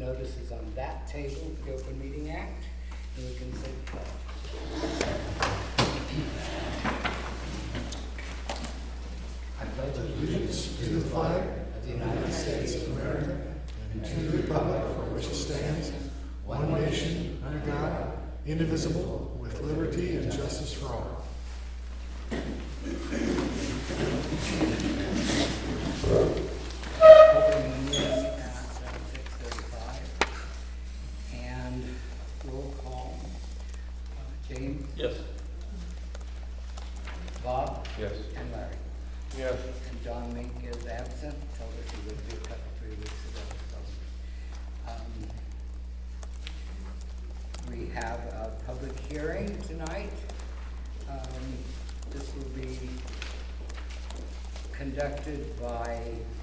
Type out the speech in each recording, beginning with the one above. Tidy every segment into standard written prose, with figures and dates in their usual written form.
notice is on that table, the Open Meeting Act, and we can say pledge. I pledge Allegiance to the flag of the United States of America and to the republic for which it stands, one nation, under God, indivisible, with liberty and justice for all. Open meeting at 6:35. And roll call. James? Yes. Bob? Yes. And Larry? Yes. And John Mink is absent, told us he would be a couple, 3 weeks ago, so. We have a public hearing tonight. This will be conducted by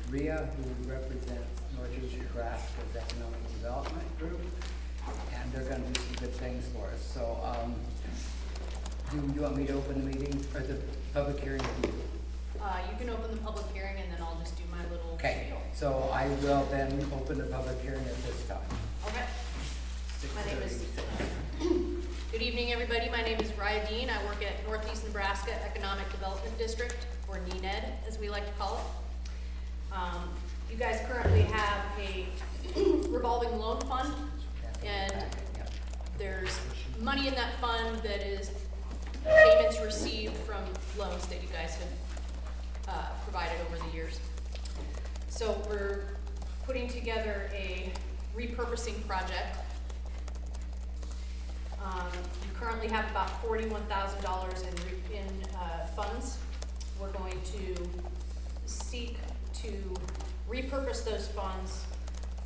Rhea, who represents Northeast Nebraska's Economic Development Group, and they're gonna do some good things for us. So, do you want me to open the meeting, or the public hearing? You can open the public hearing and then I'll just do my little Okay, spiel. so I will then open the public hearing at this time. Okay. My name is- 6:30. Good evening, everybody. My name is Rhea Dean. I work at Northeast Nebraska Economic Development District, or NENED, as we like to call it. You guys currently have a revolving loan fund, and there's money in that fund that is payments received from loans that you guys have provided over the years. So we're putting together a repurposing project. You currently have about $41,000 in funds. We're going to seek to repurpose those funds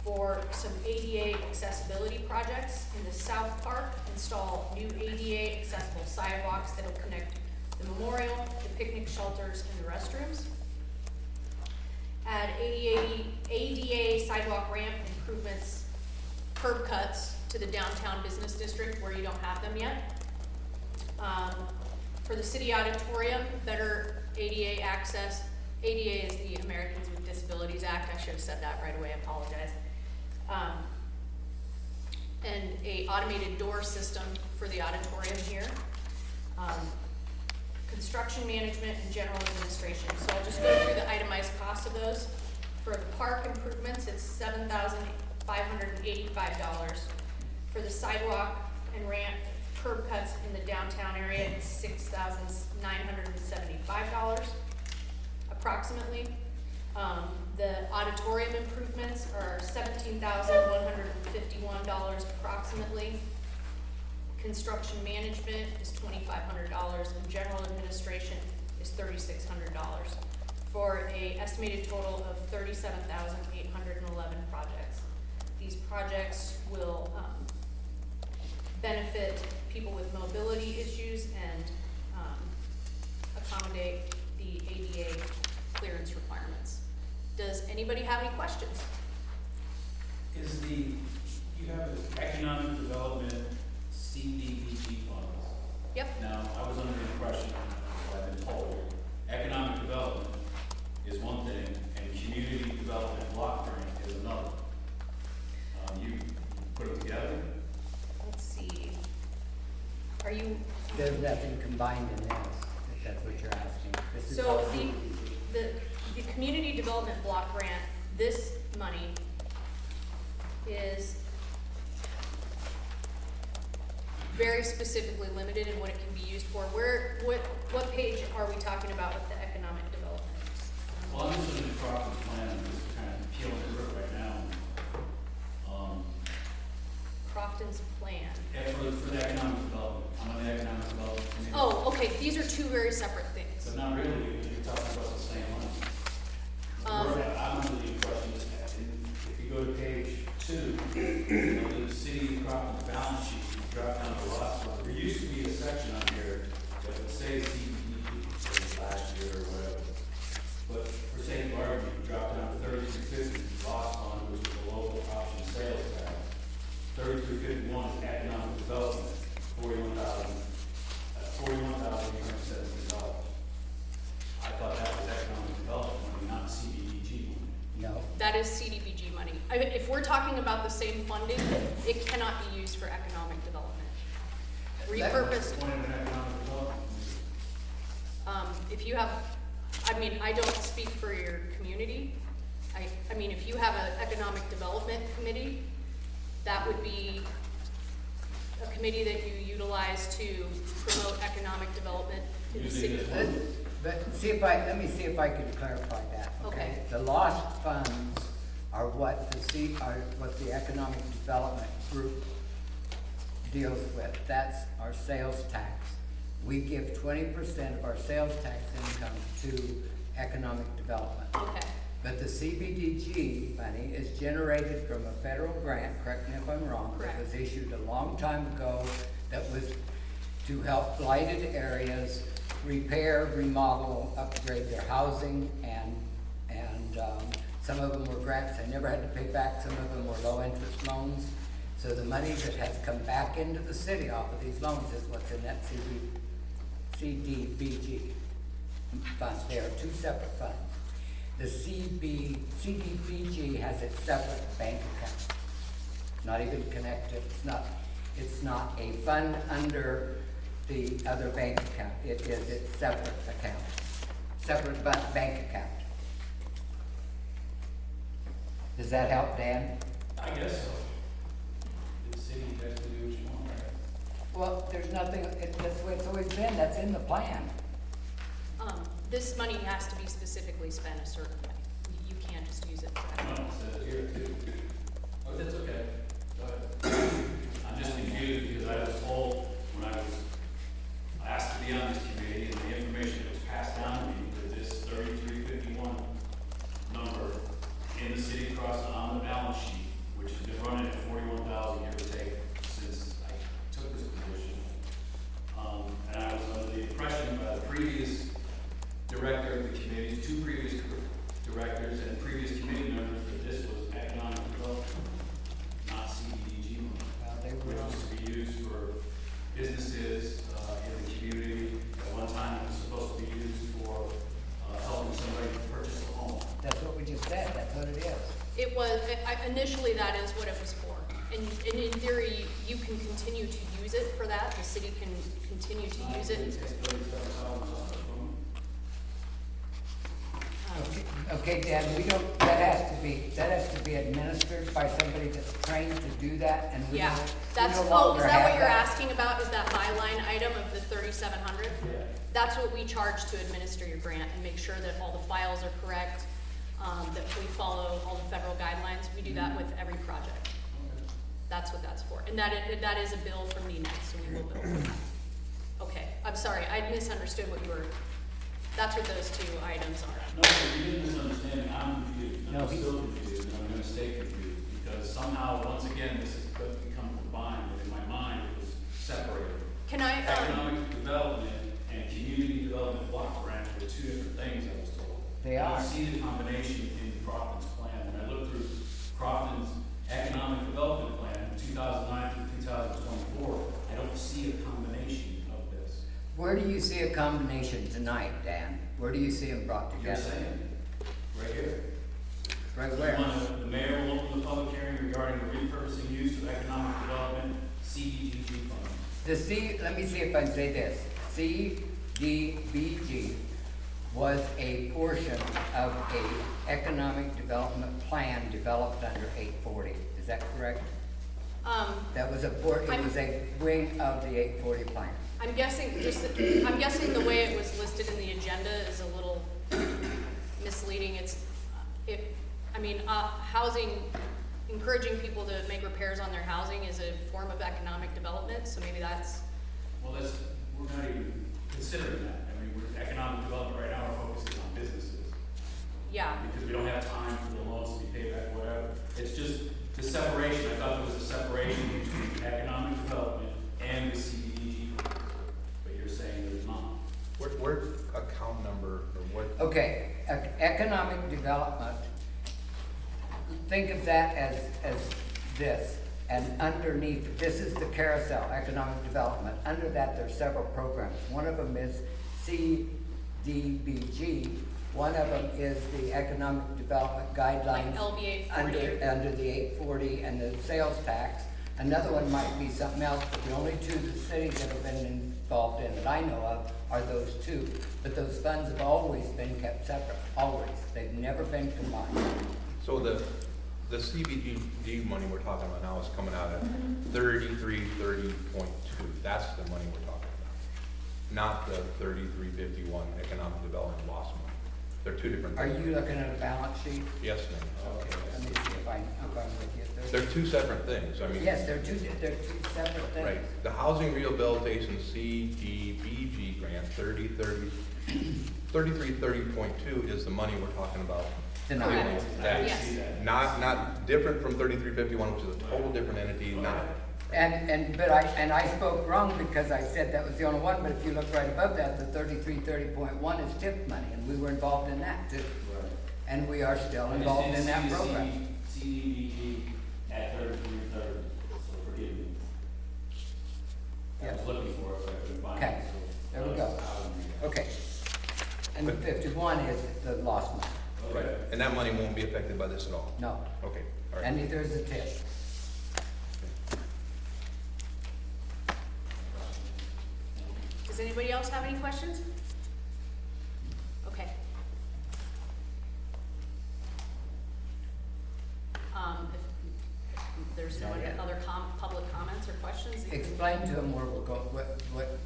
for some ADA accessibility projects in the South Park, install new ADA accessible sidewalks that will connect the memorial, the picnic shelters, and the restrooms. Add ADA sidewalk ramp improvements, curb cuts to the downtown business district where you don't have them yet. For the city auditorium, better ADA access. ADA is the Americans with Disabilities Act. I should have said that right away, I apologize. And a automated door system for the auditorium here. Construction management and general administration. So I'll just go through the itemized cost of those. For the park improvements, it's $7,585. For the sidewalk and ramp curb cuts in the downtown area, it's $6,975 approximately. The auditorium improvements are $17,151 approximately. Construction management is $2,500, and general administration is $3,600, for an estimated total of 37,811 projects. These projects will benefit people with mobility issues and accommodate the ADA clearance requirements. Does anybody have any questions? You have an economic development CDBG funds. Yep. Now, I was under the impression, I've been told, economic development is one thing and community development block grant is another. You put them together? Let's see. Are you? There's nothing combined in this, if that's what you're asking. This is all So CDBG. the community development block grant, this money is very specifically limited in what it can be used for. What page are we talking about with the economic development? Well, I'm just looking at Crofton's plan, I'm just kind of peeling through it right now. Crofton's plan. Yeah, for the economic development, I'm on the economic development committee. Oh, okay, these are two very separate things. But not really, you're talking about the same one. I'm under the impression, if you go to page 2, the city of Crofton's balance sheet, you drop down the lots. There used to be a section on here that would say CDBG last year or whatever. But for sake of argument, you drop down to 3350 loss fund, which is the local option sales tax. 3351 is economic development, $41,870. I thought that was economic development money, not CDBG money. No. That is CDBG money. if we're talking about the same funding, it cannot be used for economic development. Repurposed, Point of an economic development. if you have, I mean, I don't speak for your community. I mean, if you have an economic development committee, that would be a committee that you utilize to promote economic development in the city. But let me see if I can clarify that, okay? Okay. The lost funds are what what the economic development group deals with. That's our sales tax. We give 20% of our sales tax income to economic development. Okay, But the CBDG money is generated from a federal grant, correct me if I'm wrong, that Correct. was issued a long time ago, that was to help blighted areas repair, remodel, upgrade their housing, and some of them were grants they never had to pay back, some of them were low-interest loans. So the money that has come back into the city off of these loans is what's in that CDBG fund. They are two separate funds. The CDBG has its separate bank account. Not even connected, it's not a fund under the other bank account. It is its separate account, separate bank account. Does that help, Dan? I guess so. The city has to do what you want, right? Well, there's nothing, that's the way it's always been, that's in the plan. this money has to be specifically spent a certain way. You can't just use it for that. No, it says it here too. Oh, that's okay. Go ahead. I'm just confused because I was told when I was asked to be on this committee and the information that was passed down to me that this 3351 number in the city of Crofton on the balance sheet, which has been running at 41,000 give or take since I took this position. And I was under the impression by the previous director of the committee, two previous directors and previous committee members that this was economic development, not CDBG money, They which were, was to be used for businesses in the community. At one time, it was supposed to be used for helping somebody purchase a home. that's what we just said, that's what it is. It was, initially that is what it was for. And in theory, you can continue to use it for that. The city can continue to use it. Okay, Dan, that has to be administered by somebody that's trained to do that, and we Yeah, don't, that's, we no oh, longer is that have what you're that. asking about, is that byline item of the 3,700? Yeah. That's what we charge to administer your grant and make sure that all the files are correct, that we follow all the federal guidelines. We do that with every project. That's what that's for. And that is a bill from NENET, so we will bill for that. Okay, I'm sorry, I misunderstood what you were, that's what those two items are. No, if you didn't misunderstand me, I'm confused, and No, I'm he- still confused, and I'm gonna stay confused, because somehow, once again, this has become combined, and in my mind, it was separated. Can I, Economic development and community development block grants were two different things, I was told. They I are. don't see the combination in Crofton's plan. When I looked through Crofton's economic development plan, 2009 through 2024, I don't see a combination of this. Where do you see a combination tonight, Dan? Where do you see them brought You're together? saying, right here. Right where? The mayor will open the public hearing regarding the repurposing use of economic development CDBG funds. Let me see if I can say this. CDBG was a portion of a economic development plan developed under 840. Is that correct? That was it was a wing of the 840 plan. I'm guessing the way it was listed in the agenda is a little misleading. Housing, encouraging people to make repairs on their housing is a form of economic development, so maybe that's, Well, we're not even considering that. I mean, economic development right now, our focus is on businesses. yeah. Because we don't have time for the loans to be paid back, whatever. It's just the separation. I thought there was a separation between economic development and the CDBG. But you're saying there's not. Where account number or what? Okay, economic development, think of that as this, and underneath, this is the carousel, economic development. Under that, there's several programs. One of them is CDBG, One of them is the economic development Like guidelines LBA 40 under the 840 and the sales tax. Another one might be something else, but the only two the cities that have been involved in that I know of are those two. But those funds have always been kept separate, always. They've never been combined. So the CBG money we're talking about now is coming out at 3330.2. That's the money we're talking about, not the 3351 economic development loss money. They're two different Are things. you looking at a balance sheet? Yes, ma'am. Okay, let me see if I'm with you. They're two separate things. I mean, Yes, they're two separate things. right. The housing rehabilitation CDBG grant 3330.2 is the money we're talking about. Tonight. Correct. That's Yes. not different from 3351, which is a total different entity, not. But I spoke wrong because I said that was the only one, but if you look right above that, the 3330.1 is TIP money, and we were involved in that too. And we are still involved in that program. CDBG at 3330, so forgive me. I was looking for it, but I couldn't find it. Okay, so there we that go. was out of me. Okay. And the 51 is the lost money. Right. And that money won't be affected by this at all? No, Okay, all right. and neither is the TIP. Does anybody else have any questions? Okay. If there's no Not yet. other public comments or questions? you can- Explain to them where we're going, what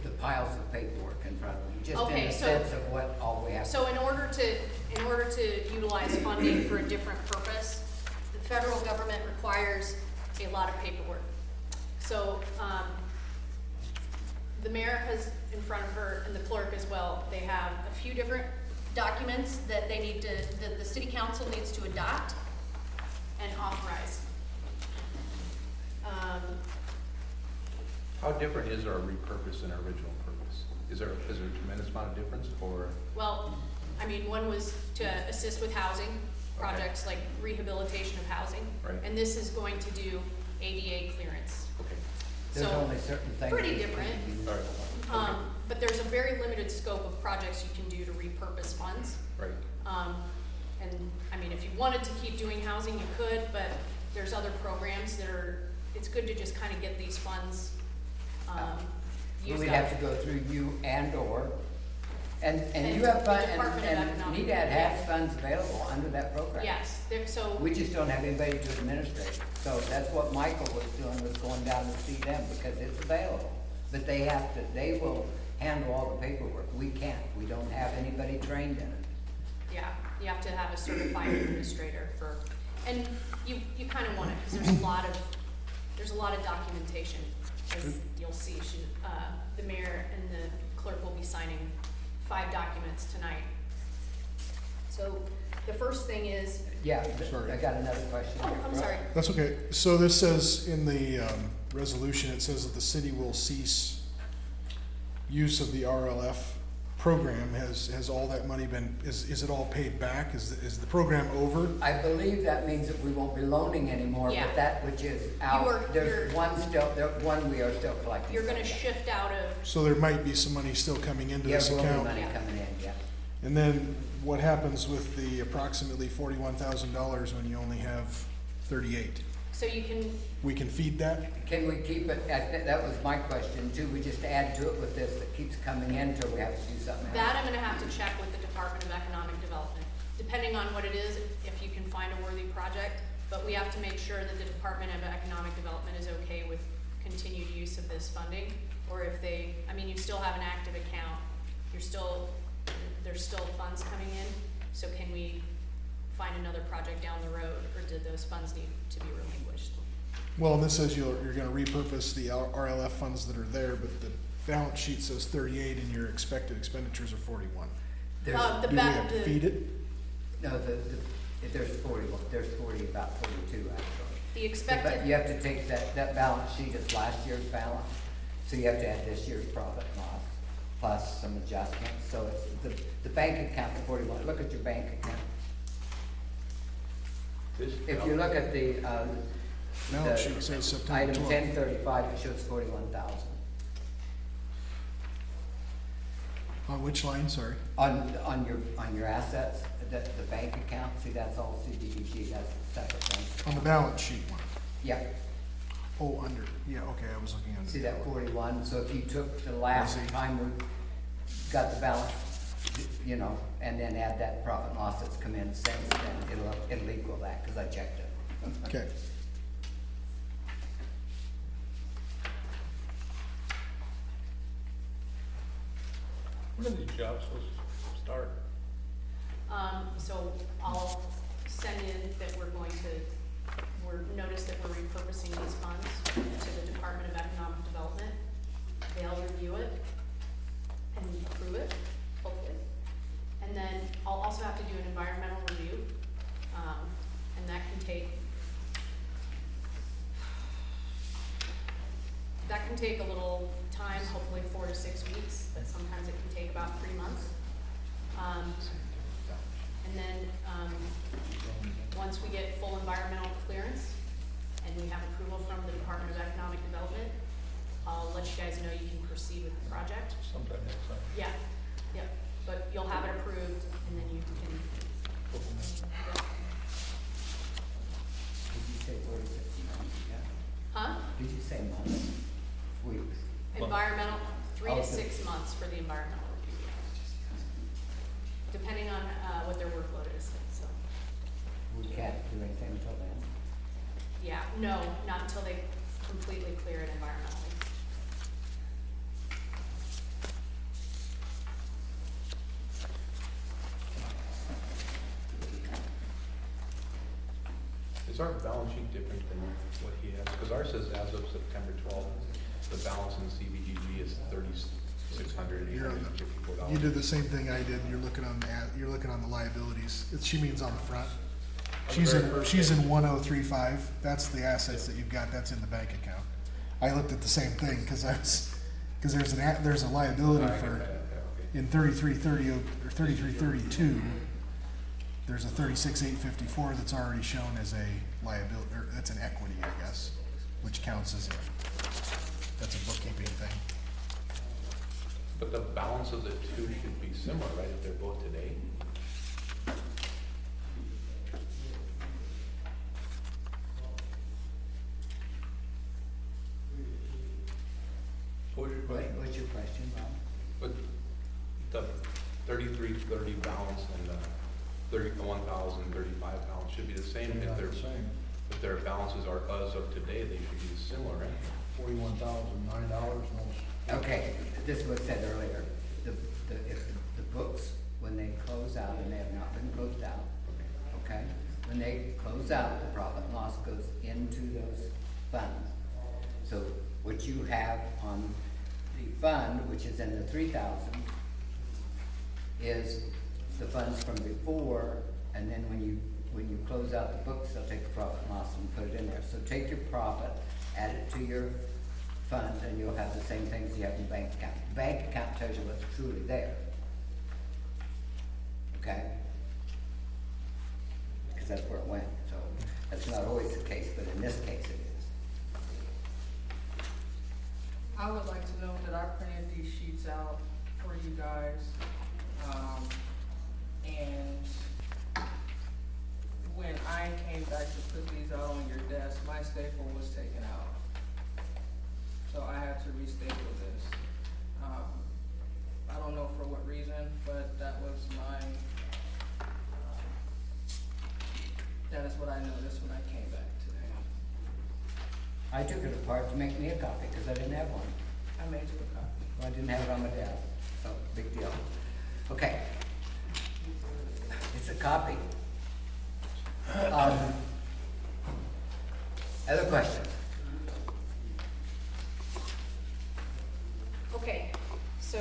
the piles of paperwork in front of them, just in Okay, the so- sense of what all we have. So in order to utilize funding for a different purpose, the federal government requires a lot of paperwork. So, the mayor has in front of her, and the clerk as well, they have a few different documents that they need to, that the city council needs to adopt and authorize. How different is our repurpose and our original purpose? Is there a tremendous amount of difference, or? Well, I mean, one was to assist with housing projects, like rehabilitation of housing. Right. And this is going to do ADA clearance. Okay, There's so, only certain things. pretty that different. can be used. all right. Okay. But there's a very limited scope of projects you can do to repurpose funds. Right, And, I mean, if you wanted to keep doing housing, you could, but there's other programs that are, it's good to just kind of get these funds, used We'd up. have to go through you and/or, and And you have the fun, Department of and Economic- NEDAD has yeah. funds available under that program. Yes, so, We just don't have anybody to administrate. So that's what Michael was doing, was going down to see them, because it's available. But they will handle all the paperwork. We can't, we don't have anybody trained in it. yeah, you have to have a certified administrator for, and you kind of want it, because there's a lot of documentation. As you'll see, the mayor and the clerk will be signing 5 documents tonight. So, the first thing is, Yeah, Sorry. I got another question. oh, here. I'm sorry. That's okay. So this says in the resolution, it says that the city will cease use of the RLF program. Has all that money been, is it all paid back? Is the program over? I believe that means that we won't be loaning anymore, Yeah. but that which is You out, are- there's one we are still collecting. You're gonna from. shift out of, So there might be some money still coming into Yeah, this there will be account. money coming in, yeah. And then what happens with the approximately $41,000 when you only have 38? so you can, We can feed that? Can we keep it, that was my question too, we just add to it with this that keeps coming in till we have to do something else? that I'm gonna have to check with the Department of Economic Development, depending on what it is, if you can find a worthy project. But we have to make sure that the Department of Economic Development is okay with continued use of this funding. Or if they, I mean, you still have an active account, there's still funds coming in. So can we find another project down the road, or did those funds need to be relinquished? Well, and this says you're gonna repurpose the RLF funds that are there, but the balance sheet says 38 and your expected expenditures are 41. There's, The Do we have to the- feed it? no, there's 40, about 42 actually. The But expected, you have to take that balance sheet as last year's balance, so you have to add this year's profit and loss, plus some adjustments, so it's, the bank account is 41, look at your bank account. If you look at the Balance sheet says September item 12th. 1035, it shows 41,000. On which line, sorry? On your assets, the bank account, see, that's all CDBG, that's a separate thing. On the balance sheet one? Yeah, Oh, under, yeah, okay, I was looking under. see that 41, so if you took the last I see. time we got the balance, you know, and then add that profit and loss that's come in since, then it'll equal that, cause I checked it. Okay. When are these jobs supposed to start? So I'll send in that we're notice that we're repurposing these funds to the Department of Economic Development. They'll review it and approve it, hopefully. And then I'll also have to do an environmental review, and that can take a little time, hopefully 4 to 6 weeks, but sometimes it can take about 3 months. And then, once we get full environmental clearance and we have approval from the Department of Economic Development, I'll let you guys know you can proceed with the project. Sometime next time. Yeah, yep, but you'll have it approved and then you can, yeah. Did you say 4 to 6 months? Yeah. Huh? Did you say months? Weeks? Environmental, 3 to Okay. 6 months for the environmental review. Depending on, what their workload is, so. We can't do anything until then. Yeah, no, not until they completely clear it environmentally. Is our balance sheet different than what he has? Because ours says as of September 12th, the balance in CBGG is $3,654. You did the same thing I did, you're looking on the liabilities. She means on the front. She's in 1035, that's the assets that you've got, that's in the bank account. I looked at the same thing, cause there's a liability for, in 3330 or 3332, there's a 36,854 that's already shown as a liability, or that's an equity, I guess, which counts as that's a bookkeeping thing. But the balance of the two should be similar, right, if they're both today? What was your question? What's your question, Bob? But the 3330 balance and the 1,035 balance should be the same. If their balances are as of today, they should be similar, right? $41,009 Okay, this was said earlier, if the books, when they close out, and they have not been closed out, okay? When they close out, the profit and loss goes into those funds. So what you have on the fund, which is in the 3,000, is the funds from before, and then when you close out the books, they'll take the profit and loss and put it in there. So take your profit, add it to your fund, and you'll have the same things you have in the bank account. The bank account tells you what's truly there. Okay? Because that's where it went, so that's not always the case, but in this case it is. I would like to know that I printed these sheets out for you guys, and when I came back to put these out on your desk, my staple was taken out. So I had to restaple this. I don't know for what reason, but that was that is what I noticed when I came back today. I took it apart to make me a copy, because I didn't have one. I made you a copy. Well, I didn't have it on my desk, so big deal. Okay. It's a copy. Other questions? Okay, so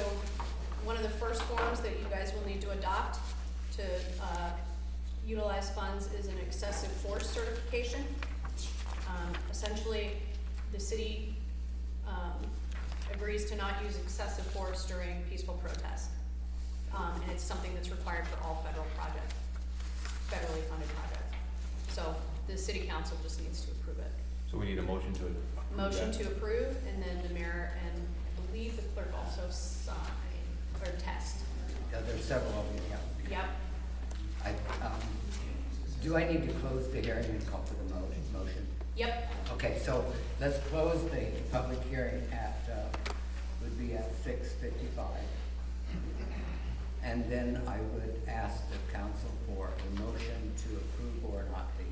one of the first forms that you guys will need to adopt to utilize funds is an excessive force certification. Essentially, the city agrees to not use excessive force during peaceful protest. And it's something that's required for all federal projects, federally funded projects. So the city council just needs to approve it. So we need a motion to approve Motion that. to approve, and then the mayor and I believe the clerk also sign. or test. Yeah, there's several of them, yeah. Yep. Do I need to close the hearing and call for the motion? Yep. Okay, so let's close the public hearing at, would be at 6:55. And then I would ask the council for a motion to approve or not the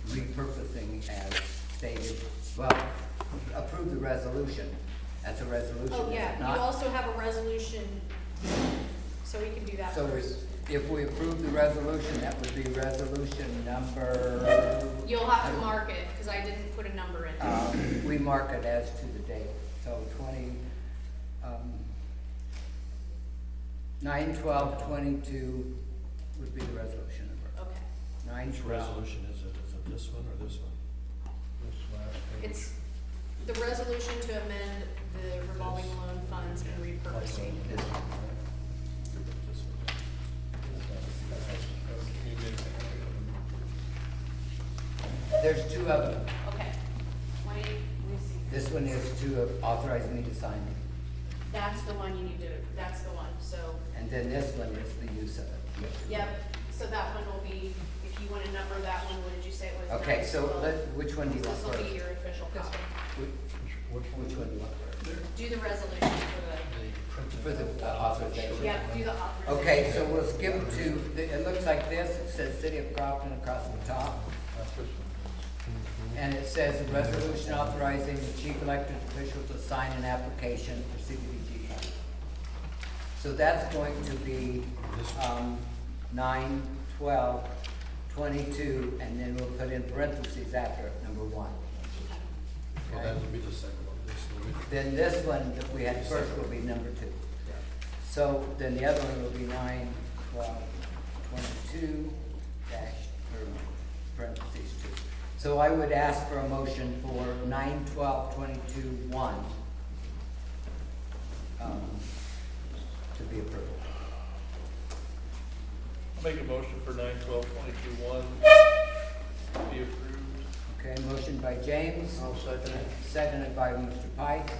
repurposing as stated. Well, approve the resolution. That's a resolution, Oh, is it yeah, not? you also have a resolution, so we can do that So first. if we approve the resolution, that would be resolution number, You'll have to mark it, because I didn't put a number in. we mark it as to the date, so 9/12/22 would be the resolution number. Okay. 9/12. resolution is it? Is it this one or this one? It's the resolution to amend the revolving loan funds and repurposing. This one. There's two of them. Okay. Let me see. This one is to authorize me to sign it, That's the one you need to, that's the one, so, and then this one is the use of it. yep. So that one will be, if you want to number that one, what did you say it was? Okay, so 9/12? which one do you want This will first? be your official copy. Which one do you want first? Do the resolution For the authorization? yep, do the authorization. Okay, so we'll skip to, it looks like this, it says City of Crofton across the top. And it says a resolution authorizing the chief elected official to sign an application for CDBG funds. So that's going to be, 9/12/22, and then we'll put in parentheses after it, number 1. Well, that would be the second one. Then this one that we had first will be number 2. So then the other one will be 9/12/22 dash, or parentheses 2. So I would ask for a motion for 9/12/22 to be approved. Make a motion for 9/12/22 be approved. Okay, motion by James. I'll second it. Seconded by Mr. Pike.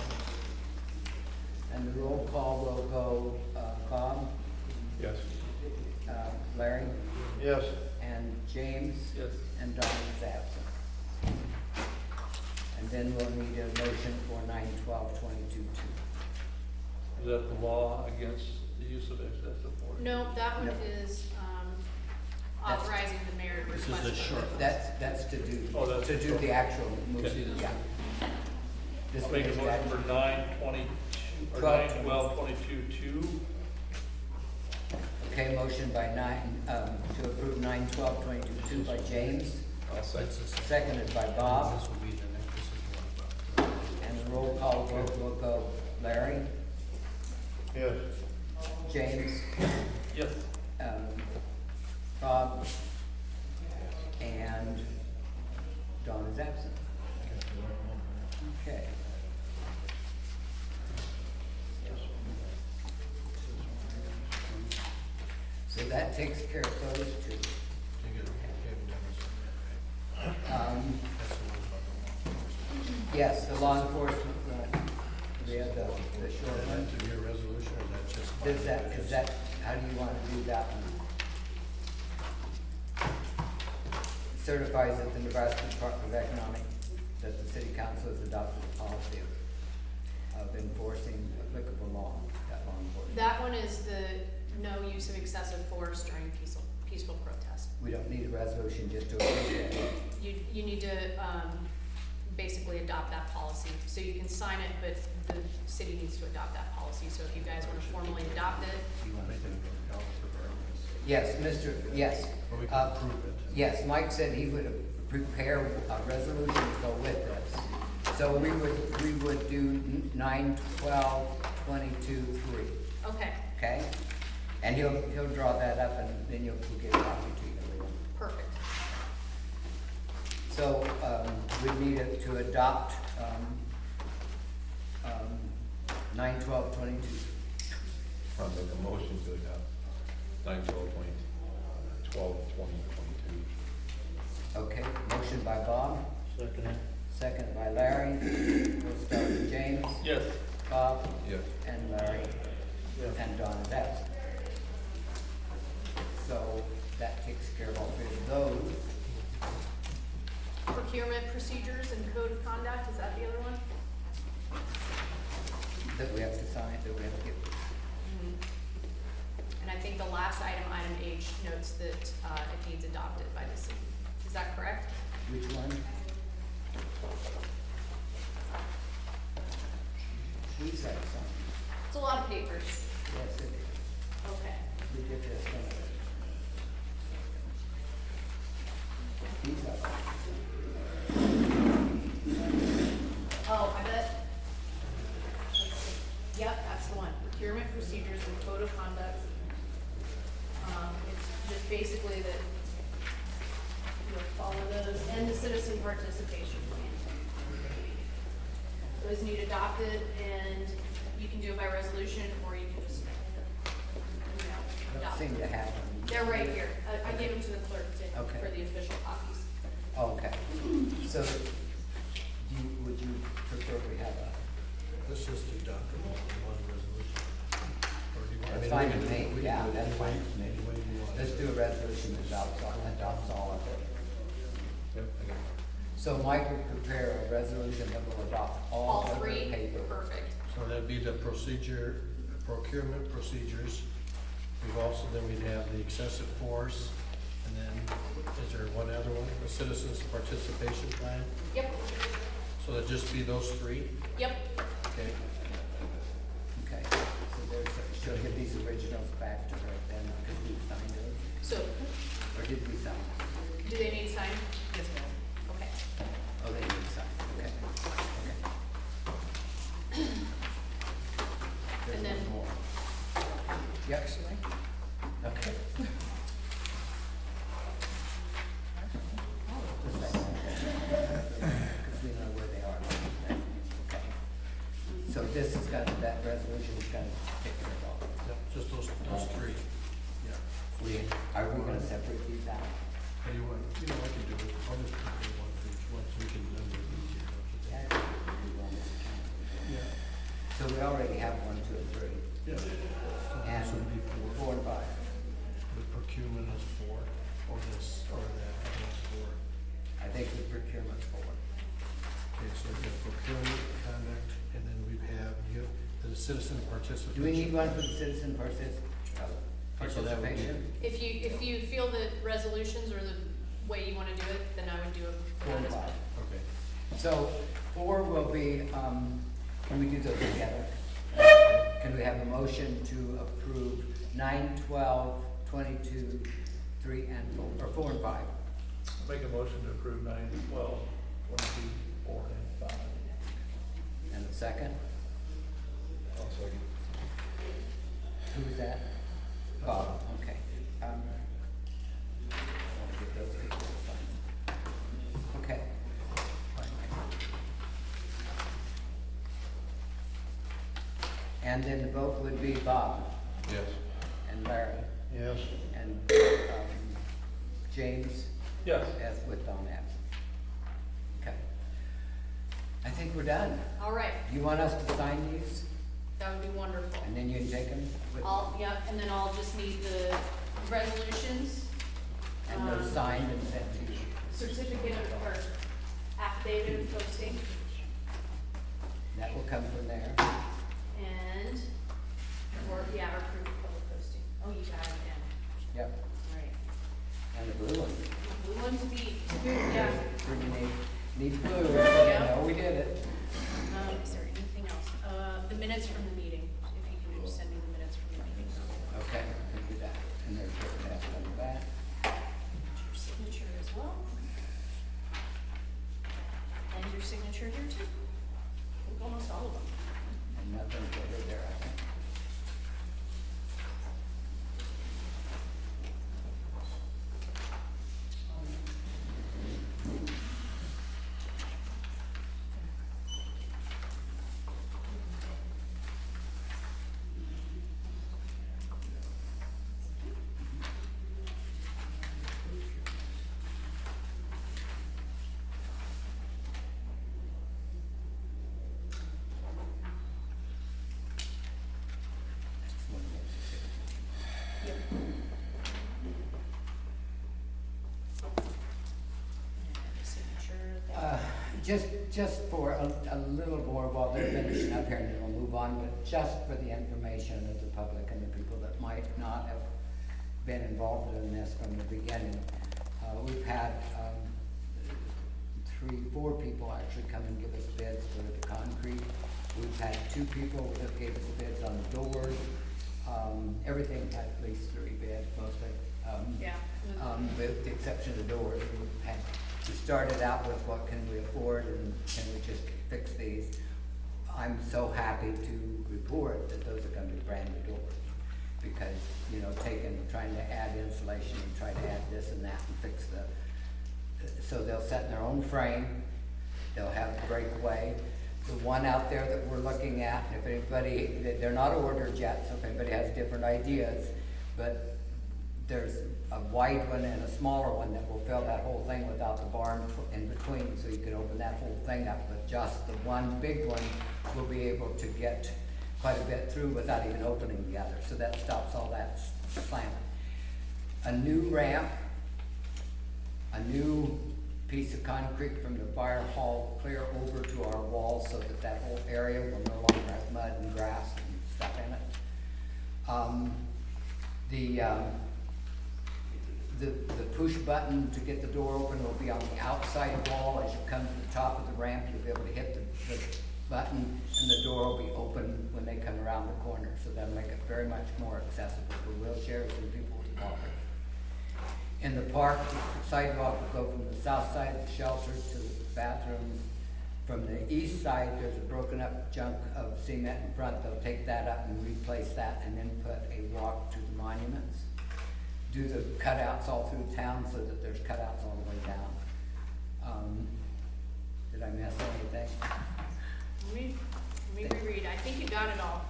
And the roll call will go, Bob, Yes. Larry, Yes. and James. Yes. And Don is absent. And then we'll need a motion for 9/12/22 too. Is that the law against the use of excessive force? No, that one No. is, authorizing the mayor to request. That's to do, Oh, that's- to do the actual Okay. motion, yeah. This I'll one make a is motion for that, 9/22, or 12. 9/12/22 okay, motion by to approve 9/12/22 by James, I'll second. seconded by Bob, This will be the next, this is one. and the roll call vote will go Larry, Yes. James, Yes. Bob, and Don is absent. Okay. So that takes care of those two. Yes, the law enforcement, the short one. To be a resolution, or is that just? Is that, how do you want to do that one? Certifies that the Nebraska Department of Economic, that the city council has adopted a policy of enforcing applicable law, that law enforcement. That one is the no use of excessive force during peaceful protest. We don't need a resolution just to approve it. You need to, basically adopt that policy. So you can sign it, but the city needs to adopt that policy. So if you guys want to formally adopt it, Yes, yes. Or we can approve it. Yes, Mike said he would prepare a resolution to go with this. So we would do 9/12/22 okay, okay? And he'll draw that up and then we'll get a copy to you. perfect. So, we need to adopt, 9/12/22. I'll make a motion to adopt 9/12/22. Okay, motion by Bob, Second. second by Larry. We'll start with James, Yes. Bob, Yes. and Larry, and Don is absent. So that takes care of all three of those. Procurement procedures and code of conduct, is that the other one? That we have to sign, that we have to get. And I think the last item, item H, notes that it needs adopted by the city. Is that correct? Which one? We said something. It's a lot of papers. Yes, it is. Okay. We did this one. These are. Oh, I bet. Let's see. Yep, that's the one. Procurement procedures and code of conduct. It's just basically that you'll follow those and the citizen participation plan. Those need adopted and you can do it by resolution or you can just, Don't adopt. seem to have them. They're right here. I gave them to the clerk Okay. for the official copies. Okay. So, would you prefer we have a? Let's just adopt it in one resolution. Or do you want? That's fine with me, yeah, that's fine with me. Let's do a resolution that adopts all of it. Yep, I got it. So Mike will prepare a resolution that will adopt all All of the three, paper. perfect. So that'd be the procedure, procurement procedures. We've also, then we'd have the excessive force, and then, is there one other one? The citizens participation plan? Yep, So that'd just be those three? yep. Okay. Okay, so there's, she'll give these originals back to her then, because we signed those, So, or did we sign? do they need signed? Yes, ma'am. Okay. Oh, they need signed, okay. Okay. There's And then- one more. Yep. Okay. Because we know where they are. Okay. So this is gonna, that resolution is gonna take care of all. Yep, just those three. Yeah. Are we gonna separate these out? How do you want, I can do it. I'll just prepare one for each one, so we can number it easier, don't you Yeah, think? we want this count. Yeah. So we already have 1, 2, and 3. Yeah. So And this would be 4 and 5. The procurement is 4, or this, or that, I think it's 4. I think the procurement's 4. Okay, so we have procurement, conduct, and then we have, the citizen participation. Do we need one for the citizen So that would be- participation? If you feel that resolutions are the way you wanna do it, then I would do it for 4 that and as 5. well. Okay. So 4 will be, can we do those together? Can we have a motion to approve 9, 12, 22, 3, and 4, or 4 and 5? Make a motion to approve 9, 12, 22, 4, and 5. And the second? I'll second. Who was that? Bob, okay. I wanna get those people to sign. Okay. And then the vote would be Bob Yes. and Larry Yes. and James Yes. as with Don absent. Okay. I think we're done. All right, You want us to sign these that would be wonderful. and then you can take them with, And then I'll just need the resolutions, and they're signed and sent to you? certificate of, or affidavit of posting, That will come from there. and, or proof of public posting. Oh, you got it, yeah, Yep. all right. And the blue one. Blue one to be, yeah. We need blue. Yeah. No, we did it. Is there anything else? The minutes from the meeting, if you can just send me the minutes from the meeting. Okay, we can do that. And there's your test on the back. Your signature as well. And your signature here too. I think almost all of them. And nothing further there, I think. Yep. Signature there. Just for a little more while they're finishing up here, and then we'll move on, but just for the information of the public and the people that might not have been involved in this from the beginning. We've had 4 people actually come and give us bids for the concrete. We've had 2 people that gave us bids on the doors. Everything had at least 3 bids, mostly. Yeah. With the exception of the doors. We started out with what can we afford and can we just fix these. I'm so happy to report that those are gonna be brand new doors. Because, you know, trying to add insulation and try to add this and that and fix so they'll set in their own frame, they'll have breakaway. The one out there that we're looking at, if anybody, they're not ordered yet, so if anybody has different ideas, but there's a wide one and a smaller one that will fill that whole thing without the barn in between, so you can open that whole thing up, but just the one big one will be able to get quite a bit through without even opening together, so that stops all that slamming. A new ramp, a new piece of concrete from the fire hall clear over to our wall so that that whole area will no longer have mud and grass and stuff in it. The push button to get the door open will be on the outside wall. As you come to the top of the ramp, you'll be able to hit the button and the door will be open when they come around the corner. So that'll make it very much more accessible for wheelchairs and people with walkers. In the park, the sidewalk will go from the south side of the shelter to the bathrooms. From the east side, there's a broken up chunk of cement in front. They'll take that up and replace that and then put a walk to the monuments. Do the cutouts all through town so that there's cutouts all the way down. Did I miss anything? Let me reread. I think you got it all.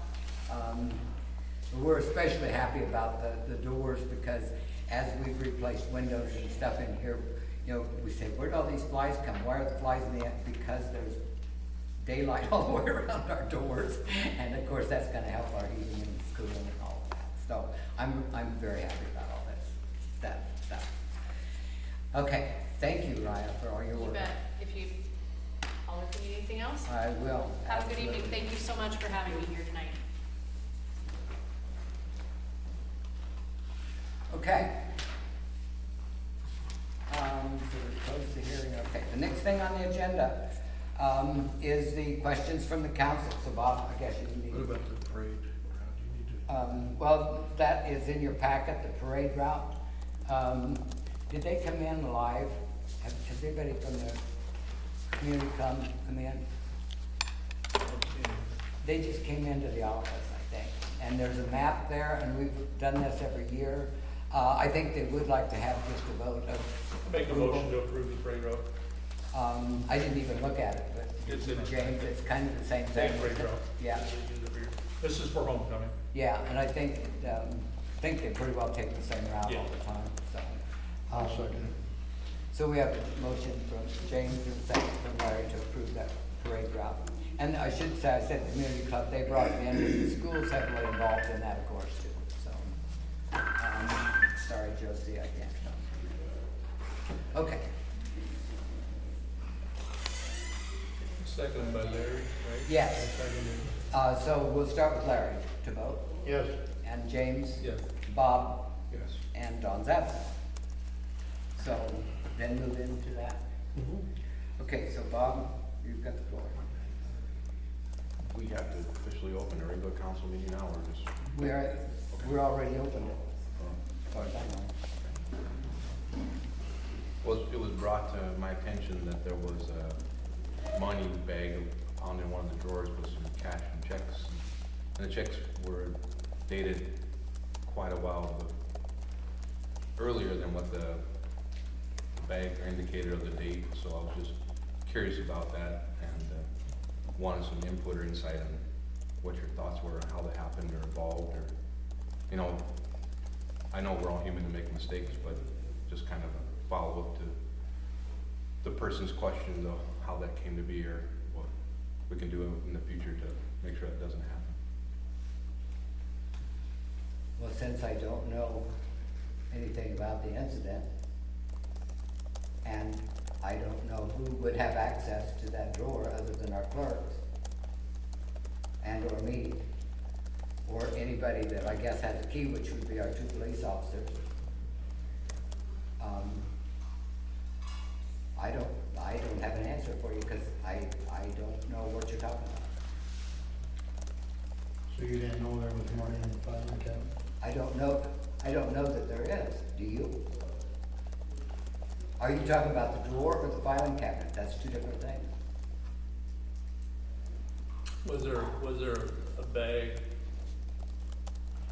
We're especially happy about the doors because as we've replaced windows and stuff in here, you know, we say, where'd all these flies come? Why are the flies in the, because there's daylight all the way around our doors. And of course, that's gonna help our heating and cooling and all of that. So I'm very happy about all that stuff. Okay, thank you, Raya, for all your You work. bet. If you holler if you need anything else. I will. Have a good evening. Absolutely. Thank you so much for having me here tonight. Okay. So we close the hearing. Okay, the next thing on the agenda is the questions from the council. So Bob, I guess you need. What about the parade? How do you need to? Well, that is in your packet, the parade route. Did they come in live? Has anybody from the community come in? They just came into the office, I think. And there's a map there, and we've done this every year. I think they would like to have just a vote of Make a approval. motion to approve the parade route. I didn't even look at it, but It's in it. James, it's kind of the same thing. Same parade route. Yeah, This is for homecoming. yeah, and I think they pretty well take the same route Yeah. all the time, so. I'll second it. So we have a motion from James and a second from Larry to approve that parade route. And I should say, I said community club, they brought it in, the school's heavily involved in that, of course, too, so. Sorry, Josie, I can't. Okay, Seconded by Larry, right? yes, so we'll start with Larry to vote, Yes. and James, Yes. Bob, Yes. and Don's absent. So then move into that. Okay, so Bob, you've got the floor. We have to officially open a regular council meeting now, or just? We're already open, as far as I know. Well, it was brought to my attention that there was a money bag found in one of the drawers with some cash and checks. And the checks were dated quite a while earlier than what the bag indicated of the date. So I was just curious about that and wanted some input or insight on what your thoughts were on how that happened or evolved, or, you know, I know we're all human and make mistakes, but just kind of a follow-up to the person's question of how that came to be, or what we can do in the future to make sure that doesn't happen. Well, since I don't know anything about the incident, and I don't know who would have access to that drawer other than our clerks, and or me, or anybody that I guess has a key, which would be our 2 police officers. I don't have an answer for you, because I don't know what you're talking about. So you didn't know there was money in the filing cabinet? I don't know that there is, do you? Are you talking about the drawer or the filing cabinet? That's 2 different things. Was there a bag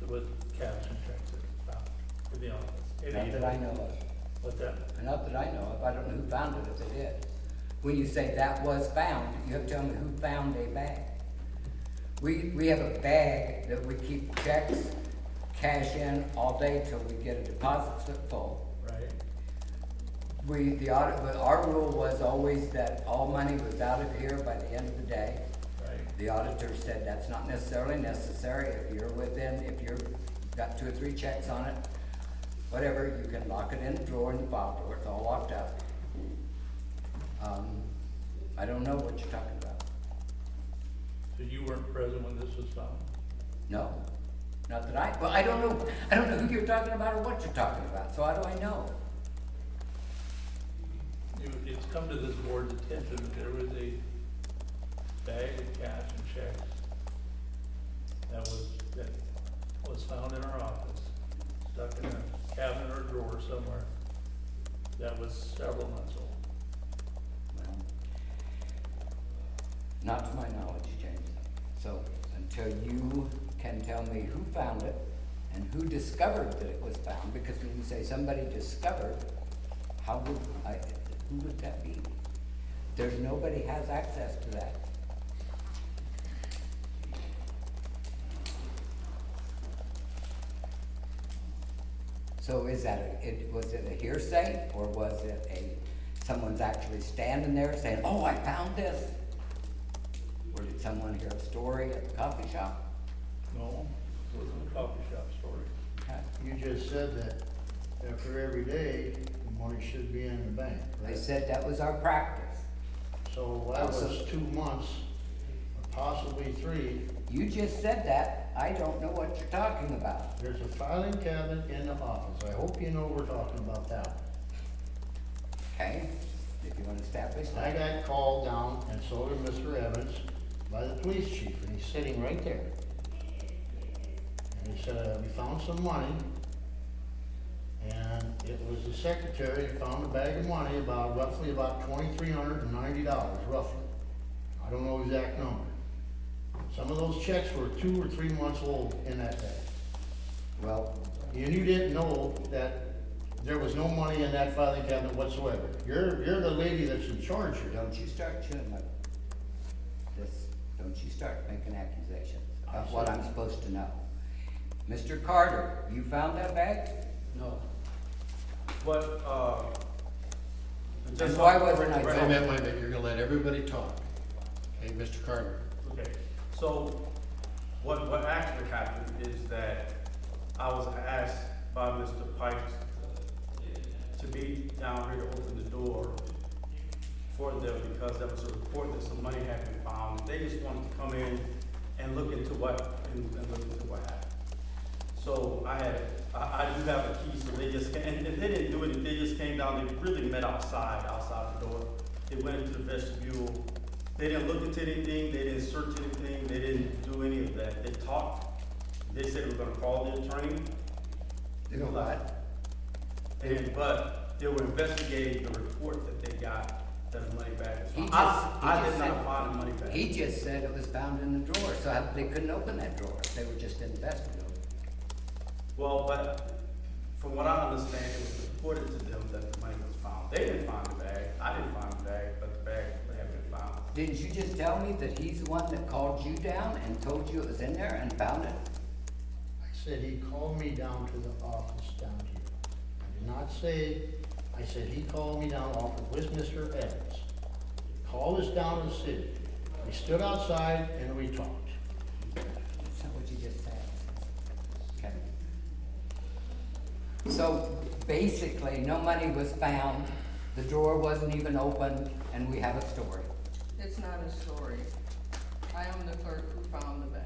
with cash and checks that was found in the office? Not that I know of. What's that? Not that I know of. I don't know who found it if they did. When you say that was found, you have to tell me who found a bag. We have a bag that we keep checks, cash in all day till we get a deposit slip full. Right. But our rule was always that all money was out of here by the end of the day. Right. The auditor said that's not necessarily necessary. If you've got 2 or 3 checks on it, whatever, you can lock it in the drawer, in the file drawer, it's all locked up. I don't know what you're talking about. So you weren't present when this was found? No, not that well, I don't know who you're talking about or what you're talking about, so how do I know? It's come to this board's attention that there was a bag of cash and checks that was found in our office, stuck in a cabinet or drawer somewhere, that was several months old. Well, not to my knowledge, James. So until you can tell me who found it and who discovered that it was found, because when you say somebody discovered, who would that be? Nobody has access to that. So was it a hearsay, or was it someone's actually standing there saying, oh, I found this? Or did someone hear a story at the coffee shop? No, it wasn't a coffee shop story. Okay. You just said that after every day, the money should be in the bank, I right? said that was our practice. So that was 2 months, or possibly 3. You just said that. I don't know what you're talking about. There's a filing cabinet in the office. I hope you know we're talking about that. Okay? If you want to establish I that. got called down, and so did Mr. Evans, by the police chief, and he's sitting right there. And he said, we found some money, and it was the secretary that found a bag of money, roughly about $2,390, roughly. I don't know the exact number. Some of those checks were 2 or 3 months old in that bag. Well, And you didn't know that there was no money in that filing cabinet whatsoever. You're the lady that's in charge here. don't you start chewing my this. Don't you start making accusations about I what said- I'm supposed to know. Mr. Carter, you found that bag? No. But, And why wasn't I Wait a told? minute, you're gonna let everybody talk. Okay, Mr. Carter. okay, so what actually happened is that I was asked by Mr. Pike to be down here to open the door for them because there was a report that some money had been found. They just wanted to come in and look into what happened. So I do have a key, so they just came, and they didn't do anything, they just came down, they really met outside the door. They went into the vestibule, they didn't look into anything, they didn't search anything, they didn't do any of that. They talked, they said they were gonna call the attorney. You know what? But they were investigating the report that they got, that the money back was He found. just- I he did just not said- find the money back. He just said it was found in the drawer, so they couldn't open that drawer. They were just in the vestibule. Well, but from what I understand, it was reported to them that the money was found. They didn't find the bag, I didn't find the bag, but the bag had been found. Didn't you just tell me that he's the one that called you down and told you it was in there and found it? I said he called me down to the office down here. I did not say, I said he called me down office with Mr. Evans. Called us down to the city. We stood outside and we talked. That's not what you just said. Okay. So basically, no money was found, the drawer wasn't even opened, and we have a story. It's not a story. I am the clerk who found the bag.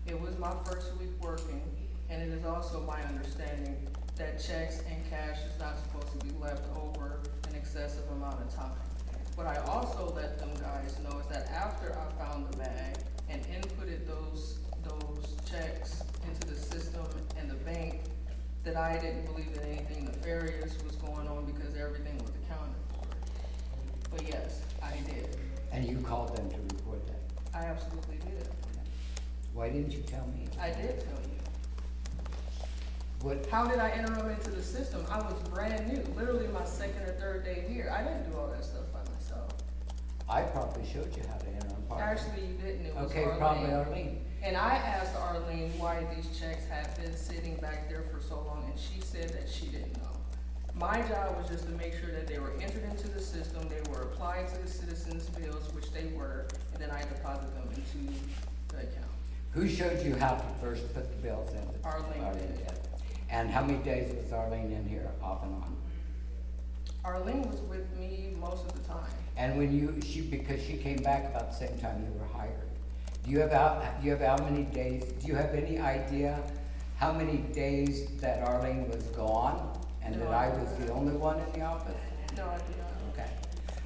It was my first week working, and it is also my understanding that checks and cash is not supposed to be left over an excessive amount of time. What I also let them guys know is that after I found the bag and inputted those checks into the system and the bank, that I didn't believe that anything nefarious was going on because everything was accounted for. But yes, I did. And you called them to report that. I absolutely did. Why didn't you tell me? I did tell you. What, How did I enter them into the system? I was brand new, literally my second or third day here. I didn't do all that stuff by myself. I probably showed you how to enter them. Actually, you didn't, it was Okay, Arlene. probably Arlene. And I asked Arlene why these checks had been sitting back there for so long, and she said that she didn't know. My job was just to make sure that they were entered into the system, they were applied to the citizens' bills, which they were, and then I deposited them into the account. Who showed you how to first put the bills in? Arlene did. And how many days was Arlene in here, off and on? Arlene was with me most of the time. And when because she came back about the same time you were hired. Do you have how many days, do you have any idea how many days that Arlene was gone? And that I was the only one in the office? No, I do not. Okay.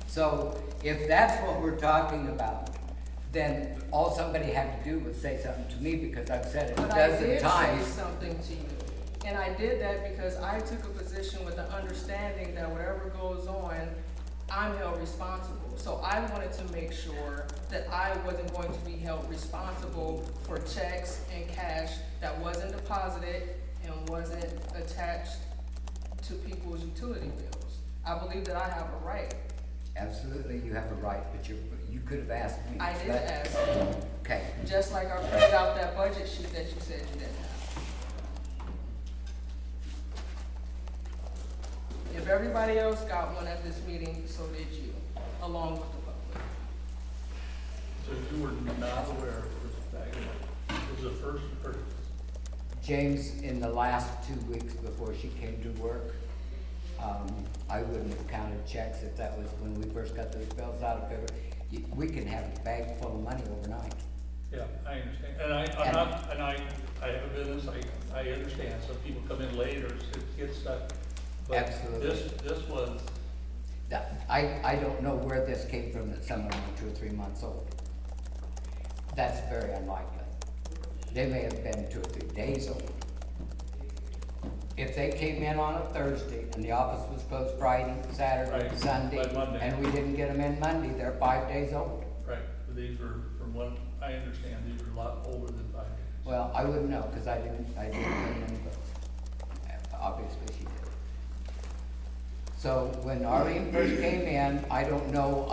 So if that's what we're talking about, then all somebody had to do was say something to me, because I've said it a But I dozen did say times. something to you. And I did that because I took a position with the understanding that whatever goes on, I'm held responsible. So I wanted to make sure that I wasn't going to be held responsible for checks and cash that wasn't deposited and wasn't attached to people's utility bills. I believe that I have a right. Absolutely, you have a right, but you could have asked me. I did but- ask you, Okay, just like I printed out that budget sheet that you said you didn't have. If everybody else got one at this meeting, so did you, along with the public. So you were not aware of this bag of money? It was the first purchase. James, in the last 2 weeks before she came to work, I wouldn't have counted checks if that was when we first got those bills out of paper. We can have a bag full of money overnight. Yeah, I understand. And I have a business, I understand. Some people come in late or get stuck. But Absolutely. This was, I don't know where this came from, that some of them were 2 or 3 months old. That's very unlikely. They may have been 2 or 3 days old. If they came in on a Thursday and the office was closed Friday, Saturday, Right, Sunday, by Monday. and we didn't get them in Monday, they're 5 days old. right, these were, from what I understand, these were a lot older than 5 years. Well, I wouldn't know, because I didn't put them in the books. Obviously, she did. So when Arlene first came in, I don't know,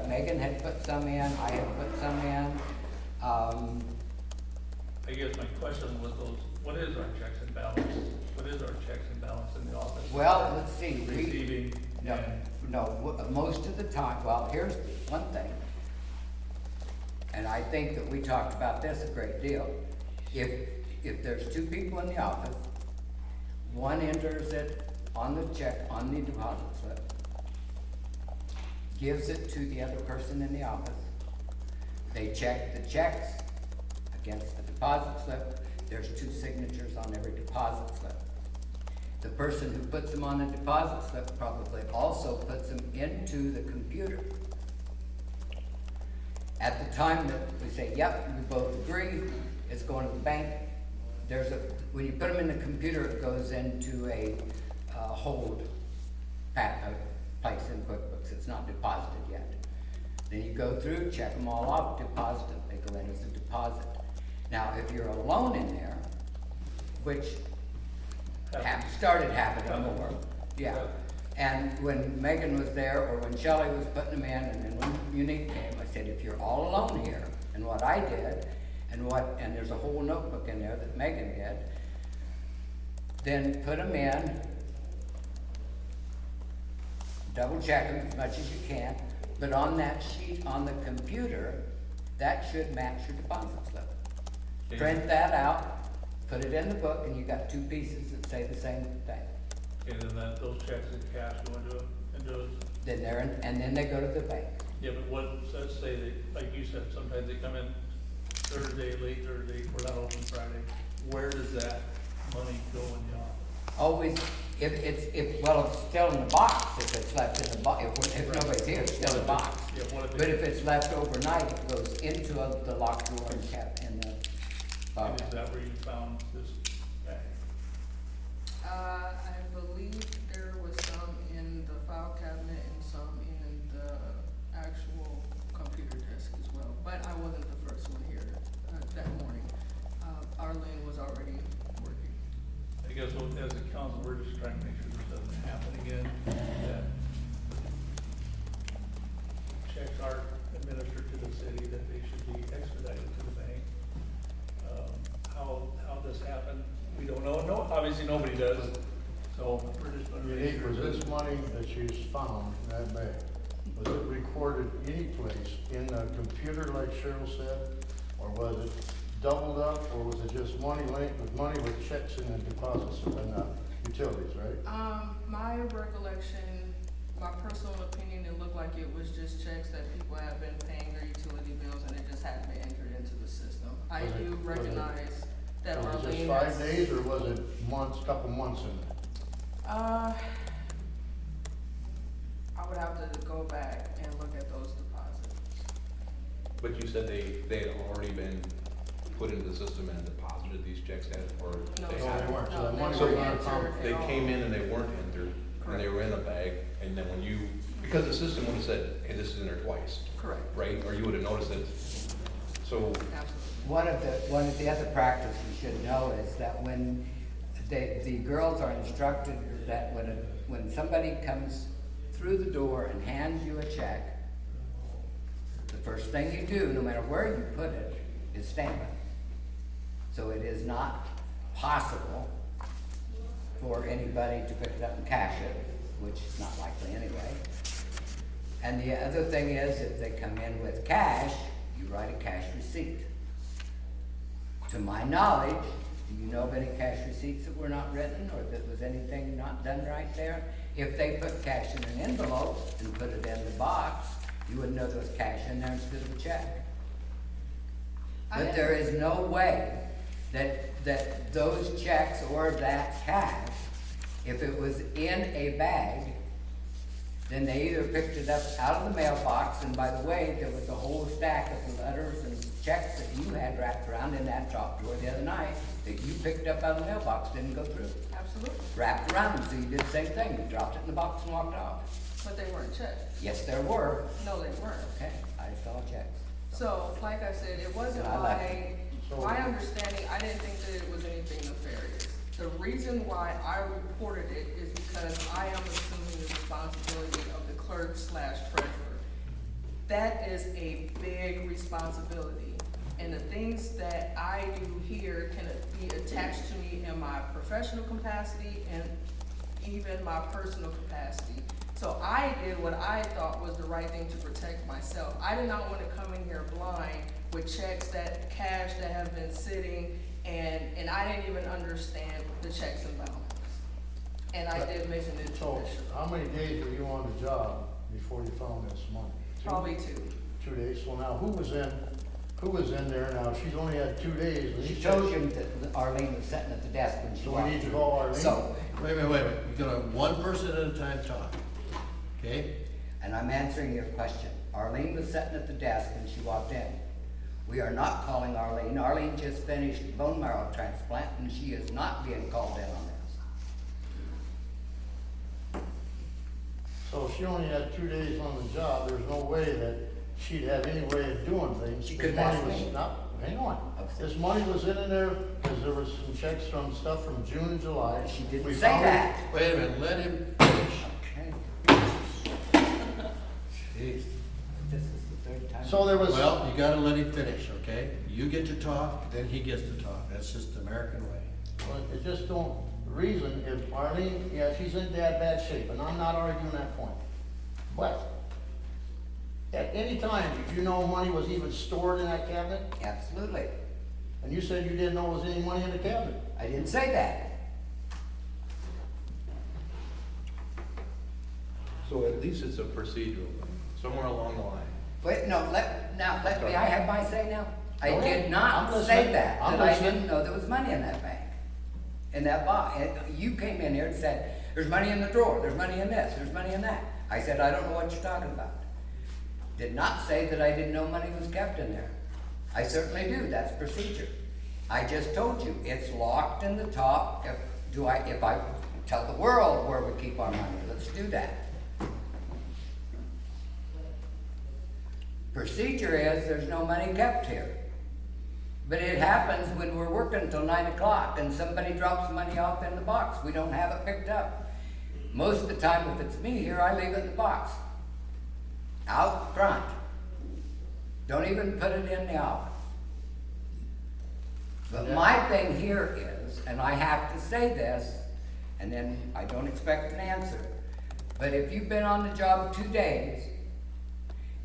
Megan had put some in, I had put some in. I guess my question was those, what is our checks and balances? What is our checks and balance in the office? Well, let's see, Receiving and, most of the time, well, here's one thing. And I think that we talked about this a great deal. If there's 2 people in the office, one enters it on the check, on the deposit slip, gives it to the other person in the office. They check the checks against the deposit slip. There's 2 signatures on every deposit slip. The person who puts them on the deposit slip probably also puts them into the computer. At the time that we say, yep, we both agree, it's going to the bank, when you put them in the computer, it goes into a hold place in QuickBooks. It's not deposited yet. Then you go through, check them all off, deposit them, they go in as a deposit. Now, if you're alone in there, which started happening more, yeah. And when Megan was there, or when Shelley was putting them in, and then when Unique came, I said, if you're all alone here, and what I did, and there's a whole notebook in there that Megan did, then put them in, double check them as much as you can, but on that sheet on the computer, that should match your deposit slip. Okay. Print that out, put it in the book, and you got two pieces that say the same thing. And then those checks in cash go into a Then and then they go to the bank. yeah, but what, let's say they, like you said, sometimes they come in Thursday, late Thursday, we're not open Friday. Where does that money go in the office? Always, if it's still in the box, if it's left in the box, if nobody's here, it's still in the box. Yeah, what if But if it's left overnight, it goes into the locked drawer and kept in the file and is cabinet. that where you found this bag? I believe there was some in the file cabinet and some in the actual computer desk as well. But I wasn't the first one here that morning. Arlene was already working. I guess as a council, we're just trying to make sure this doesn't happen again, that checks are administered to the city, that they should be expedited to the bank. How this happened, we don't know. No, obviously nobody does, so we're just gonna make Unique, sure. was that- this money that she's found in that bag, was it recorded any place in the computer like Cheryl said? Or was it doubled up, or was it just money linked with money with checks and deposits and utilities, right? My recollection, my personal opinion, it looked like it was just checks that people have been paying their utility bills and it just hadn't been entered into the system. I Was it- do was it- recognize that Was it Arlene just 5 has- days, or was it months, couple months in there? I would have to go back and look at those deposits. But you said they had already been put into the system and deposited these checks at, or No, they No, had? they weren't, so No, that they money So was weren't not entered found. at They all. came in and they weren't entered, and they were in a bag, and then when you, because the system would have said, hey, this is in there twice, Correct, right? Or you would have noticed it. So, absolutely. One of the other practices you should know is that when the girls are instructed that when somebody comes through the door and hands you a check, the first thing you do, no matter where you put it, is stamp it. So it is not possible for anybody to pick it up and cash it, which is not likely anyway. And the other thing is, if they come in with cash, you write a cash receipt. To my knowledge, do you know of any cash receipts that were not written, or that was anything not done right there? If they put cash in an envelope and put it in the box, you would know there was cash in there instead of a check. But there is no way that those checks or that cash, if it was in a bag, then they either picked it up out of the mailbox, and by the way, there was a whole stack of letters and checks that you had wrapped around in that top drawer the other night that you picked up out of the mailbox, didn't go through. Absolutely, Wrapped around, so you did the same thing, you dropped it in the box and walked off. but they weren't checked. Yes, there were. No, they weren't. Okay, I saw checks. So, like I said, it wasn't I like my understanding, I didn't think that it was anything nefarious. The reason why I reported it is because I am assuming the responsibility of the clerk/treasurer. That is a big responsibility. And the things that I do here can be attached to me in my professional capacity and even my personal capacity. So I did what I thought was the right thing to protect myself. I did not want to come in here blind with checks cash that have been sitting, and I didn't even understand the checks and balances. And I did mention it to So, Bishop, how many days were you on the job before you found this money? probably two. 2 days. So now, who was in there now? She's only had 2 days. and She he told said- you that Arlene was sitting at the desk when she So walked we need to in. call Arlene? So, Wait a minute, you're gonna one person at a time talk, okay? and I'm answering your question. Arlene was sitting at the desk when she walked in. We are not calling Arlene. Arlene just finished bone marrow transplant, and she is not being called in on this. So she only had 2 days on the job. There's no way that she'd have any way of doing things. She This couldn't money ask was me. not- Hang on. Okay. This money was in there because there was some checks from stuff from June and July. She didn't We say found it- that. Wait a minute, let him finish. Okay. Jeez. This is the third time. So there was. Well, you gotta let him finish, okay? You get to talk, then he gets to talk. That's just the American way. Well, it just don't, reason if Arlene, yeah, she's in bad shape, and I'm not arguing that point. But at any time, did you know money was even stored in that cabinet? Absolutely. And you said you didn't know there was any money in the cabinet. I didn't say that. So at least it's a procedural thing, somewhere along the line. Wait, no, may I have my say now? I Go ahead. did not I'm say listening. that, I'm that I listening. didn't know there was money in that bank, in that box. You came in here and said, there's money in the drawer, there's money in this, there's money in that. I said, I don't know what you're talking about. Did not say that I didn't know money was kept in there. I certainly do, that's procedure. I just told you, it's locked in the top. If I tell the world where we keep our money, let's do that. Procedure is, there's no money kept here. But it happens when we're working until 9 o'clock and somebody drops money off in the box. We don't have it picked up. Most of the time, if it's me here, I leave it in the box. Out front. Don't even put it in the office. But my thing here is, and I have to say this, and then I don't expect an answer, but if you've been on the job 2 days,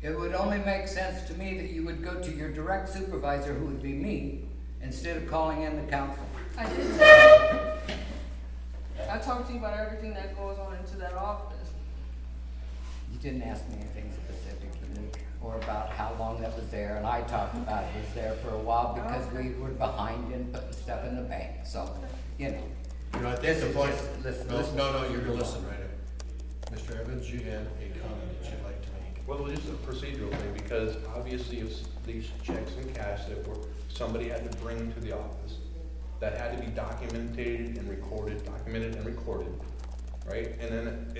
it would only make sense to me that you would go to your direct supervisor, who would be me, instead of calling in the council. I did tell you. I talked to you about everything that goes on into that office. You didn't ask me anything specific, Unique, or about how long that was there, and I talked about it was there for a while because we were behind in putting stuff in the bank, so, you know. You know, I think This the is point, just- listen, no, listen. no, you're gonna listen right here. Mr. Evans, you had a comment that you'd like to make. Well, it's a procedural thing, because obviously if these checks and cash that were, somebody had to bring to the office, that had to be documented and recorded, right? And then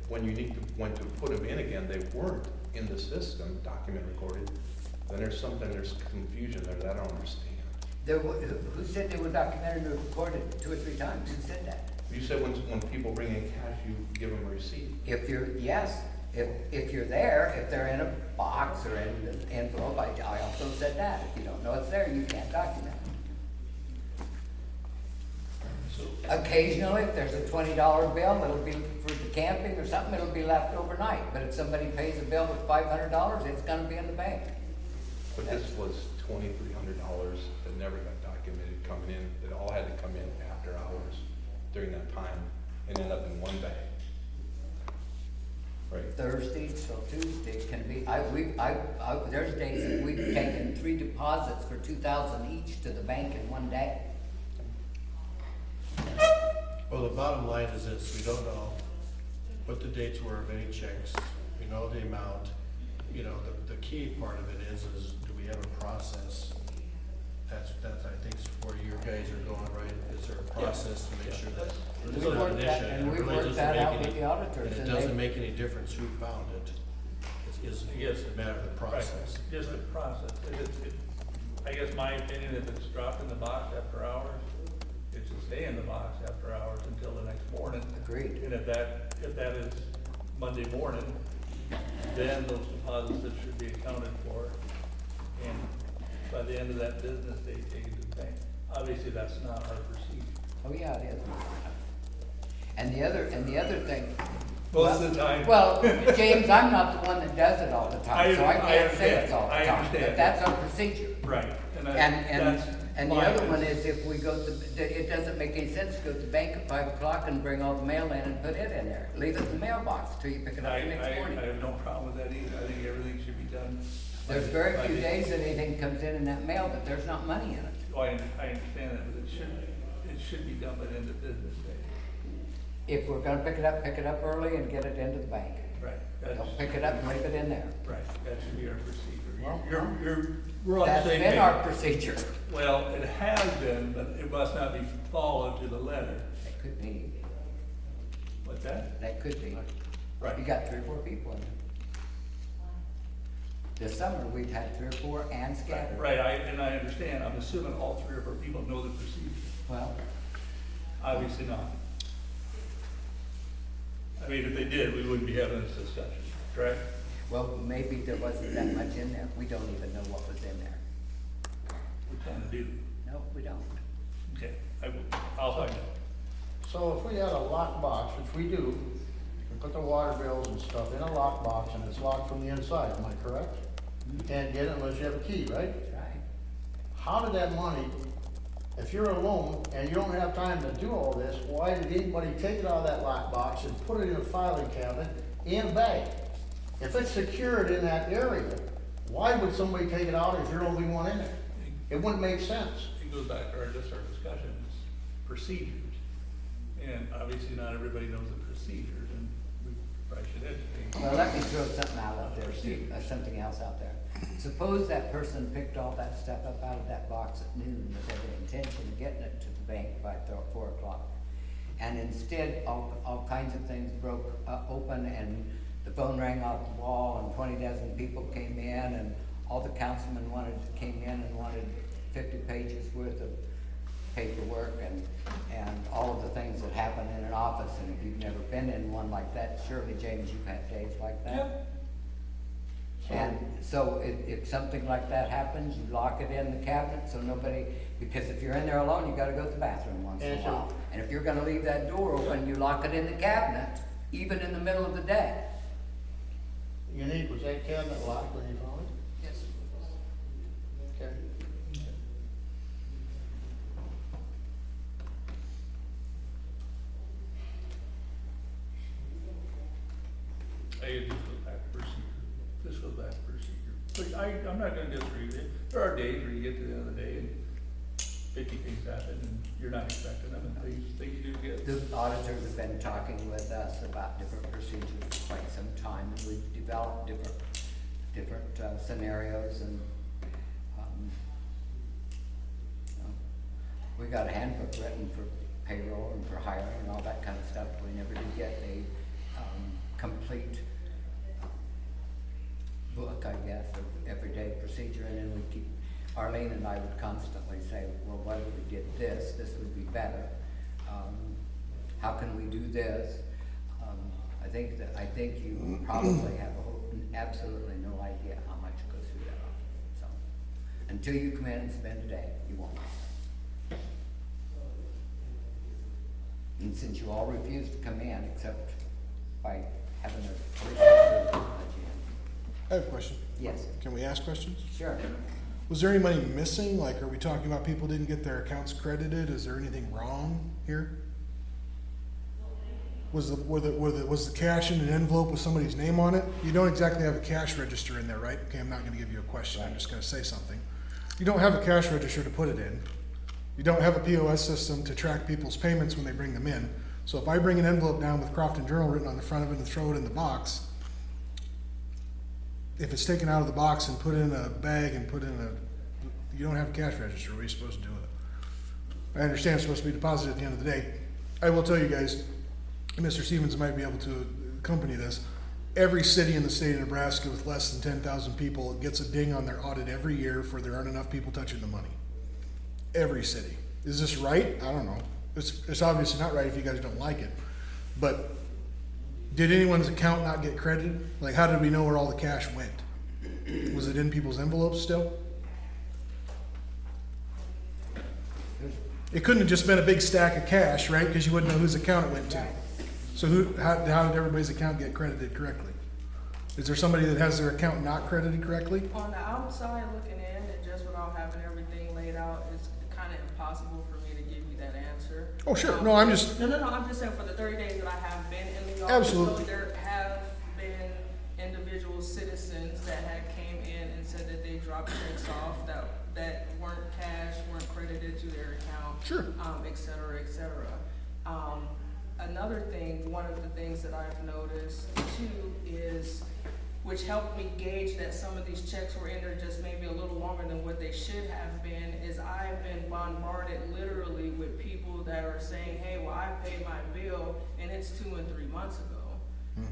when you went to put them in again, they weren't in the system, documented, recorded, then there's confusion there that I don't understand. Who said they were documented or recorded 2 or 3 times? Who said that? You said when people bring in cash, you give them a receipt. If you're there, if they're in a box or in an envelope, I also said that. If you don't know it's there, you can't document it. Occasionally, if there's a $20 bill, it'll be for the camping or something, it'll be left overnight. But if somebody pays a bill with $500, it's gonna be in the bank. But this was $2,300 that never got documented coming in, that all had to come in after hours during that time and end up in one bag. Right? Thursday till Tuesday can be, there's days that we've taken 3 deposits for $2,000 each to the bank in one day. Well, the bottom line is this, we don't know what the dates were of any checks, we know the amount. You know, the key part of it is do we have a process? That's I think is where you guys are going, right? Is there a process to make sure that And it's we not worked an that- issue? and it we really worked doesn't that make out any- with the auditors, And and it doesn't they- make any difference who found it. It's Yes. a matter of the process. Right, just the process. I guess my opinion, if it's dropped in the box after hours, it should stay in the box after hours until the next morning. Agreed. And if that is Monday morning, then those deposits that should be accounted for. And by the end of that business, they take it to the bank. Obviously, that's not our procedure. Oh, yeah, it is. And the other thing. Most of the time. Well, James, I'm not the one that does it all the time, so I I can't say it's all the understand. I time, understand. but that's our procedure. Right. And the my other one business. is if we go to, it doesn't make any sense to go to the bank at 5 o'clock and bring all the mail in and put it in there. Leave it in the mailbox till you pick it up I the next morning. have no problem with that either. I think everything should be done. There's by very few the- days that anything comes in that mail, but there's not money in it. Oh, I understand that, but it should be done by the end of business day. If we're gonna pick it up early and get it into the bank. Right. Don't pick it up and leave it in there. Right, that should be our procedure. Well, We're on the That's same been page. our procedure. Well, it has been, but it must not be followed to the letter. That could be, What's that? that could be. Right. You got 3 or 4 people in there. This summer, we've had 3 or 4 and scattered. Right, and I understand. I'm assuming all 3 or 4 people know the procedure. Well, Obviously not. I mean, if they did, we wouldn't be having this discussion, correct? well, maybe there wasn't that much in there. We don't even know what was in there. We kind of do. No, we don't. Okay, I'll find out. So if we had a locked box, which we do, we put the water bills and stuff in a locked box and it's locked from the inside, am I correct? You can't get it unless you have a key, right? That's right. How did that money If you're alone and you don't have time to do all this, why did anybody take it out of that lockbox and put it in a filing cabinet in a bag? If it's secured in that area, why would somebody take it out if you're the only one in there? It wouldn't make sense. It goes back to our discussion, it's procedures. And obviously not everybody knows the procedures, and we probably should educate. Well, let me throw something out there, too, something else out there. Suppose that person picked all that stuff up out of that box at noon with every intention of getting it to the bank by 4 o'clock. And instead, all kinds of things broke open, and the phone rang off the wall, and 20 dozen people came in, and all the councilmen came in and wanted 50 pages worth of paperwork and all of the things that happen in an office. And if you've never been in one like that, surely, James, you've had days like that. Yep. And so if something like that happens, you lock it in the cabinet so nobody, because if you're in there alone, you gotta go to the bathroom once in a while. And if you're gonna leave that door open, you lock it in the cabinet, even in the middle of the day. Unique, was that cabinet locked when you found it? Yes. Okay. It just goes back to procedure. This goes back to procedure. But I'm not gonna disagree with you. There are days where you get to the end of the day and 50 things happen and you're not expecting them, and things do get. The auditors have been talking with us about different procedures for quite some time, and we've developed different scenarios, and we got a handbook written for payroll and for hiring and all that kind of stuff. We never did get a complete book, I guess, of everyday procedure, and then we keep, Arlene and I would constantly say, well, what if we did this? This would be better. How can we do this? I think you probably have absolutely no idea how much goes through that office. So, until you come in and spend a day, you won't know. And since you all refuse to come in, except by having a police officer let you in. I have a question. Yes, Can we ask questions? sure. Was there any money missing? Like, are we talking about people didn't get their accounts credited? Is there anything wrong here? Was the cash in an envelope with somebody's name on it? You don't exactly have a cash register in there, right? Okay, I'm not gonna give you a question, I'm just gonna say something. You don't have a cash register to put it in. You don't have a POS system to track people's payments when they bring them in. So if I bring an envelope down with Crofton Journal written on the front of it and throw it in the box, if it's taken out of the box and put in a bag and put in you don't have a cash register, what are you supposed to do with it? I understand it's supposed to be deposited at the end of the day. I will tell you guys, Mr. Stevens might be able to accompany this. Every city in the state of Nebraska with less than 10,000 people gets a ding on their audit every year for there aren't enough people touching the money. Every city. Is this right? I don't know. It's obviously not right if you guys don't like it. But did anyone's account not get credited? Like, how did we know where all the cash went? Was it in people's envelopes still? It couldn't have just been a big stack of cash, right? Because you wouldn't know whose account it went to. So how did everybody's account get credited correctly? Is there somebody that has their account not credited correctly? On the outside looking in, and just without having everything laid out, it's kind of impossible for me to give you that answer. Oh, sure. No, I'm just. No, I'm just saying for the 30 days that I have been in the office. Absolutely. So there have been individual citizens that had came in and said that they dropped checks off that weren't cash, weren't credited to their account. Sure. Et cetera, et cetera. Another thing, one of the things that I've noticed too is, which helped me gauge that some of these checks were in there just maybe a little longer than what they should have been, is I've been bombarded literally with people that are saying, hey, well, I paid my bill and it's 2 and 3 months ago.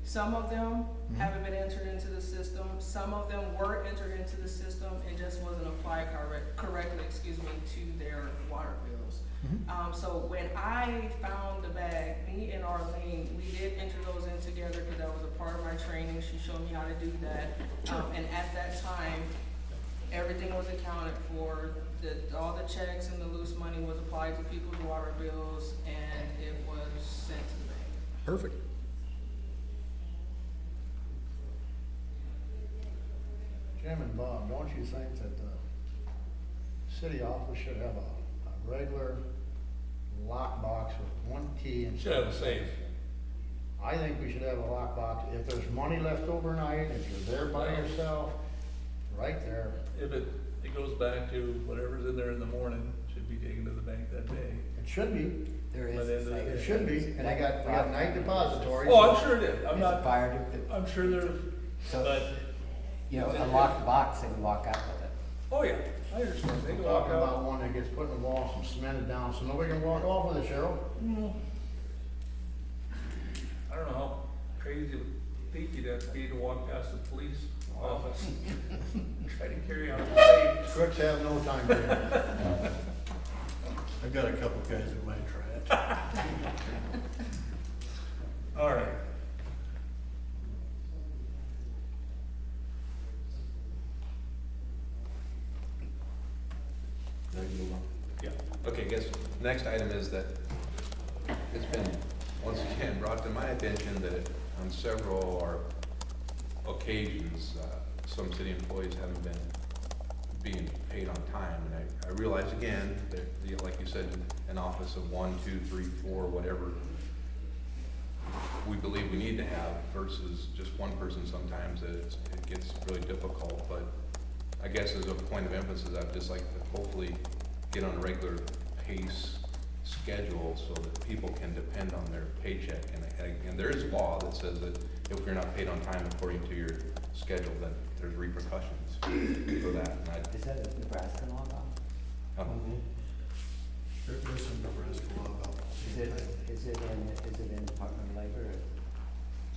Some of them haven't been entered into the system. Some of them were entered into the system and just wasn't applied correctly, to their water bills. So when I found the bag, me and Arlene, we did enter those in together because that was a part of my training. She showed me how to do that. And at that time, everything was accounted for. All the checks and the loose money was applied to people's water bills, and it was sent to the bank. Perfect. Chairman Bob, don't you think that the city office should have a regular lockbox with one key and. Should have a safe. I think we should have a lockbox. If there's money left overnight, if you're there by yourself, right there. If it goes back to whatever's in there in the morning, should be taken to the bank that day. It should be. There By is the a end of the safe. It should be. And We got night depositories. Oh, I'm sure it is, I'm It's a not, fire, I'm sure there's, so, but, you know, a locked box, they can walk out with it. oh yeah, I understand, they We're can walk talking out. about one that gets put in the wall, some cemented down, so nobody can walk off with it, Cheryl. I don't know how crazy of a thief you'd have to be to walk past the police office, try to carry out the safe. Crooks have no time for it. I've got a couple guys that might try it. All right. Yeah. Okay, I guess, next item is that it's been, once again, brought to my attention that on several or occasions, some city employees haven't been being paid on time. And I realize again, that, like you said, an office of 1, 2, 3, 4, whatever we believe we need to have versus just one person sometimes, it gets really difficult. But I guess as a point of emphasis, I'd just like to hopefully get on a regular pace schedule so that people can depend on their paycheck. And there is law that says that if you're not paid on time according to your schedule, then there's repercussions for that. And Is that a Nebraska law, Bob? There's some Nebraska law about. Is it in Department of Labor or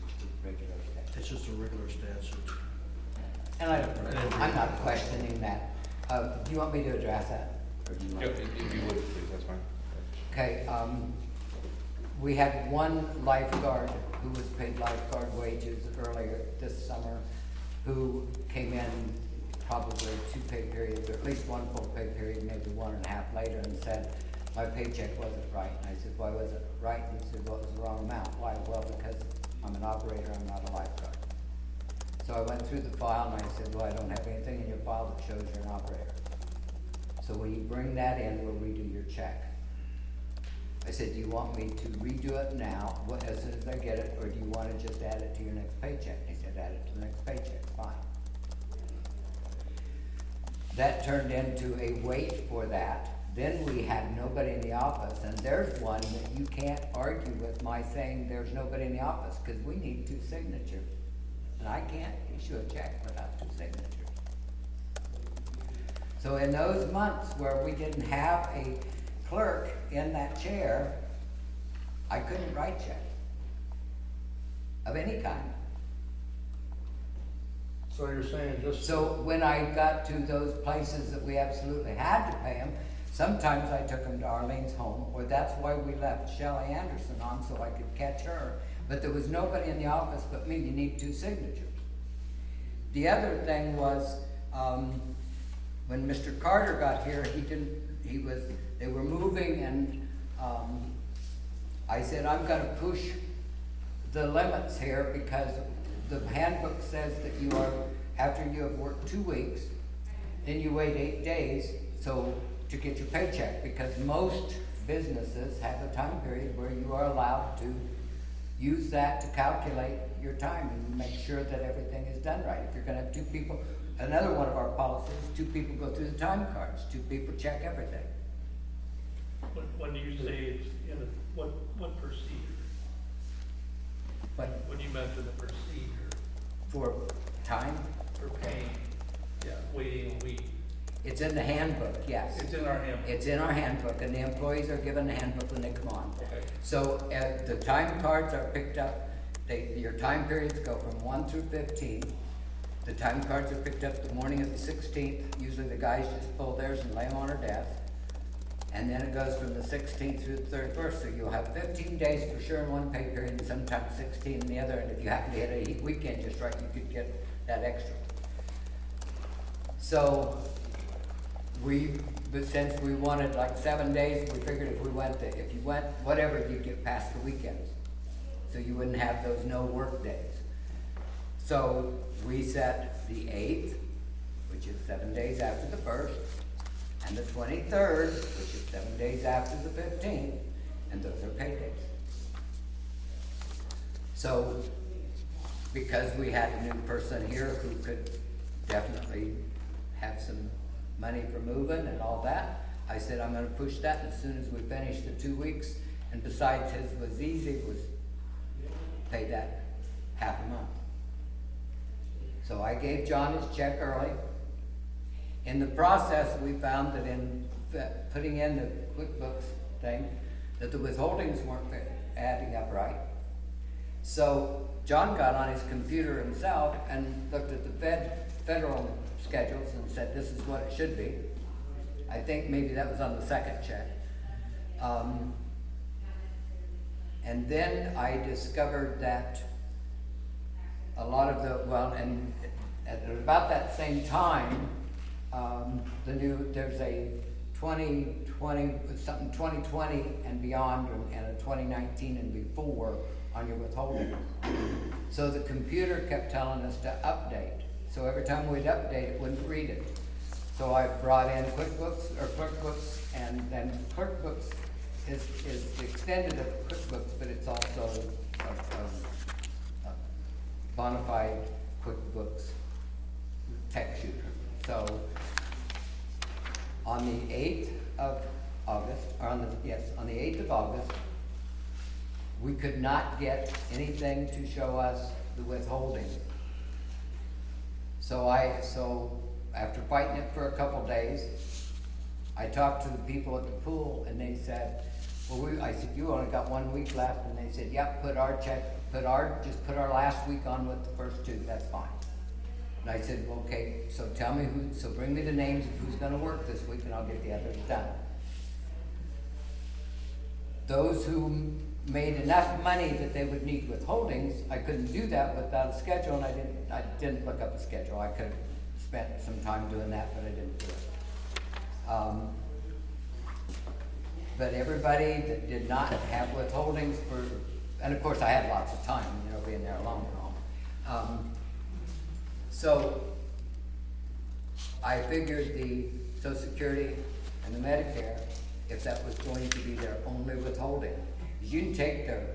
just a regular statute? It's just a regular statute. And I'm not questioning that. Do you want me to address that? Or do you want? If you would, please, that's fine. Okay, we had one lifeguard who was paid lifeguard wages earlier this summer, who came in probably 2 pay periods, or at least 1 full pay period, maybe 1.5 later, and said, my paycheck wasn't right. And I said, why was it right? And he said, well, it was the wrong amount. Why? Well, because I'm an operator, I'm not a lifeguard. So I went through the file and I said, well, I don't have anything in your file that shows you're an operator. So when you bring that in, we'll redo your check. I said, do you want me to redo it now, as soon as I get it, or do you want to just add it to your next paycheck? He said, add it to the next paycheck, fine. That turned into a wait for that. Then we had nobody in the office, and there's one that you can't argue with my saying there's nobody in the office, because we need 2 signatures. And I can't issue a check without 2 signatures. So in those months where we didn't have a clerk in that chair, I couldn't write checks of any kind. So you're saying just. So when I got to those places that we absolutely had to pay them, sometimes I took them to Arlene's home, or that's why we left Shelley Anderson on so I could catch her. But there was nobody in the office but me. You need 2 signatures. The other thing was, when Mr. Carter got here, they were moving, and I said, I'm gonna push the limits here because the handbook says that you are, after you have worked 2 weeks, then you wait 8 days to get your paycheck, because most businesses have a time period where you are allowed to use that to calculate your time and make sure that everything is done right. If you're gonna have 2 people, another one of our policies, 2 people go through the time cards, 2 people check everything. When you say it's in a, what procedure? But When you mention the procedure for time, for paying, yeah, waiting a week, it's in the handbook, yes. it's in our handbook. It's in our handbook, and the employees are given the handbook when they come on. Okay. So, the time cards are picked up, your time periods go from 1 through 15. The time cards are picked up the morning of the 16th. Usually the guys just pull theirs and lay them on our desk. And then it goes from the 16th through the 31st. So you'll have 15 days for sure in one pay period, and sometimes 16 in the other. And if you happen to hit a weekend just right, you could get that extra. So, but since we wanted like 7 days, we figured if you went, whatever, you'd get past the weekends. So you wouldn't have those no work days. So we set the 8th, which is 7 days after the 1st, and the 23rd, which is 7 days after the 15th, and those are paydays. So, because we had a new person here who could definitely have some money for moving and all that, I said, I'm gonna push that, and as soon as we finish the 2 weeks, and besides his was easy, was pay that half a month. So I gave John his check early. In the process, we found that in putting in the QuickBooks thing, that the withholdings weren't adding up right. So John got on his computer himself and looked at the federal schedules and said, this is what it should be. I think maybe that was on the second check. And then I discovered that a lot of the, well, and at about that same time, there's a 2020 and beyond, and a 2019 and before on your withholding. So the computer kept telling us to update. So every time we'd update, it wouldn't read it. So I brought in QuickBooks, and then QuickBooks is the extended of QuickBooks, but it's also a bona fide QuickBooks tech shooter. So on the 8th of August, or on the 8th of August, we could not get anything to show us the withholding. So after fighting it for a couple days, I talked to the people at the pool, and they said, well, I said, you only got 1 week left, and they said, yep, just put our last week on with the first 2, that's fine. And I said, well, okay, so bring me the names of who's gonna work this week, and I'll get the others done. Those who made enough money that they would need withholdings, I couldn't do that without a schedule, and I didn't look up a schedule. I could have spent some time doing that, but I didn't do it. But everybody that did not have withholdings and of course I had lots of time, being there alone and all. So I figured the Social Security and the Medicare, if that was going to be their only withholding, you can take their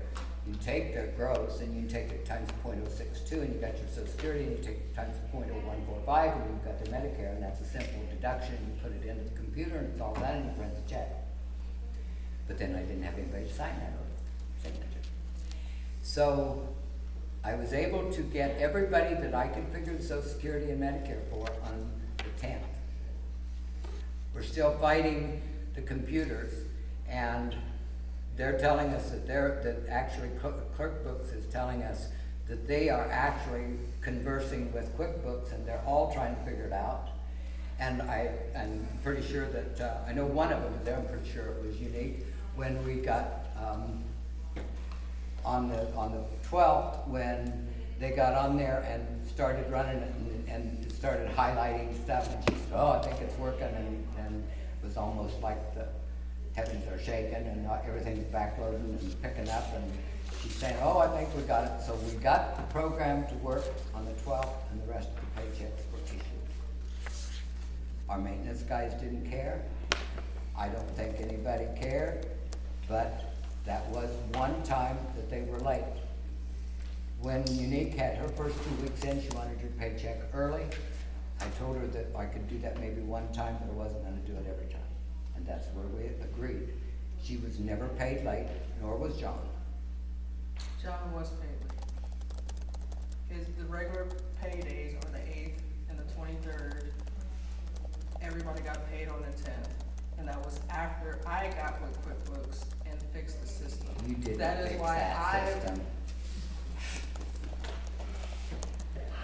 gross and you can take it times 0.062, and you got your Social Security, and you take it times 0.0145, and you've got the Medicare, and that's a simple deduction. You put it into the computer, and it's all done, and you print the check. But then I didn't have anybody to sign that signature. So I was able to get everybody that I could figure the Social Security and Medicare for on the 10th. We're still fighting the computers, and they're telling us that actually QuickBooks is telling us that they are actually conversing with QuickBooks, and they're all trying to figure it out. And I'm pretty sure that, I know one of them there, I'm pretty sure it was unique, when we got, on the 12th, when they got on there and started running it and started highlighting stuff, and she said, oh, I think it's working, and it was almost like the heavens are shaking, and everything's backloading and picking up, and she's saying, oh, I think we got it. So we got the program to work on the 12th, and the rest of the paychecks were issued. Our maintenance guys didn't care. I don't think anybody cared, but that was one time that they were late. When Unique had her first 2 weeks in, she wanted her paycheck early. I told her that I could do that maybe one time, but I wasn't going to do it every time. And that's where we agreed. She was never paid late, nor was John. John was paid late. The regular paydays are the 8th and the 23rd. Everybody got paid on the 10th. And that was after I got with QuickBooks and fixed the system. You did That is fix why that system.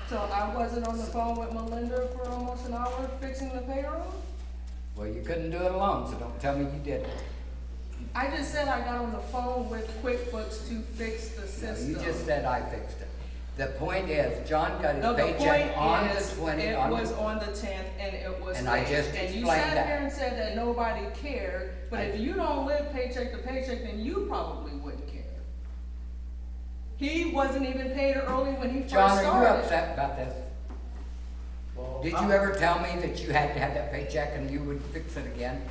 So I wasn't on the phone with Melinda for almost an hour fixing the payroll? Well, you couldn't do it alone, so don't tell me you did it. I just said I got on the phone with QuickBooks to fix the No, system. you just said I fixed it. The point is, John got his No, the paycheck on point the is, 20. it was on the 10th and it was And late. I just And you explained sat that. here and said that nobody cared, but if you don't live paycheck to paycheck, then you probably wouldn't care. He wasn't even paid early when he first John, started. are you upset about this? Well, Did you ever tell me that you had to have that paycheck and you would fix it again?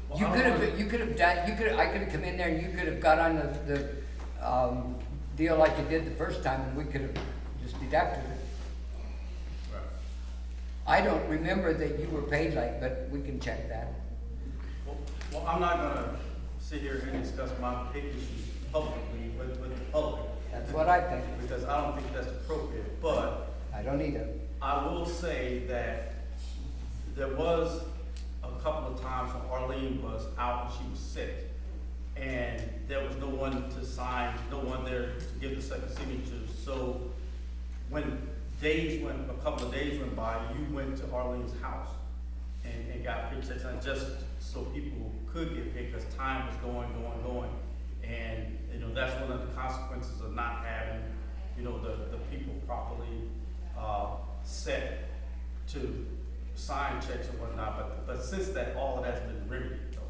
Well, You I could don't have, wanna- you could have done, I could have come in there and you could have got on the deal like you did the first time and we could have just deducted it. I don't remember that you were paid late, but we can check that. Well, I'm not gonna sit here and discuss my pay issues publicly with the public. That's what I think. Because I don't think that's appropriate, but I don't either. I will say that there was a couple of times when Arlene was out and she was sick. And there was no one to sign, no one there to give the second signature. So when a couple of days went by, you went to Arlene's house and got paychecks, and just so people could get paid, because time was going. And, you know, that's one of the consequences of not having, you know, the people properly, set to sign checks and whatnot. But since that, all of that's been remedied, though.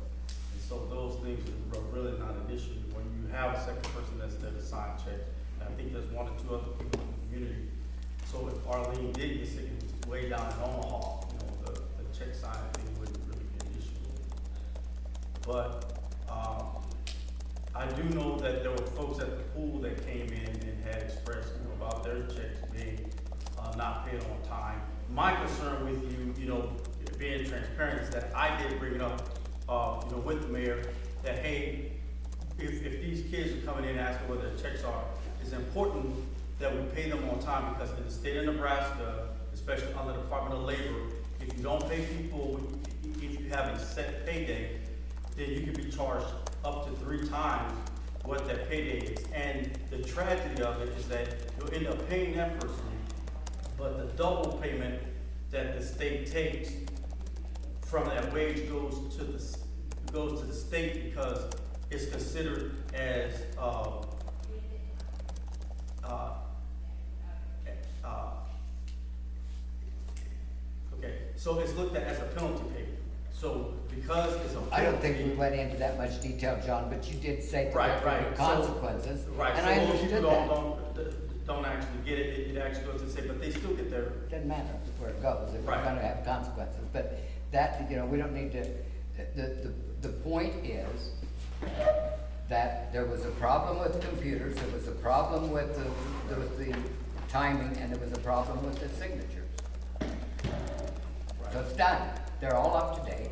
And so those things are really not an issue when you have a second person that's there to sign checks. And I think there's one or two other people in the community. So if Arlene did get sick and was way down in Omaha, you know, the check signing thing wouldn't really be an issue. But, I do know that there were folks at the pool that came in and had expressed, you know, about their checks being, not paid on time. My concern with you, you know, being transparent is that I did bring it up, you know, with the mayor, that, hey, if these kids are coming in asking where their checks are, it's important that we pay them on time, because in the state of Nebraska, especially under the Department of Labor, if you don't pay people, if you have a set payday, then you can be charged up to 3 times what that payday is. And the tragedy of it is that you'll end up paying that person, but the double payment that the state takes from that wage goes to the state, because it's considered as, okay, so it's looked at as a penalty payment. So because it's a penalty. I don't think we went into that much detail, John, but you did say that there Right. were So- consequences. Right, And so I most understood people that. don't actually get it, it actually goes to say, but they still get their, Doesn't matter where it goes, if we're Right. gonna have consequences, but that, you know, we don't need to, the point is that there was a problem with computers, there was a problem with the timing, and there was a problem with the signatures. So it's done, they're all up to date,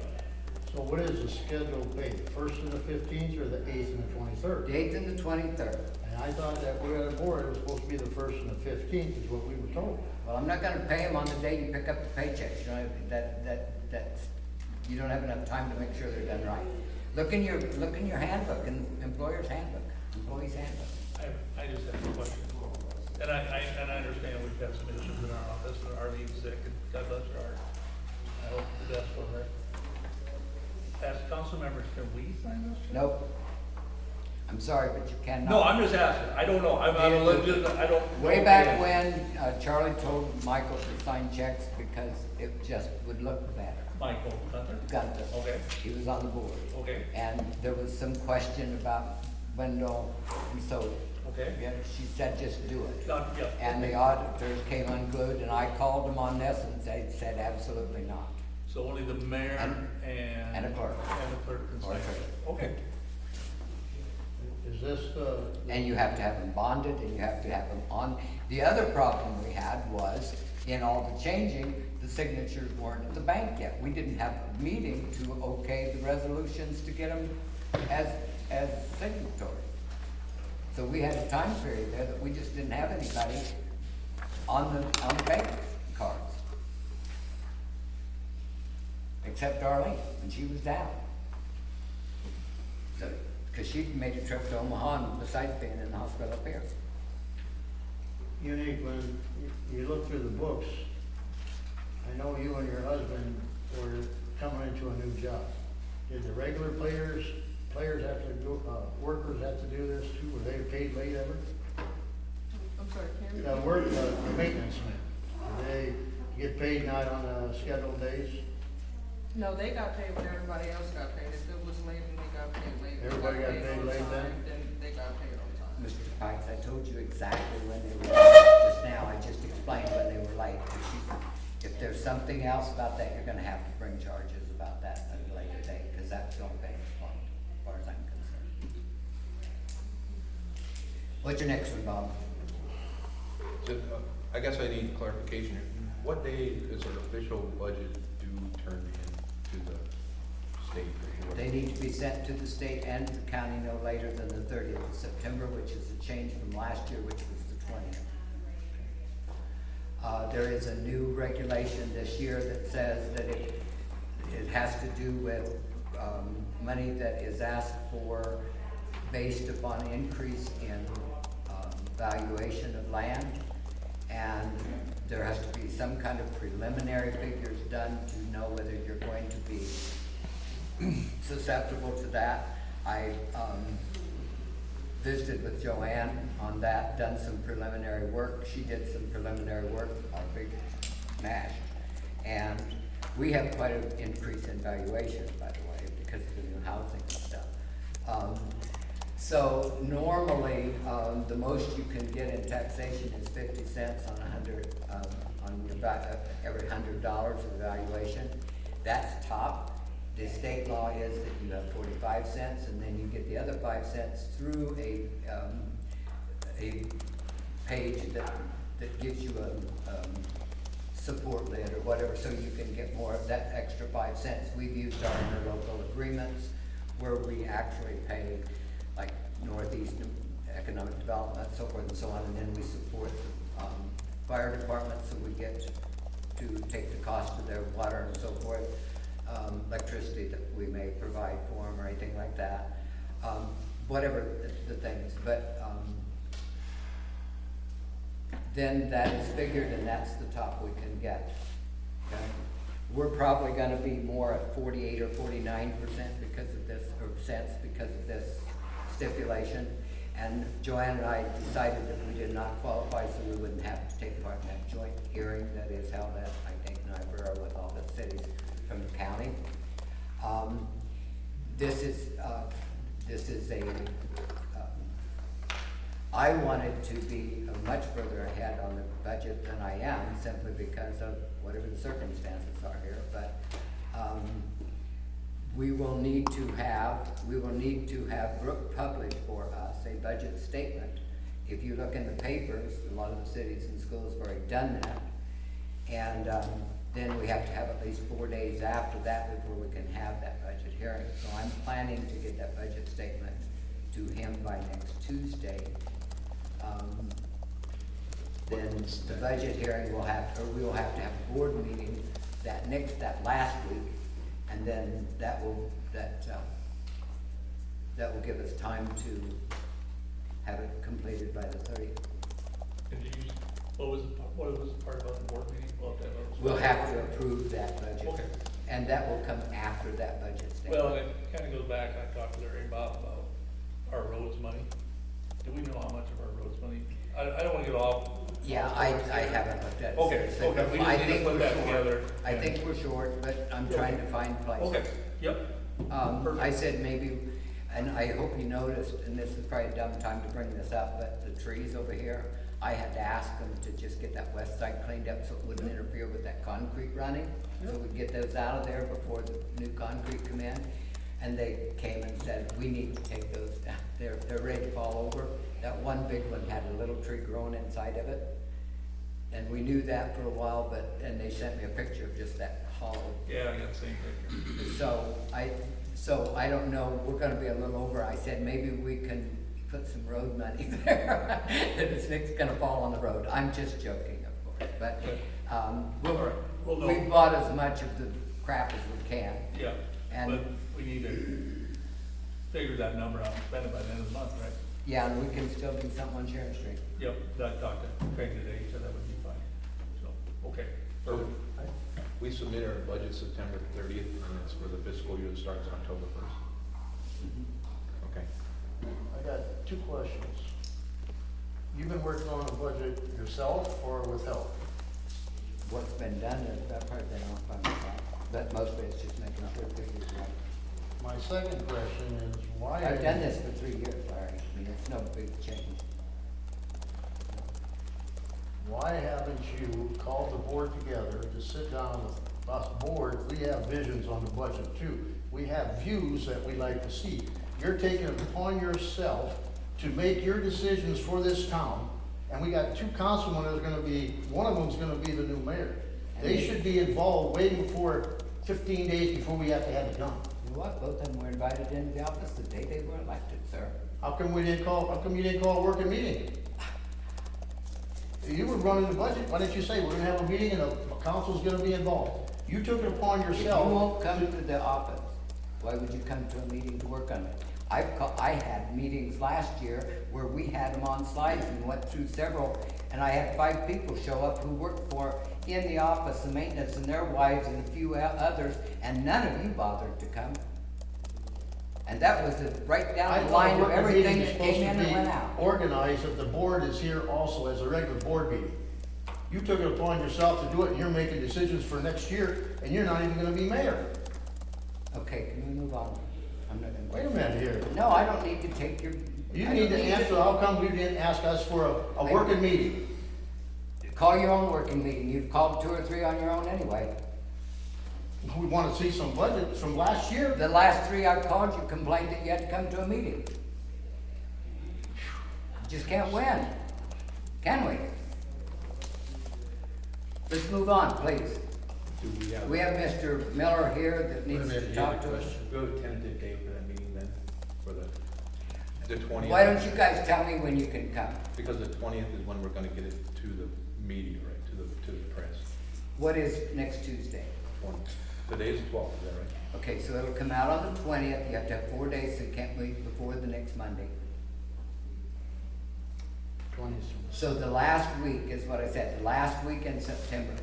So what is the scheduled pay, the first and the 15th, or the 8th and the 23rd? the 8th and the 23rd. And I thought that we had a board, it was supposed to be the 1st and the 15th, is what we were told. Well, I'm not gonna pay them on the day you pick up the paychecks, you know, that's, you don't have enough time to make sure they're done right. Look in your handbook, in employer's handbook, employee's handbook. I just have a question. And I understand we've got some issues in our office, and Arlene's sick, and God bless her heart. I hope the best for her. As council members, can we sign this? Nope. I'm sorry, but you cannot. No, I'm just asking. I don't know. I'm a legitimate, I don't. Way back when, Charlie told Michael to sign checks because it just would look better. Michael Gunther? Gunther. Okay, He was on the board. okay, And there was some question about Wendell, and so, okay. yeah, she said just do it. Yeah. And the auditors came unglued, and I called them on this, and they said absolutely not. So only the mayor And a clerk. And the clerk can Or sign. treasurer. Okay. Is this, And you have to have them bonded, and you have to have them on. The other problem we had was, in all the changing, the signatures weren't at the bank yet. We didn't have a meeting to okay the resolutions to get them as signatory. So we had a time period there that we just didn't have anybody on the bank cards. Except Darlene, and she was down. So, because she made a trip to Omaha and besides being in the hospital up here. Unique, when you look through the books, I know you and your husband were coming into a new job. Did the regular players have to go, workers have to do this too? Were they paid late ever? I'm sorry, can you? The maintenance men, did they get paid not on the scheduled days? No, they got paid when everybody else got paid. If it was late, then they got paid late. If they Everybody got paid on late time, then? Then they got paid on time. Mr. Pikes, I told you exactly when they were late just now. I just explained when they were late. If if there's something else about that, you're gonna have to bring charges about that at a later date, because that's the only thing that's fine, as far as I'm concerned. What's your next one, Bob? So, I guess I need clarification here. What day is our official budget due turned in to the state? or They whatever? need to be sent to the state and the county no later than the 30th of September, which is a change from last year, which was the 20th. There is a new regulation this year that says that it has to do with money that is asked for based upon increase in valuation of land. And there has to be some kind of preliminary figures done to know whether you're going to be susceptible to that. I visited with Joanne on that, done some preliminary work. She did some preliminary work, our figures matched. And we have quite an increase in valuation, by the way, because of the new housing and stuff. So normally, the most you can get in taxation is 50 cents on every $100 of valuation. That's top. The state law is that you have 45 cents, and then you get the other 5 cents through a page that gives you a support lid or whatever, so you can get more of that extra 5 cents. We've used our interlocal agreements where we actually pay, like Northeast Economic Development, so forth and so on, and then we support the fire department, so we get to take the cost of their water and so forth. Electricity that we may provide for them or anything like that, whatever the things, but then that is figured and that's the top we can get. Okay? We're probably gonna be more at 48 or 49% because of this, or cents because of this stipulation. And Joanne and I decided that we did not qualify, so we wouldn't have to take part in that joint hearing that is held at, I think, Niobrara with all the cities from the county. This is a, I wanted to be much further ahead on the budget than I am, simply because of whatever the circumstances are here, but, we will need to have Brooke publish for us a budget statement. If you look in the papers, a lot of the cities and schools have already done that. And, then we have to have at least 4 days after that before we can have that budget hearing. So I'm planning to get that budget statement to him by next Tuesday. Then the budget hearing we will have to have a board meeting that last week, and then that will give us time to have it completed by the 30th. What was the part about the board meeting? We'll have to approve that budget. Okay. And that will come after that budget statement. Well, it kinda goes back, I talked to Larry and Bob about our roads money. Do we know how much of our roads money? I don't wanna get off. Yeah, I haven't looked at it. Okay, seriously, okay, but we I just need to think put we're that short. together. I think we're short, but I'm trying to find places. Okay, yep. I said maybe, and I hope you noticed, and this is probably a dumb time to bring this up, but the trees over here, I had to ask them to just get that west side cleaned up so it wouldn't interfere with that concrete running. So we'd get those out of there before the new concrete come in. And they came and said, we need to take those down. They're ready to fall over. That one big one had a little tree growing inside of it. And we knew that for a while, and they sent me a picture of just that hollow. Yeah, I got the same picture. So I don't know, we're gonna be a little over. I said, maybe we can put some road money there, that it's gonna fall on the road. I'm just joking, of course, but, we've bought as much of the crap as we can. Yeah, And- but we need to figure that number out and spend it by the end of the month, right? Yeah, and we can still do something on Sharon Street. Yep, I talked to Craig today, he said that would be fine. So, okay. So, we submit our budget September 30th, and it's for the fiscal year that starts October 1st. Okay. I got two questions. You've been working on the budget yourself or with help? What's been done is, that part been off by myself, but mostly it's just making sure figures right. My second question is why? I've done this for 3 years, Larry. I mean, it's no big change. why haven't you called the board together to sit down with us board? We have visions on the budget too. We have views that we like to see. You're taking it upon yourself to make your decisions for this town. And we got 2 councilmen that are gonna be, one of them's gonna be the new mayor. They should be involved, waiting for 15 days before we have to have it done. You know what, both of them were invited into the office the day they were elected, sir. How come you didn't call a working meeting? You were running the budget, why didn't you say, we're gonna have a meeting and the council's gonna be involved? You took it upon If you yourself. won't come to the office, why would you come to a meeting to work on it? I had meetings last year where we had them on slides and went through several, and I had 5 people show up who worked in the office, the maintenance, and their wives and a few others, and none of you bothered to come. And that was right I down the thought line a of working everything meeting is that came in and supposed went to out. be organized, that the board is here also as a regular board meeting. You took it upon yourself to do it, and you're making decisions for next year, and you're not even gonna be mayor. Okay, can we move on? I'm not gonna. Wait a minute here. No, I don't need to take your. You I need don't to answer, how come you didn't ask us for a working meeting? Call your own working meeting. You've called 2 or 3 on your own anyway. We wanna see some budget from last year. The last 3 I called, you complained that you had to come to a meeting. Just can't win, can we? Let's move on, please. Do we have? We have Mr. Miller here that needs to talk to us. Go to tentative date for that meeting then, for the 20th. Why don't you guys tell me when you can come? Because the 20th is when we're gonna get it to the media, right, to the press. What is next Tuesday? 20. Today's the 12th, is that right? Okay, so it'll come out on the 20th. You have to have 4 days, so you can't wait before the next Monday. 20th. So the last week is what I said, the last week in September.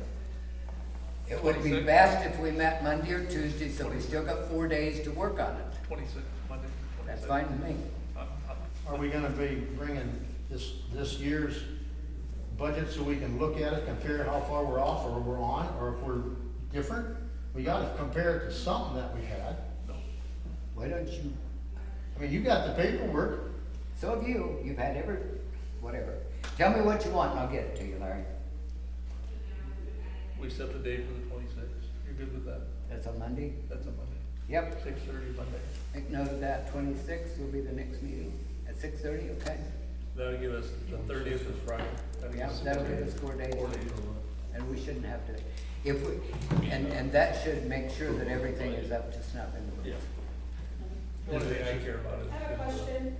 It would be 26th. best if we met Monday or Tuesday, so we still got 4 days to work on it. 26, Monday. That's 26. fine with me. Are we gonna be bringing this year's budget so we can look at it, compare how far we're off or we're on, or if we're different? We gotta compare it to something that we had. Why don't you, I mean, you got the paperwork. so have you, you've had whatever. Tell me what you want and I'll get it to you, Larry. We set the date for the 26th. You're good with that? That's on Monday? That's a Monday. Yep. 6:30 Monday. Make note of that, 26th will be the next meeting at 6:30, okay? That'll give us, the 30th is Friday. That'll Yeah, give us that'll 6 give days. us 4 days. 4 days. And we shouldn't have to, if we, and that should make sure that everything is up to snuff. Yeah. The only thing I care about is. I have a question.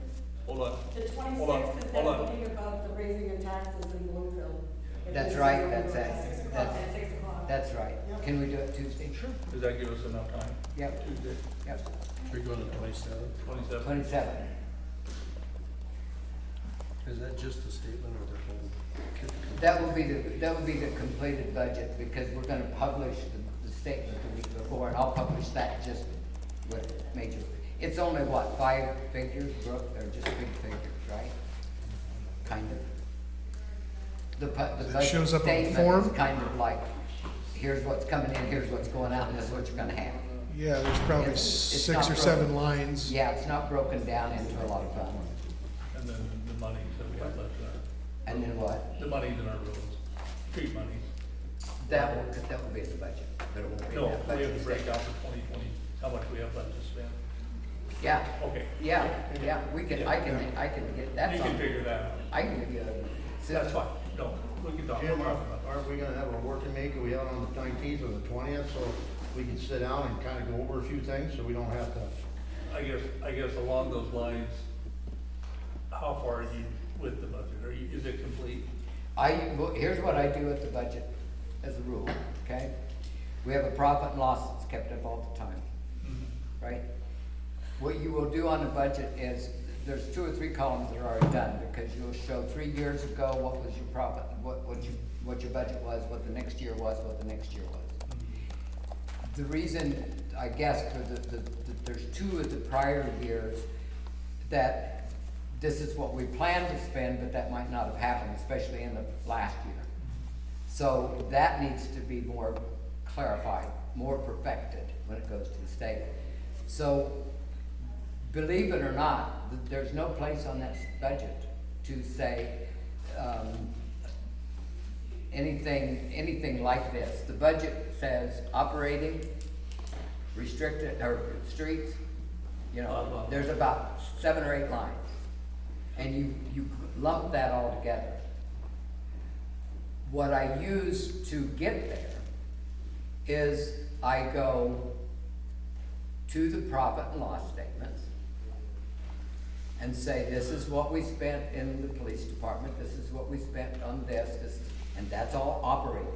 Hold on. The Hold on, 26th, is hold that on. meeting about the raising of taxes in Bloomfield? If That's it's right, zero, that's we're it. at 6 o'clock, That's- at 6 o'clock. That's right. Yep. Can we do it Tuesday? Sure. Does that give us enough time? Yep, Tuesday, yep. Should we go to 27th? 27th? 27. Is that just a statement or the whole? That will be the completed budget, because we're gonna publish the statement the week before, and I'll publish that just with major, it's only what, 5 figures, Brooke? They're just big figures, right? Kind of. The budget shows up on the statement form? is kind of like, here's what's coming in, here's what's going out, and this is what you're gonna have. Yeah, there's probably It's 6 not or broken. 7 lines. Yeah, it's not broken down into a lot of fun. And then the monies that we have left in our, And then what? the monies in our roads, street monies. That will be in the budget, but it won't be in No, that we budget have to break statement. out for 2020, how much we have left to spend. Yeah, Okay. yeah, we can, I can get, that's You on. can figure that out. I can give you a. That's fine. No, we can talk Jim, about it. aren't we gonna have a working meeting, we have it on the 19th or the 20th, so we can sit down and kinda go over a few things, so we don't have to. I guess along those lines, how far are you with the budget? Is it complete? Well, here's what I do with the budget as a rule, okay? We have a profit and loss that's kept up all the time, right? What you will do on the budget is, there's 2 or 3 columns that are already done, because you'll show 3 years ago what was your profit, what your budget was, what the next year was, what the next year was. The reason, I guess, for there's 2 of the prior years that this is what we planned to spend, but that might not have happened, especially in the last year. So that needs to be more clarified, more perfected when it goes to the state. So, believe it or not, there's no place on that budget to say, anything like this. The budget says operating, restricted, or streets, you know, there's about 7 or 8 lines. And you lump that all together. What I use to get there is I go to the profit and loss statements and say, this is what we spent in the police department, this is what we spent on this, and that's all operating.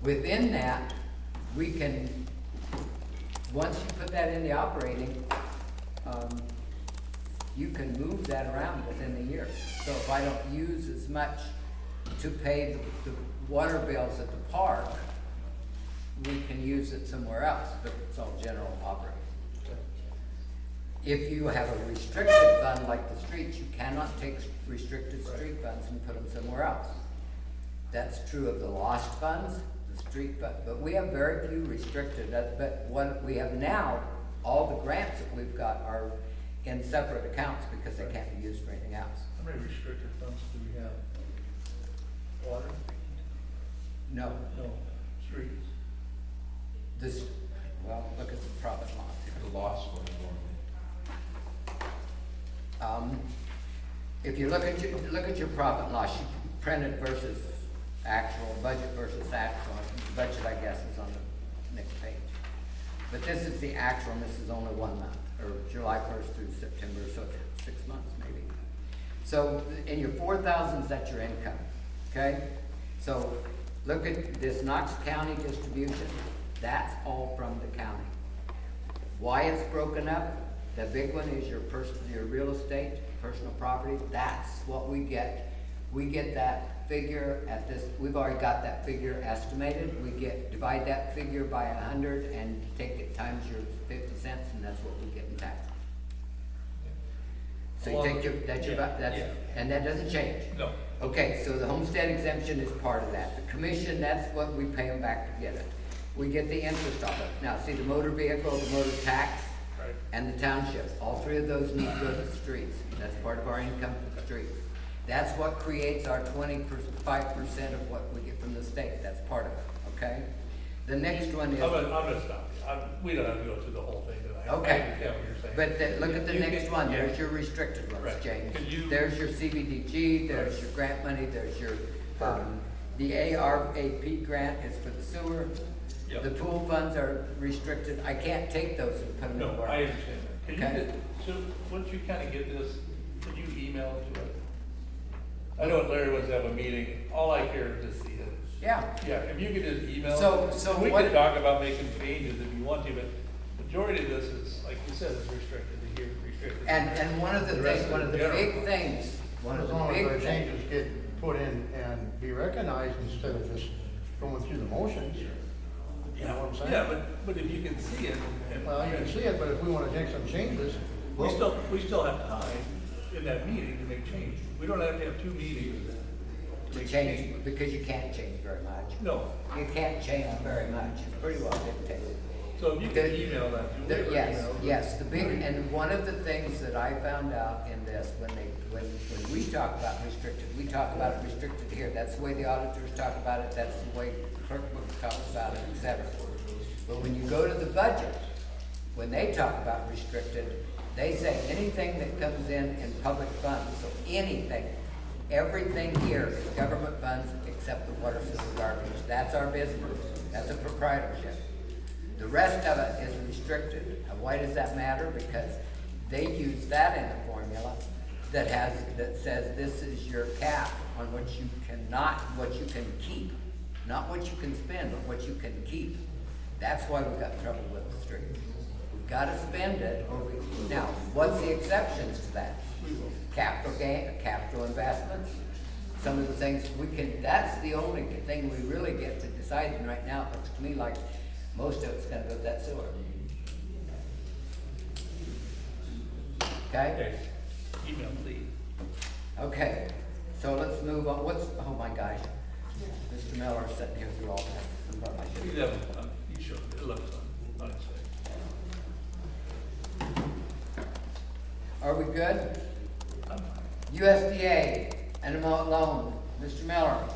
Within that, we can, once you put that in the operating, you can move that around within the year. So if I don't use as much to pay the water bills at the park, we can use it somewhere else, but it's all general operating. If you have a restricted fund like the streets, you cannot take restricted street funds and put them somewhere else. That's true of the lost funds, the street fund, but we have very few restricted, but what we have now, all the grants that we've got are in separate accounts because they can't be used for anything else. How many restricted funds do we have? Water? No, No. Streets? this, well, look at the profit and loss here. The loss was If you look at your profit and loss, you printed versus actual, budget versus actual. The budget, I guess, is on the next page. But this is the actual, and this is only 1 month, or July 1st through September, so it's 6 months maybe. So in your 4,000s, that's your income, okay? So look at this Knox County distribution. That's all from the county. Why it's broken up? The big one is your real estate, personal property. That's what we get. We get that figure at this, we've already got that figure estimated. We divide that figure by 100 and take it times your 50 cents, and that's what we get in taxes. So you take and that doesn't change. No. Okay, so the homestead exemption is part of that. The commission, that's what we pay them back to get it. We get the interest off it. Now, see the motor vehicle, the motor tax, Right. and the township. All 3 of those need to go to the streets. That's part of our income for the streets. That's what creates our 25% of what we get from the state. That's part of it, okay? The next one is. I'm gonna stop you. We don't have to go through the whole thing tonight. Okay. I understand what you're saying. But look at the You next can- one, yeah. there's your restricted ones, Right. James. Could you- There's your CBDG, there's Right. your grant money, there's your, the ARAP grant is for the sewer. Yep. The pool funds are restricted, I can't take those and put them No, anywhere. I understand that. Can Okay. you, so, once you kinda get this, could you email it to us? I know Larry wants to have a meeting, all I care is to see it. Yeah, Yeah, if you could just email. So We what- can talk about making changes if you want to, but majority of this is, like you said, it's restricted to here, restricted. to and there. one of the rest things, one of the general big fund. things, one of As the long as big our things. changes get put in and be recognized instead of just going through the motions. You know what I'm saying? Yeah, but if you can see it, and. Well, you can see it, but if we wanna make some changes, We still have time in that meeting to make changes. We don't have to have 2 meetings To make change, because you can't change very much. No, You can't change very much, it's pretty well dictated. so if you can email that to me. or Yes, email- yes, the big, and one of the things that I found out in this, when we talk about restricted, we talk about it restricted here, that's the way the auditors talk about it, that's the way the clerk book talks about it, et cetera. But when you go to the budget, when they talk about restricted, they say anything that comes in public funds, so anything, everything here is government funds except the water sewer garbage, that's our business, that's a proprietorship. The rest of it is restricted. And why does that matter? Because they use that in the formula that says this is your cap on what you can keep. Not what you can spend, but what you can keep. That's why we've got trouble with the streets. We've gotta spend it, now, what's the exceptions to that? Capital investments, some of the things that's the only thing we really get to decide, and right now, it looks to me like most of it's gonna go to that sewer. Okay? Okay, email please. Okay, so let's move on, oh my gosh, Mr. Miller's sitting here through all that. I should- Please have, you show, it looks on its face. Are we good? I'm fine. USDA, Animal loan, Mr. Miller.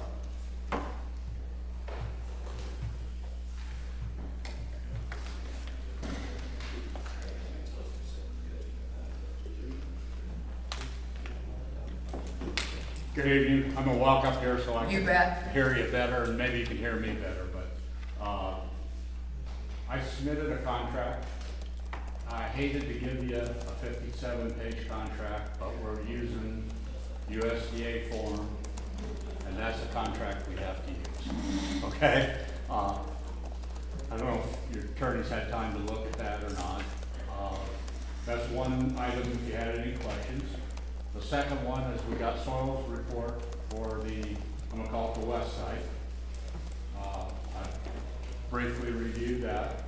Good evening. I'm gonna walk up here so I You can bet. hear you better, and maybe you can hear me better, but, I submitted a contract. I hated to give you a 57-page contract, but we're using USDA form, and that's the contract we have to use, okay? I don't know if your attorney's had time to look at that or not. That's one item if you had any questions. The second one is we got soils report for the, I'm gonna call it the west side. I briefly reviewed that.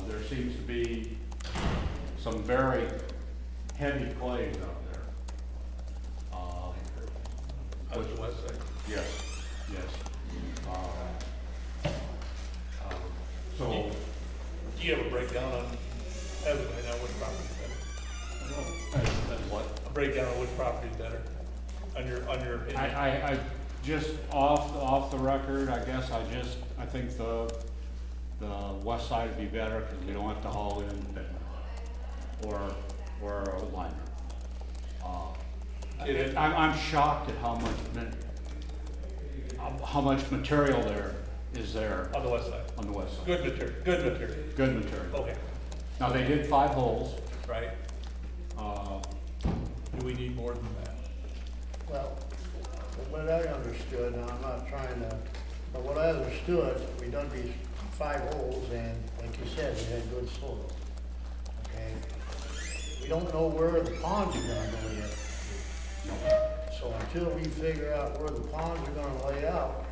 There seems to be some very heavy clays out there. How's the west side? Yes, yes. So, Do you have a breakdown on, evidently now which property's better? and what? A breakdown on which property's better, on your opinion? I just off the record, I guess I think the west side would be better because we don't have to haul in bitumen or a liner. I'm shocked at how much material there is there On the west side? on the west side. Good material, good material, Good material. okay, Now, they did 5 holes. right? Do we need more than that? Well, what I understood, now I'm not trying to, but what I understood, we done these 5 holes and like you said, we had good soil. Okay? We don't know where the ponds are gonna go yet. So until we figure out where the ponds are gonna lay out,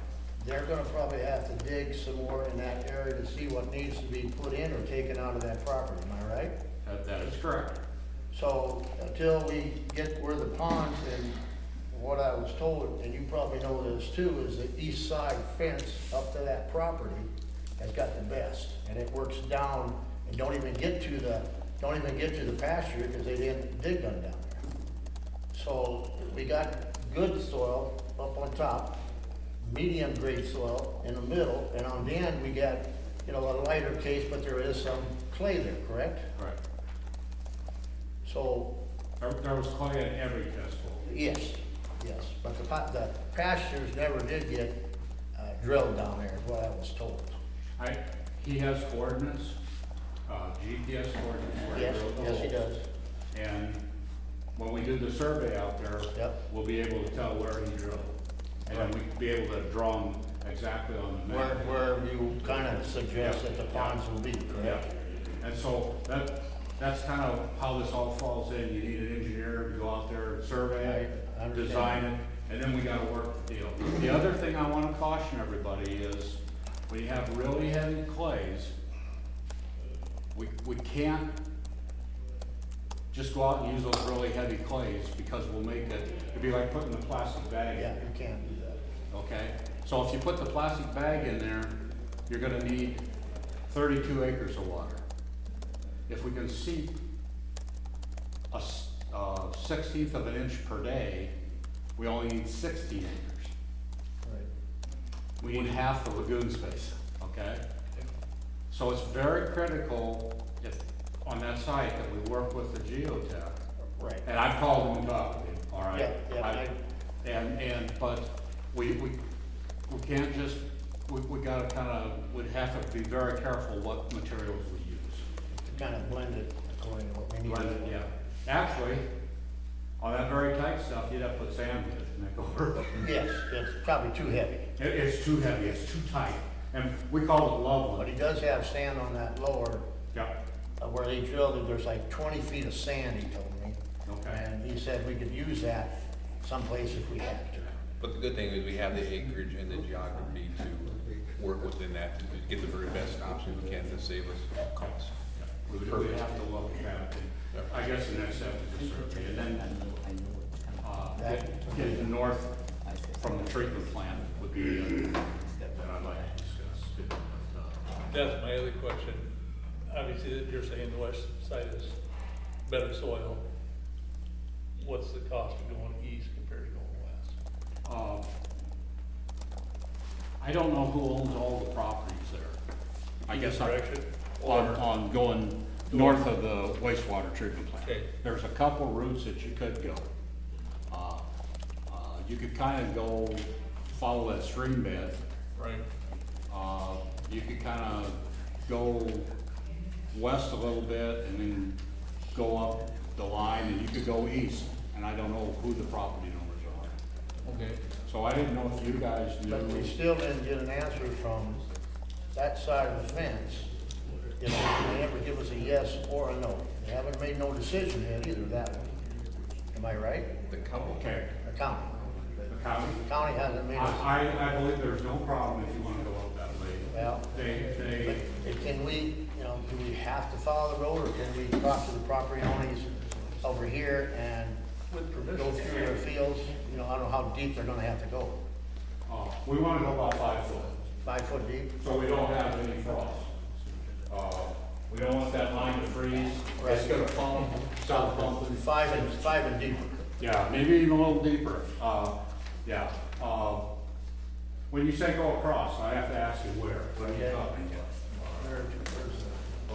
they're gonna probably have to dig some more in that area to see what needs to be put in or taken out of that property, am I right? That is correct. So until we get where the ponds, and what I was told, and you probably know this too, is the east side fence up to that property has got the best. And it works down and don't even get to the pasture because they didn't dig none down there. So we got good soil up on top, medium grade soil in the middle, and on the end we got, a lighter case, but there is some clay there, correct? Correct. So, There was clay in every test hole. yes, but the pastures never did get drilled down there, is what I was told. He has coordinates, GPS coordinates. where Yes, drilled the yes, he holes. does. And when we do the survey out there, Yep. we'll be able to tell where he drilled. And then we'd be able to draw them exactly on the map. Where you kind of suggest that the ponds will be, Yeah, correct? and so that's kind of how this all falls in. You need an engineer to go out there and survey it, I understand. design it, and then we gotta work the deal. The other thing I wanna caution everybody is, when you have really heavy clays, we can't just go out and use those really heavy clays, because we'll make it'd be like putting a plastic bag in. Yeah, you can't do that. Okay, so if you put the plastic bag in there, you're gonna need 32 acres of water. If we can seep a 1/16 of an inch per day, we only need 16 acres. Right. We need half the lagoon space, okay? So it's very critical on that site that we work with the geotech. Right. And I've called him and talked to him, all right? Yeah, But we can't just, we gotta we'd have to be very careful what materials we use. Kind of blend it according to what we need. Blend it, yeah. Actually, on that very tight stuff, you'd have to put sand in it to make it work. Yes, it's probably too heavy, It's too heavy, it's too tight, and we call it but Loveland. he does have sand on that lower, Yeah, where they drilled it, there's like 20 feet of sand, he told me. okay. And he said we could use that someplace if we had to. But the good thing is we have the acreage and the geography to work within that to get the very best option we can to save us costs. We would have to look at that. Yep. I guess the next step is a survey, and then, That- get the north from the treatment plant would be, that I'd like to discuss. But, That's my other question. Obviously, you're saying the west side is better soil. What's the cost of going east compared to going west? I don't know who owns all the properties there. I guess Direction? on going north of the wastewater treatment plant. Okay. There's a couple routes that you could go. You could kind of go follow that stream bed. Right. You could kind of go west a little bit and then go up the line, and you could go east, and I don't know who the property owners are. Okay. So I didn't know if you guys knew. But we still didn't get an answer from that side of the fence. You know, they never give us a yes or a no. They haven't made no decision yet either that way. Am I right? The county. Okay, The county. the county. The county hasn't made us, I believe there's no problem if you wanna go up that way. well, They, can we, you know, do we have to follow the road, or can we talk to the property owners over here and go through their fields? You know, I don't know how deep they're gonna have to go. we wanna go about 5 foot, 5 foot deep? so we don't have any frost. We don't want that line to freeze. It's gonna pump, stop pumping. 5 and deeper. Yeah, maybe even a little deeper. Yeah. When you say go across, I have to ask you where. What are you Okay. talking about?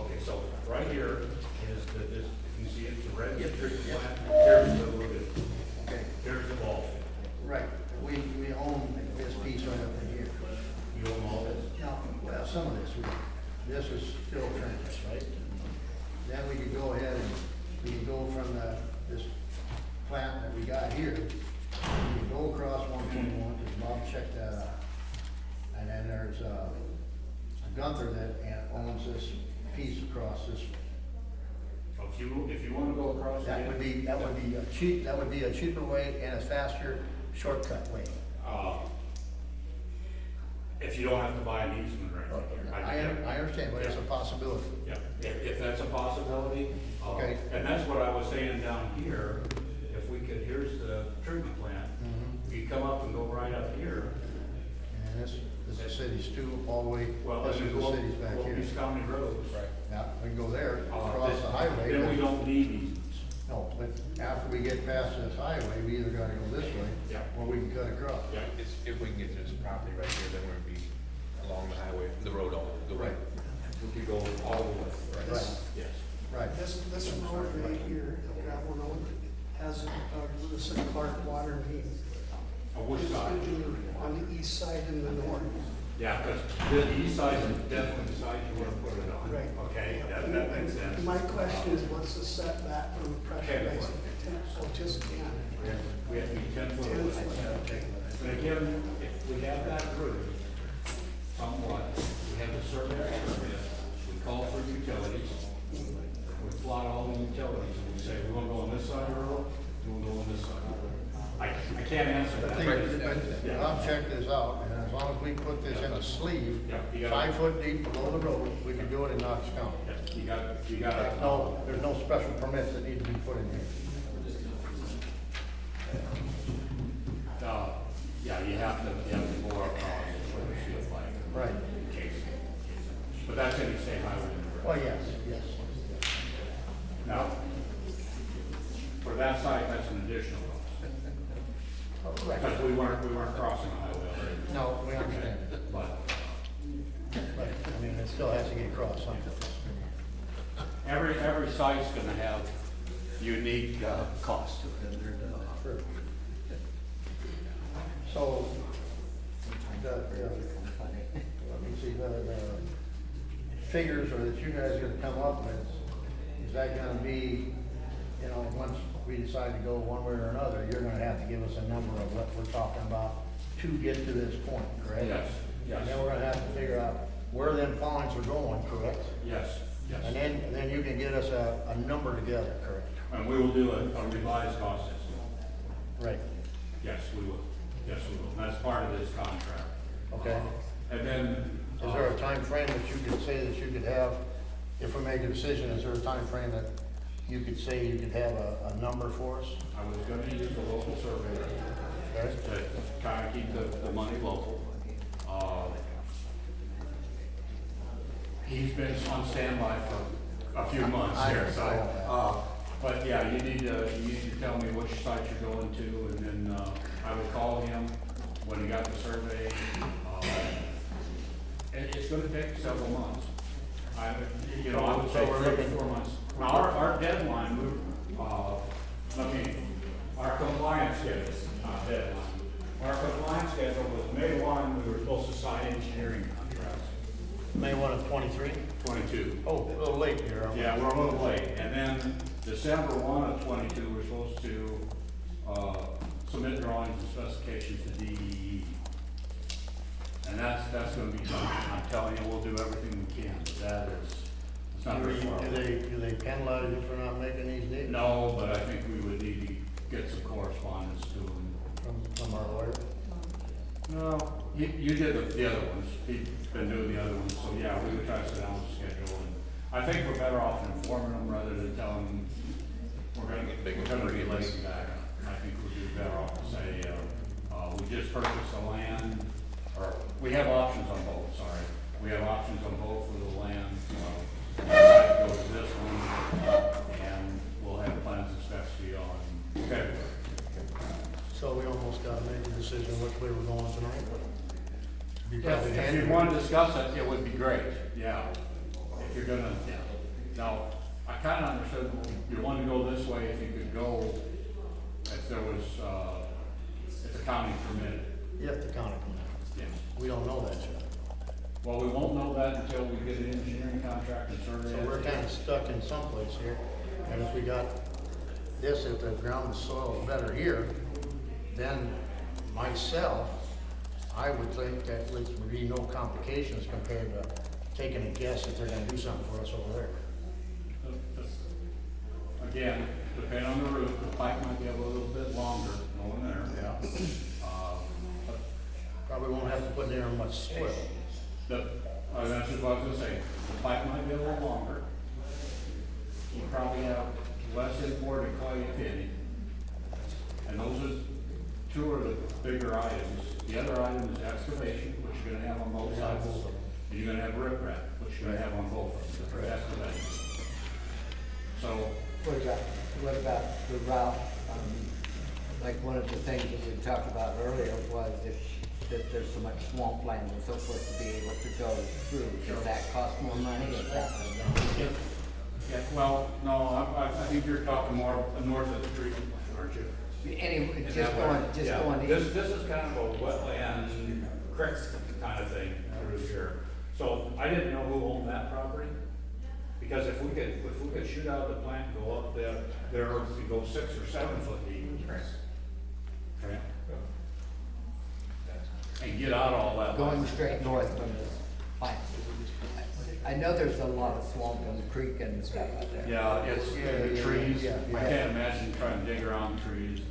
Okay, so right here is the, if you see it, the red district plant. Here's the, Okay. here's the ball. Right, we own this piece right up in here. You own all this? Now, well, some of this, this is still trenches, right? Then we could go ahead and, we could go from this plant that we got here, we could go across 121, because Bob checked that out. And then there's, Gunther that owns this piece across this. So if you wanna go across. That would be a cheaper way and a faster shortcut way. If you don't have to buy an easement right here. I understand, but it's a possibility. Yeah, if that's a possibility. Okay. And that's what I was saying down here, if we could, here's the treatment plant. You come up and go right up here. And this is the city's too, all the way, Well, this and is then the go city's back here. East County Road. Right. Yeah, we can go there, across the highway. Then we but- don't need easements. No, but after we get past this highway, we either gotta go this way, Yeah. or we can cut across. Yeah. If we can get this property right here, then we'd be along the highway, the road all the way. Right, We could go all the way. right, Yes. right. This road right here, gravel road, has Lewis and Clark water main. On which side? On the east side and the north. Yeah, because the east side is definitely the side you want to put it on. Right. Okay, that makes sense. My question is, what's the setback from the pressure 10 base? foot. Oh, just 10. We have to be 10 foot 10 away. foot. But again, if we have that route, somewhat, we have the survey area, we call for utilities, we plot all the utilities, and we say, we want to go on this side of the road, we want to go on this side of the road. I can't answer But that. I'll check this out, and as long as we put this in a sleeve, Yeah, you got 5 foot deep below the road, we can do it in Knox County. You got it. There's no special permits that need to be put in here. Yeah, you have to go across for the field flag. Right. But that's in the state highway. Oh, yes, yes. Now, for that site, that's an additional cost. Right. Because we weren't crossing the highway already. No, we understand, But but, I mean, it still has to get across something. every site's gonna have unique, costs to it. Sure. So, let me see, the figures or that you guys are gonna come up with, is that gonna be, you know, once we decide to go one way or another, you're gonna have to give us a number of what we're talking about to get to this point, correct? Yes, yes. And then we're gonna have to figure out where them ponds are going, correct? Yes, yes. And then you can get us a number together, correct? And we will do a revised cost estimate. Right, Yes, we will. Yes, we will. And that's part of this contract. okay. And then. Is there a time frame that you could say that you could have, if we make a decision, is there a time frame that you could say you could have a number for us? I was gonna use a local surveyor Okay? to kind of keep the money local. He's been on standby for a few months I here, know so, but yeah, you need to tell me which site you're going to, and then, I would call him when he got the survey. And it's gonna take several months. I would say 3 to 4 months. Now, our deadline, our compliance schedule, not deadline. Our compliance schedule was May 1, we were supposed to sign engineering contracts. May 1 of 23? 22. Oh, a little late here. Yeah, we're a little late. And then December 1 of 22, we're supposed to submit drawings and specifications to DEE. And that's gonna be done. I'm telling you, we'll do everything we can, but that is, it's not very far. Do they penalize you for not making these dates? No, but I think we would need to get some correspondence to him. From our lawyer? No, you did the other ones. He's been doing the other ones, so yeah, we would try to sit down with the schedule. And I think we're better off informing them rather than telling them we're gonna be late back. I think we'd be better off to say, we just purchased the land, or we have options on both, sorry. We have options on both for the land. Go to this one, and we'll have plans and specs to you on February. So we almost gotta make a decision which way we're going tonight. Be probably If you want to discuss it, it would be great, yeah. If you're gonna, yeah. Now, I kind of understood you wanted to go this way if you could go, if there was, if the county permitted. If the county comes out. Yeah. We don't know that yet. Well, we won't know that until we get an engineering contract and survey. So we're kind of stuck in someplace here. And if we got this, if the ground and soil is better here, then myself, I would think that there would be no complications compared to taking a guess if they're gonna do something for us over there. Again, depending on the roof, the pipe might be a little bit longer going there. Yeah. Probably won't have to put near much soil. That's just what I was gonna say, the pipe might be a little longer. You probably have less imported clay, if any. And those are two of the bigger items. The other item is excavation, which you're gonna have on both sides. And you're gonna have riprap, which you're gonna have on both of them, excavation. So, What about the route? Like one of the things that we talked about earlier was if there's so much swampland and so forth to be able to go through, does that cost more money? Is that? yeah, well, no, I think you're talking more north of the treatment plant, aren't you? Anyway, Is just that going, right? just Yeah. going. This is kind of a wetland, creek kind of thing through here. So I didn't know who owned that property, because if we could shoot out the plant and go up there to go 6 or 7 foot deep. Okay. And get out all that. Going straight north from this pipe. I know there's a lot of swamp in the creek and stuff out there. Yeah, it's in the trees. yeah, I yeah. can't imagine trying to dig around the trees.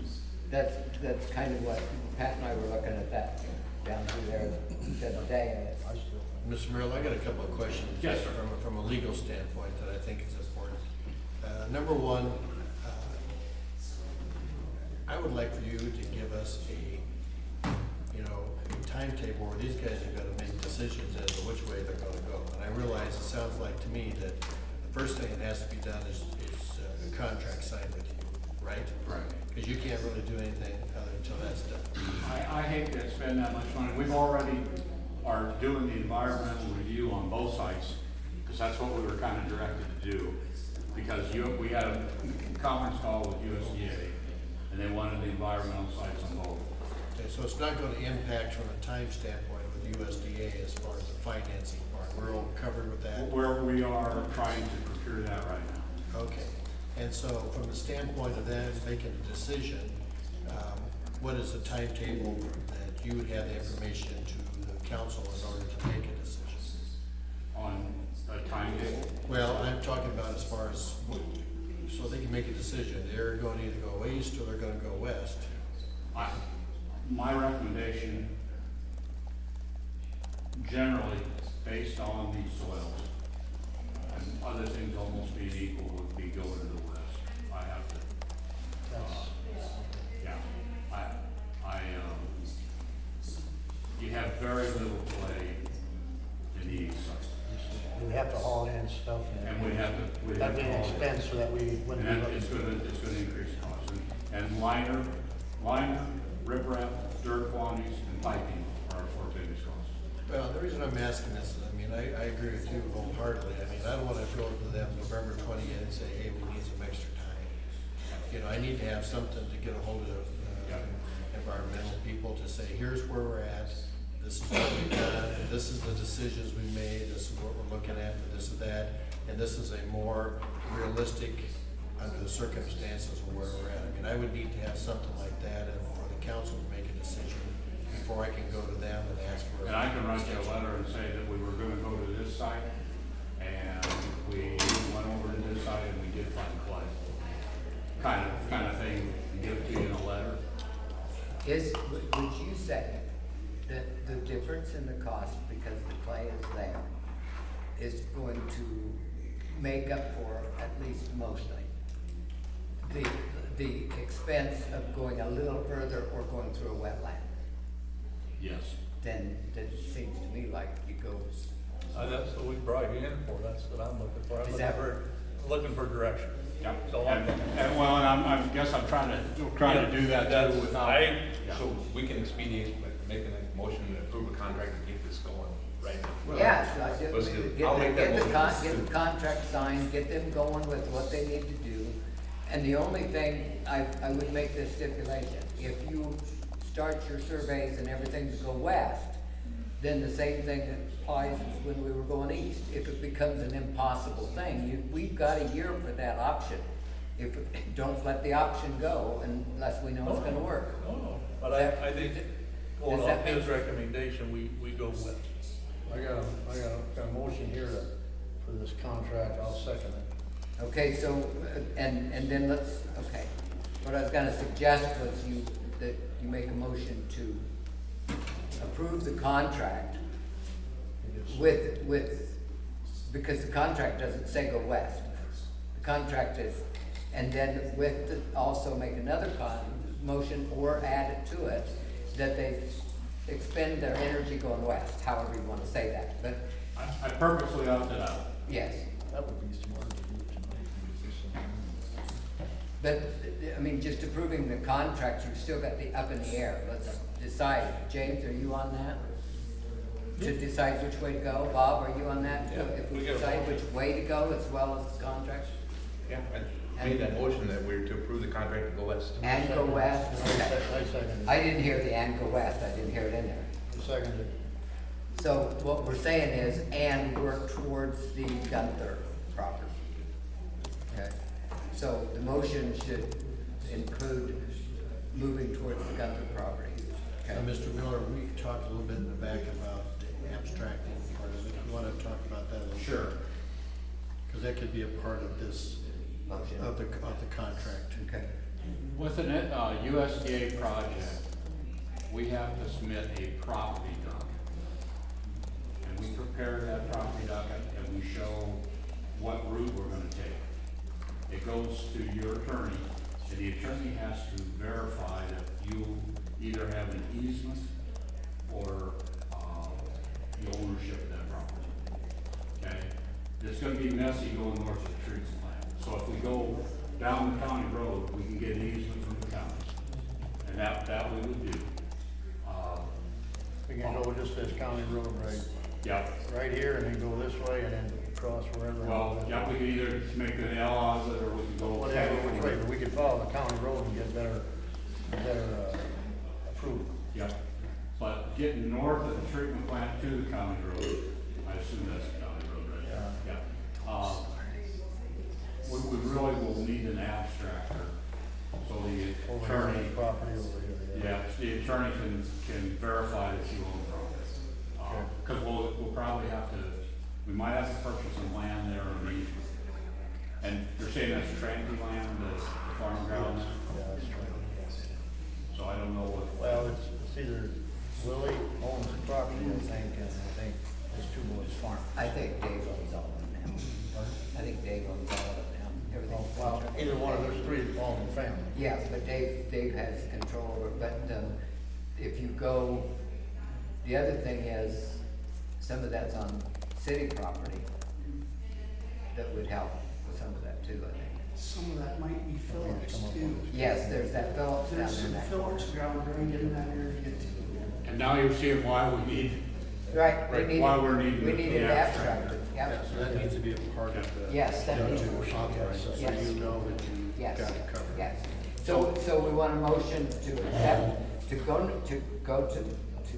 That's kind of what Pat and I were looking at that down through there the other day. Mr. Merrill, I got a couple of questions. Yes, sir. From a legal standpoint that I think is important. Number one, I would like for you to give us a timetable where these guys are gonna make decisions as to which way they're gonna go. And I realize it sounds like to me that the first thing that has to be done is a contract signed with you, right? Right. Because you can't really do anything until that's done. I hate to spend that much money. We've already are doing the environmental review on both sites, because that's what we were kind of directed to do. Because we had a conference call with USDA, and they wanted the environmental sites on both. Okay, so it's not gonna impact from a time standpoint with USDA as far as the financing part. We're all covered with that? Where we are trying to procure that right now. Okay, and so from the standpoint of them making a decision, what is the timetable that you would have the information to the council in order to make a decision? On a timetable? Well, I'm talking about as far as, so they can make a decision. They're going to either go east or they're gonna go west. My recommendation, generally, based on these soils, and other things almost being equal, would be going to the west. I have to, yeah, you have very little play in the east side. We have to haul in stuff. And we have to. That'd be an expense so that we wouldn't be And looking. it's gonna increase costs. And liner, riprap, dirt quantities, and piping are our four biggest costs. Well, the reason I'm asking this is, I mean, I agree with you wholeheartedly. I mean, I don't wanna go to them November 20th and say, hey, we need some extra time. You know, I need to have something to get a hold of, environmental people to say, here's where we're at, this is what we've done, this is the decisions we made, this is what we're looking at for this and that, and this is a more realistic, under the circumstances of where we're at. I mean, I would need to have something like that, and for the council to make a decision before I can go to them and ask for. And I can write you a letter and say that we were gonna go to this site, and we went over to this site and we did find clay. Kind of thing, and give it to you in a letter. Would you say that the difference in the cost, because the clay is there, is going to make up for, at least mostly, the expense of going a little further or going through a wetland? Yes. Then it seems to me like you go, That's what we brought you in for, that's what I'm looking for. Is that- Looking for direction. Yep. So I guess I'm trying to do that too without. So we can expedite, by making a motion to approve a contract and keep this going, right? yeah, so Let's do- get I'll make that motion. get the contract signed, get them going with what they need to do. And the only thing, I would make this stipulation, if you start your surveys and everything to go west, then the same thing that applies as when we were going east. If it becomes an impossible thing, we've got a year for that option. Don't let the option go unless we know it's gonna work. No, but That- I think, going does that off his make- recommendation, we go with. I got a motion here for this contract, I'll second it. Okay, so, and then okay. What I was gonna suggest was that you make a motion to approve the contract because the contract doesn't say go west. The contract is, and then also make another motion or add it to it, that they expend their energy going west, however you wanna say that, but, I purposely opted out. yes. That would be smart to do tonight. But, I mean, just approving the contracts, you've still got the up in the air. Let's decide. James, are you on that? To decide which way to go? Bob, are you on that? Yeah, If we we got a decide motion. which way to go as well as the contracts? Yeah, I made that motion that we're to approve the contract to go west. And go west? Okay. I second it. I didn't hear the and go west. I didn't hear it in there. I second it. So what we're saying is, and work towards the Gunther property. Okay? So the motion should include moving towards the Gunther property. Okay? Mr. Miller, we talked a little bit in the back about the abstracting part of it. You wanna talk about that a little bit? Sure. Cause that could be a part of this, Motion. of the contract. Okay. With an USDA project, we have to submit a property document. And we prepare that property document and we show what route we're gonna take. It goes to your attorney, and the attorney has to verify that you either have an easement or the ownership of that property. Okay? It's gonna be messy going north of the treatment plant. So if we go down the county road, we can get an easement from the county. And that we would do. We can go just this county road right here and then go this way and then cross wherever. Well, yeah, we could either make an L out of it or we could go. Whatever, which way, but we could follow the county road and get better approval. Yep. But getting north of the treatment plant to the county road, I assume that's the county road, right? Yeah. Yeah. We really will need an abstractor, so the Over here on attorney, this property over here, yeah, the attorney can verify that you own property. Cause we'll probably have to, we might have to purchase some land there or an easement. And you're saying that's Tranky land, the farm grounds, Yeah, that's true. so I don't know what. Well, it's either Willie owns the property, I think, and I think his two boys farm. I think Dave owns all of them now. I think Dave owns all of them now. Everything. Oh, well, either one of those three belong to the family. Yeah, but Dave has control over it, but, if you go, the other thing is, some of that's on city property that would help with some of that too, I think. some of that might be Phillips too. Yes, there's that Phillips down There's there some next. Phillips ground drain in that area too. And now you're seeing why we need, Right, we right, need, why we're needing we the need an abstract. abstract, yep. So that needs to be a part of the. Yes, that needs to to be. authorize it, so Yes. you know that you Yes, got it covered. yes. So we want a motion to accept, to go to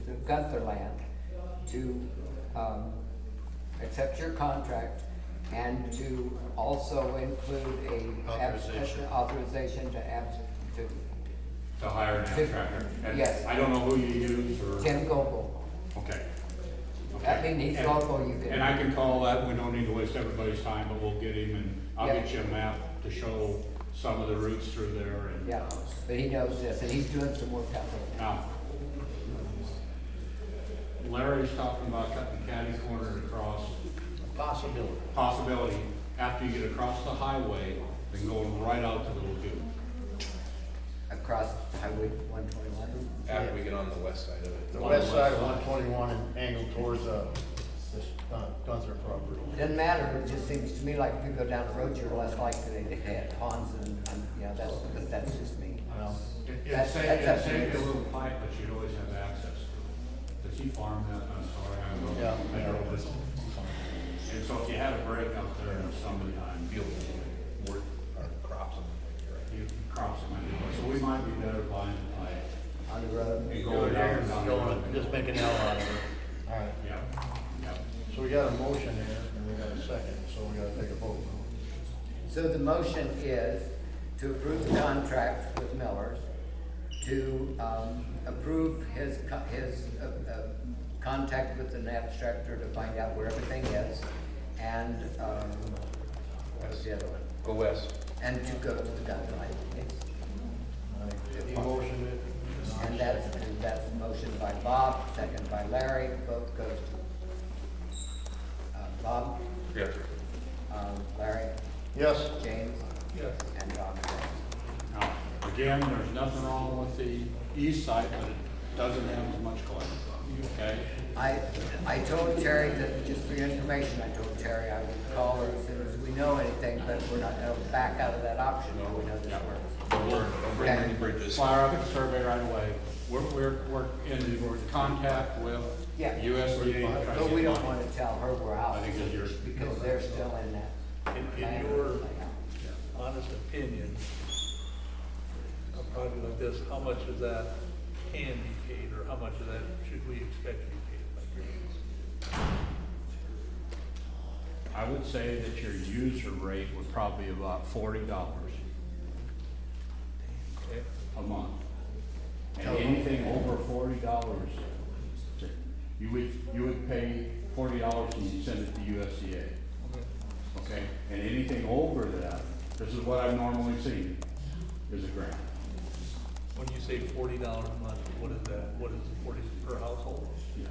the Gunther land, to, accept your contract and to also include a Authorization. authorization to to hire an abstractor. And Yes. I don't know who you use or. Tim Goble. Okay. That means he's And- local, you And I can, can call that, we don't need to waste everybody's time, but we'll get him and I'll Yeah. get you a map to show some of the routes through there and. yeah, but he knows this, and he's doing some work out there. Now, Larry's talking about cutting catty corner across, Possibility. possibility, after you get across the highway, then going right out to the lagoon. Across Highway 121. After we get on the west side of it. The west side of 121 and angled towards, this Gunther property. Doesn't matter, it just seems to me like if you go down the road, you're less likely to hit ponds and, you know, that's just me. Well, It'd save That's you up to a you. little pipe, but you'd always have access to it. Does he farm that? I'm sorry, I don't know. Yeah. I don't know. And so if you had a break out there in summertime, Field work, or crops and you crops them anyway. So we might be better buying the pipe On the road. and Go going there, down. down the going, road. just make an L out of it. All right. Yeah, yeah. So we got a motion there, and we got a second, so we gotta take a vote. So the motion is to approve the contract with Miller's, to, approve his contact with an abstractor to find out where everything is, and, what's the other one? go west. And to go to the Gunther line, yes. All right, he motioned it. And that's a motion by Bob, second by Larry, vote goes to, Bob, Yeah. Larry, Yes. James, Yes. and Bob. Now, again, there's nothing wrong with the east side, but it doesn't have as much clay, okay? I told Terry that, just for your information, I told Terry I would call her as soon as we know anything, but we're not gonna back out of that option until we know this works. Don't burn any bridges. Fire up the survey right away. We're in contact with Yeah. USDA. trying to But get we don't money. wanna tell her we're out, I think it's yours. because they're still in that. In plan. your honest opinion, a project like this, how much of that can be paid, or how much of that should we expect to be paid by grants? I would say that your user rate would probably be about $40 Okay? a month. And anything over $40, you would pay $40 and you send it to USDA. Okay, and anything over that, this is what I've normally seen, is a grant. When you say $40 a month, what is that? What is the 40 per household? Yes.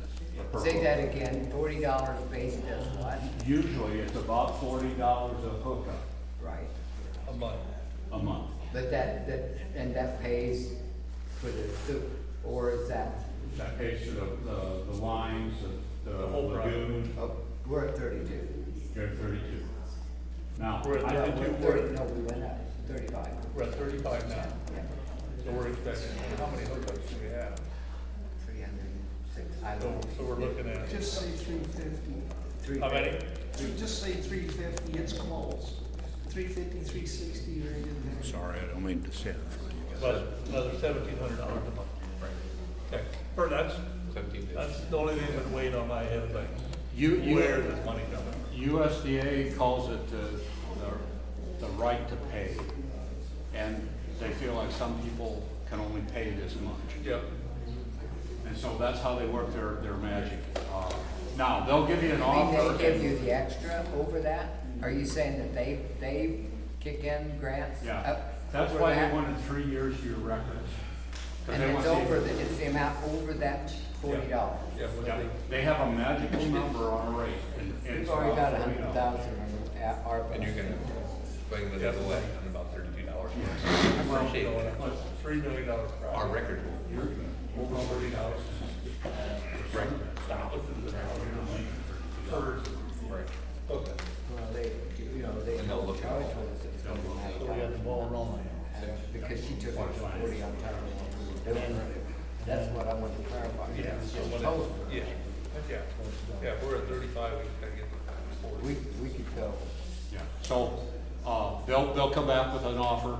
per Say home. that again, $40 based as what? Usually, it's about $40 a hookup Right. A month. a month. But that pays for the soup, or is that, That pays for the lines, the The whole lagoon, oh, we're at 32. you're at 32. Now, We're at I- No, 32. we're 30, no, we went up, 35. We're at 35 now, Yeah, so we're expecting, how many hookups do we have? 306, I So, don't know. so we're looking at, Just say 350. how many? Just say 350, it's close. 350, 360, right in there. Sorry, I don't mean to say it for you guys. About another $1,700 a month. Okay, or that's 17 days. That's the only thing that weighed on my head, like, You- where this money coming? USDA calls it the right to pay. And they feel like some people can only pay this much. Yep. And so that's how they work their magic. Now, they'll give you an You offer. mean they give you the extra over that? Are you saying that they kick in grants? Yeah, up that's over why that? they wanted 3 years to your records. 'Cause And they it's want to- over, it's the amount over that $40? Yeah, what Yeah, they, they have a magical number on a rate. And We've it's already got about $40. 100,000 at ARPA. And you're gonna swing the delay on about $32. well, Appreciate no, that. it's $3 million project. Our record. You're over $40. Right. Stop it to the per, Right. okay. Well, they, you know, they And they'll look at probably all told us it's So we got the ball rolling. Because she took it to 40 on top of what we were doing earlier. That's what I wanted to clarify. Yeah, so when Oh, yeah, yeah, if we're at 35, we gotta get to 40. we could go. Yeah, so, they'll come back with an offer.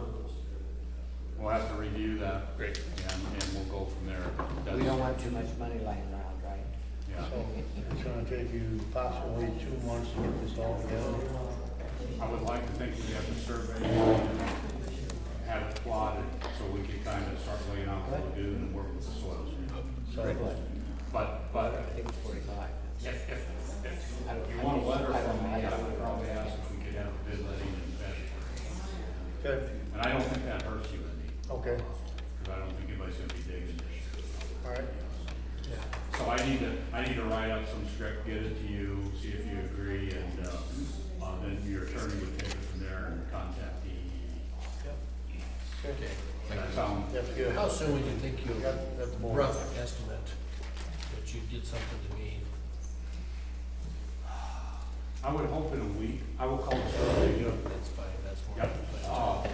We'll have to review that. Great. And we'll go from there. We don't want too much money lying around, right? Yeah. So it's gonna take you possibly 2 months to get this all together. I would like to think we have the survey, have it plotted, so we can kind of start laying out the lagoon and work with the soils. So, But I think it's 45. if I don't- you want a letter I don't from me, know. I would probably ask if we could have a bid letting and finish. good, And I don't think that hurts you any, okay, because I don't think anybody's gonna be digging this year. all right. So I need to write up some script, get it to you, see if you agree, and, then your attorney would take it from there and contact the. Okay, That sound, that's good. How soon would you think you'll, Got the ball. rough estimate, that you'd get something to me? I would hope in a week, I will call the surveyor. That's fine, that's more.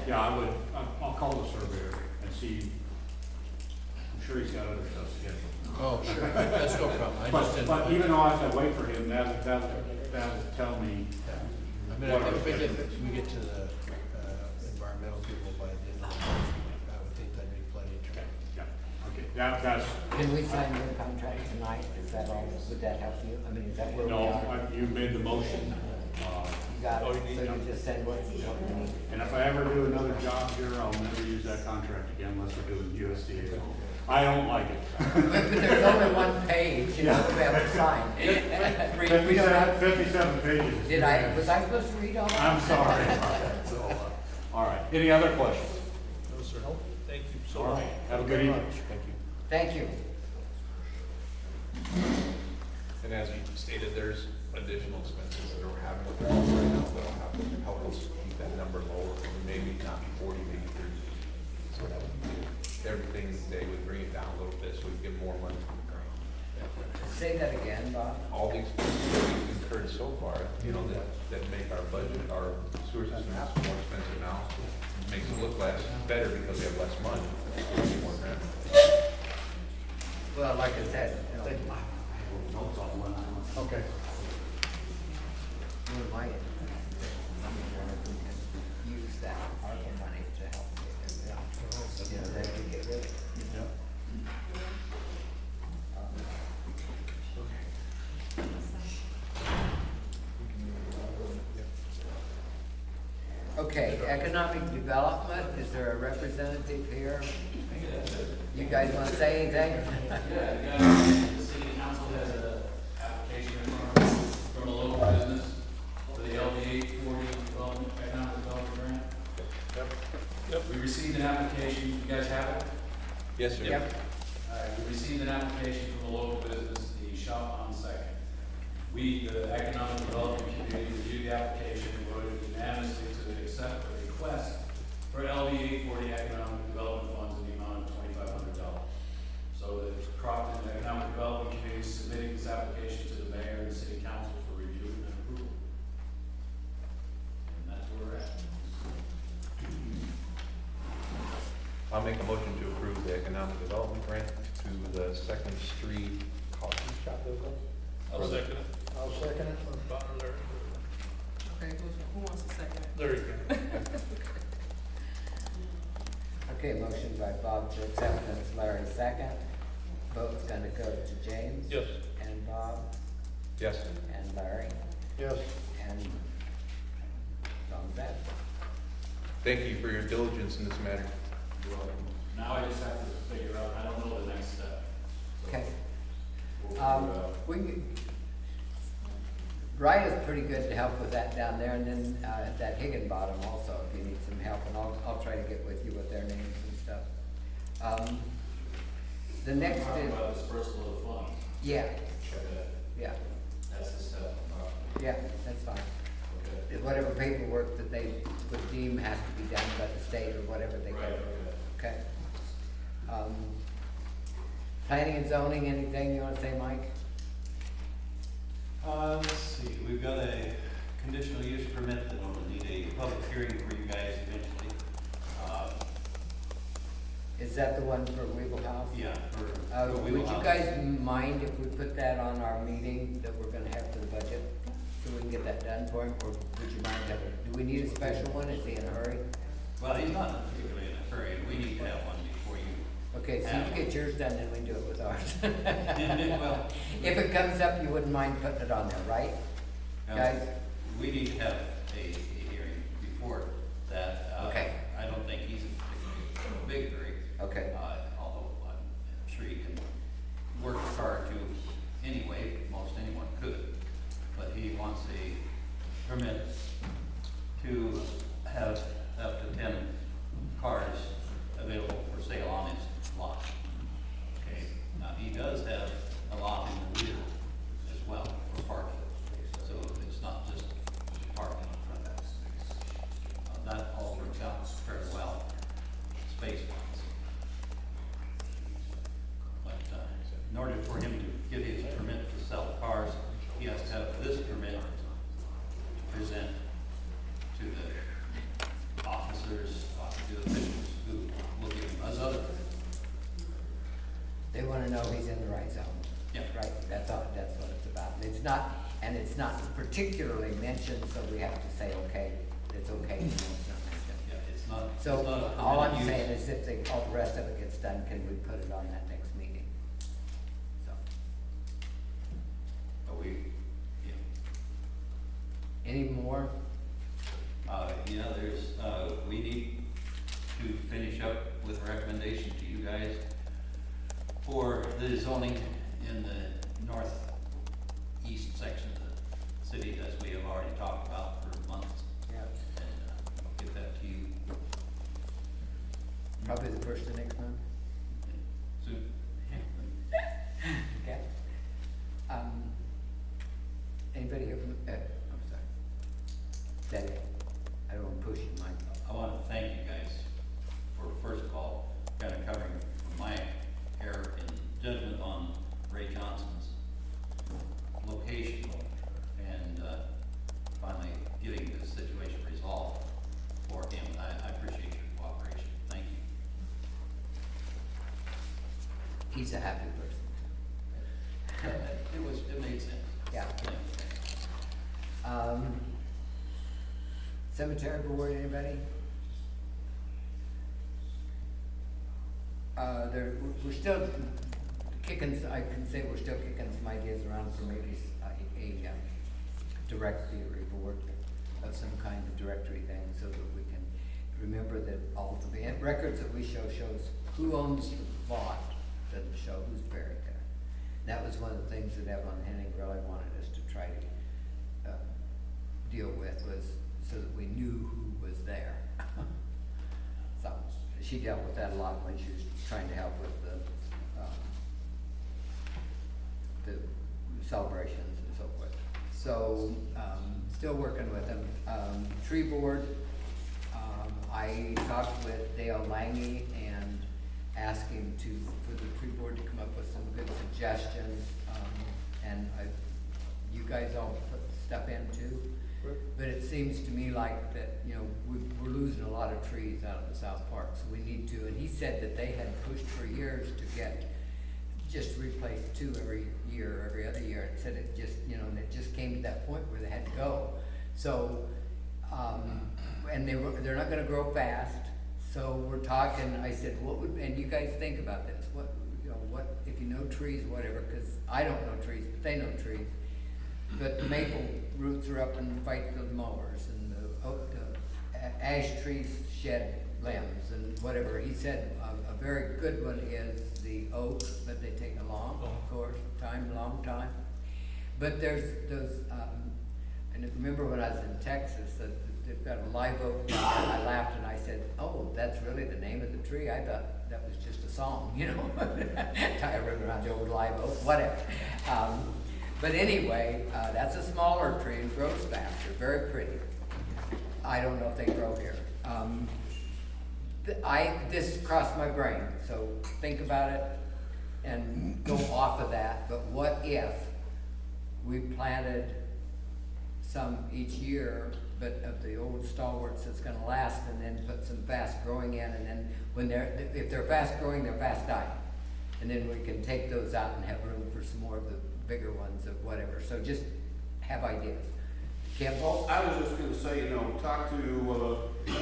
Yeah, yeah, I'll call the surveyor and see, I'm sure he's got other stuff scheduled. Oh, sure, that's no problem, I just didn't. But even though I have to wait for him, that'll tell me. I mean, I think if we get to the, environmental people by the end of the month, I would think that'd be plenty of time. Yeah, okay, that's, Can we sign your contract tonight? Is that all? Would that help you? I mean, is that where we no, are? you made the motion. You got Oh, it, you so need- you just send what you need. And if I ever do another job here, I'll never use that contract again unless we're doing USDA. I don't like it. But there's only one page, you know, we have to sign. We don't have, 57 pages. was I supposed to read all that? I'm sorry about that, so, all right, any other questions? No, sir. Thank you so All much. right, have a good evening. Thank you. And as you stated, there's additional expenses that we're having with our right now that'll have to help us keep that number lower, maybe not be 40, maybe 30. So that would be everything, they would bring it down a little bit so we can get more money from the grant. Say that again, Bob. All the expenses that we've incurred so far, you know, that make our budget, our sewer system is more expensive now, makes it look better because we have less money. We need more grant. Well, like I said, you know, Okay. we might, use that ARPA money to help get it out. You know, that we get rid of it. Okay, economic development, is there a representative here? You guys want to say anything? Yeah, the city council has an application in front of us from a local business for the LDA 40 development, economic development grant. Yep. We received an application, you guys have it? Yes, sir. Yep. All right, we received an application from a local business, the Shop on Second. We, the economic development committee, reviewed the application and voted unanimously to accept the request for LDA 40 economic development funds in the amount of $2,500. So the Crofton Economic Development Committee is submitting this application to the mayor and city council for review and approval. And that's where we're at. I'll make a motion to approve the economic development grant to the Second Street coffee shop building. I'll second it. I'll second it. Bob or Larry? Okay, who wants to second it? Larry can. Okay, motion by Bob to accept, and it's Larry second. Vote's gonna go to James. Yes. And Bob, Yes. and Larry, Yes. and Tom's absent. Thank you for your diligence in this matter. Now I just have to figure out, I don't know the next step. So Okay. we'll figure it out. We can, Raya's pretty good to help with that down there, and then, that Higginbottom also, if you need some help, and I'll try to get with you with their names and stuff. The next Talking is, about dispersal of the funds. yeah, Okay, yeah, that's the step. yeah, that's fine. Okay. Whatever paperwork that they would deem has to be done by the state or whatever they Right, get. okay. Okay. Planning and zoning, anything you wanna say, Mike? Let's see, we've got a conditional use permit that will need a public hearing for you guys Is that the one for Weeble House? Yeah, for. Would you guys mind if we put that on our meeting that we're gonna have for the budget? So we can get that done for him, or would you mind having, do we need a special one, is he in a hurry? Well, he's not particularly in a hurry, and we need to have one before you. Okay, so you get yours done, then we can do it with ours. Well, If it comes up, you wouldn't mind putting it on there, right? Guys? we need to have a hearing before that. Okay. I don't think he's in a big hurry. Okay. Although I'm sure he can work hard to anyway, most anyone could. But he wants a permit to have up to 10 cars available for sale on his lot. Okay, now he does have a lot in the rear as well for parking. So it's not just parking in front of us. That all works out fairly well, space-wise. But in order for him to get his permit to sell cars, he has to have this permit to present to the officers, to the officials who will give him as other. They wanna know he's in the right zone. Yeah. Right, that's all, that's what it's about. And it's not particularly mentioned, so we have to say, okay, it's okay, even though it's not mentioned. Yeah, it's not. So, it's not a all I'm permitted saying use. is if all the rest of it gets done, can we put it on that next meeting? So, But we, yeah. any more? Yeah, we need to finish up with a recommendation to you guys for the zoning in the northeast section of the city, as we have already talked about for months. Yeah. And I'll get that to you Probably the first of next month? soon. Okay. Anybody here from, I'm sorry. Debbie, I don't want to push you, Mike. I want to thank you guys for, first of all, kind of covering my error in judgment on Ray Johnson's location and finally getting this situation resolved for him. I appreciate your cooperation. Thank you. He's a happy person. It made sense. Yeah. Thank you. Cemetery board, anybody? We're still kicking, I can say we're still kicking some ideas around for maybe a directory board of some kind of directory thing, so that we can remember that all the records that we shows who owns the lot, doesn't show who's buried there. That was one of the things that Evelyn Henning really wanted us to try to deal with, was so that we knew who was there. So she dealt with that a lot when she was trying to help with the celebrations and so forth. So, still working with them. Tree board, I talked with Dale Lange and asked him for the tree board to come up with some good suggestions. And you guys all put stuff in too. But it seems to me like that, we're losing a lot of trees out of the South Park, so we need to, and he said that they had pushed for years to get, just replace 2 every year, every other year, and said it just, and it just came to that point where they had to go. So, and they're not gonna grow fast, so we're talking, I said, and you guys think about this, what, if you know trees, whatever, cause I don't know trees, but they know trees. But the maple roots are up and fight the mowers, and the ash trees shed limbs and whatever. He said a very good one is the oak, but they take a long time. But there's those, and remember when I was in Texas, they've got a live oak down there, and I laughed and I said, oh, that's really the name of the tree? I thought that was just a song, tie a ribbon around the old live oak, whatever. But anyway, that's a smaller tree and grows faster, very pretty. I don't know if they grow here. This crossed my brain, so think about it and go off of that. But what if we planted some each year but of the old stalwarts that's gonna last, and then put some fast growing in, and then when if they're fast growing, they're fast dying. And then we can take those out and have room for some more of the bigger ones of whatever, so just have ideas. Kim? Well, I was just gonna say, talk to,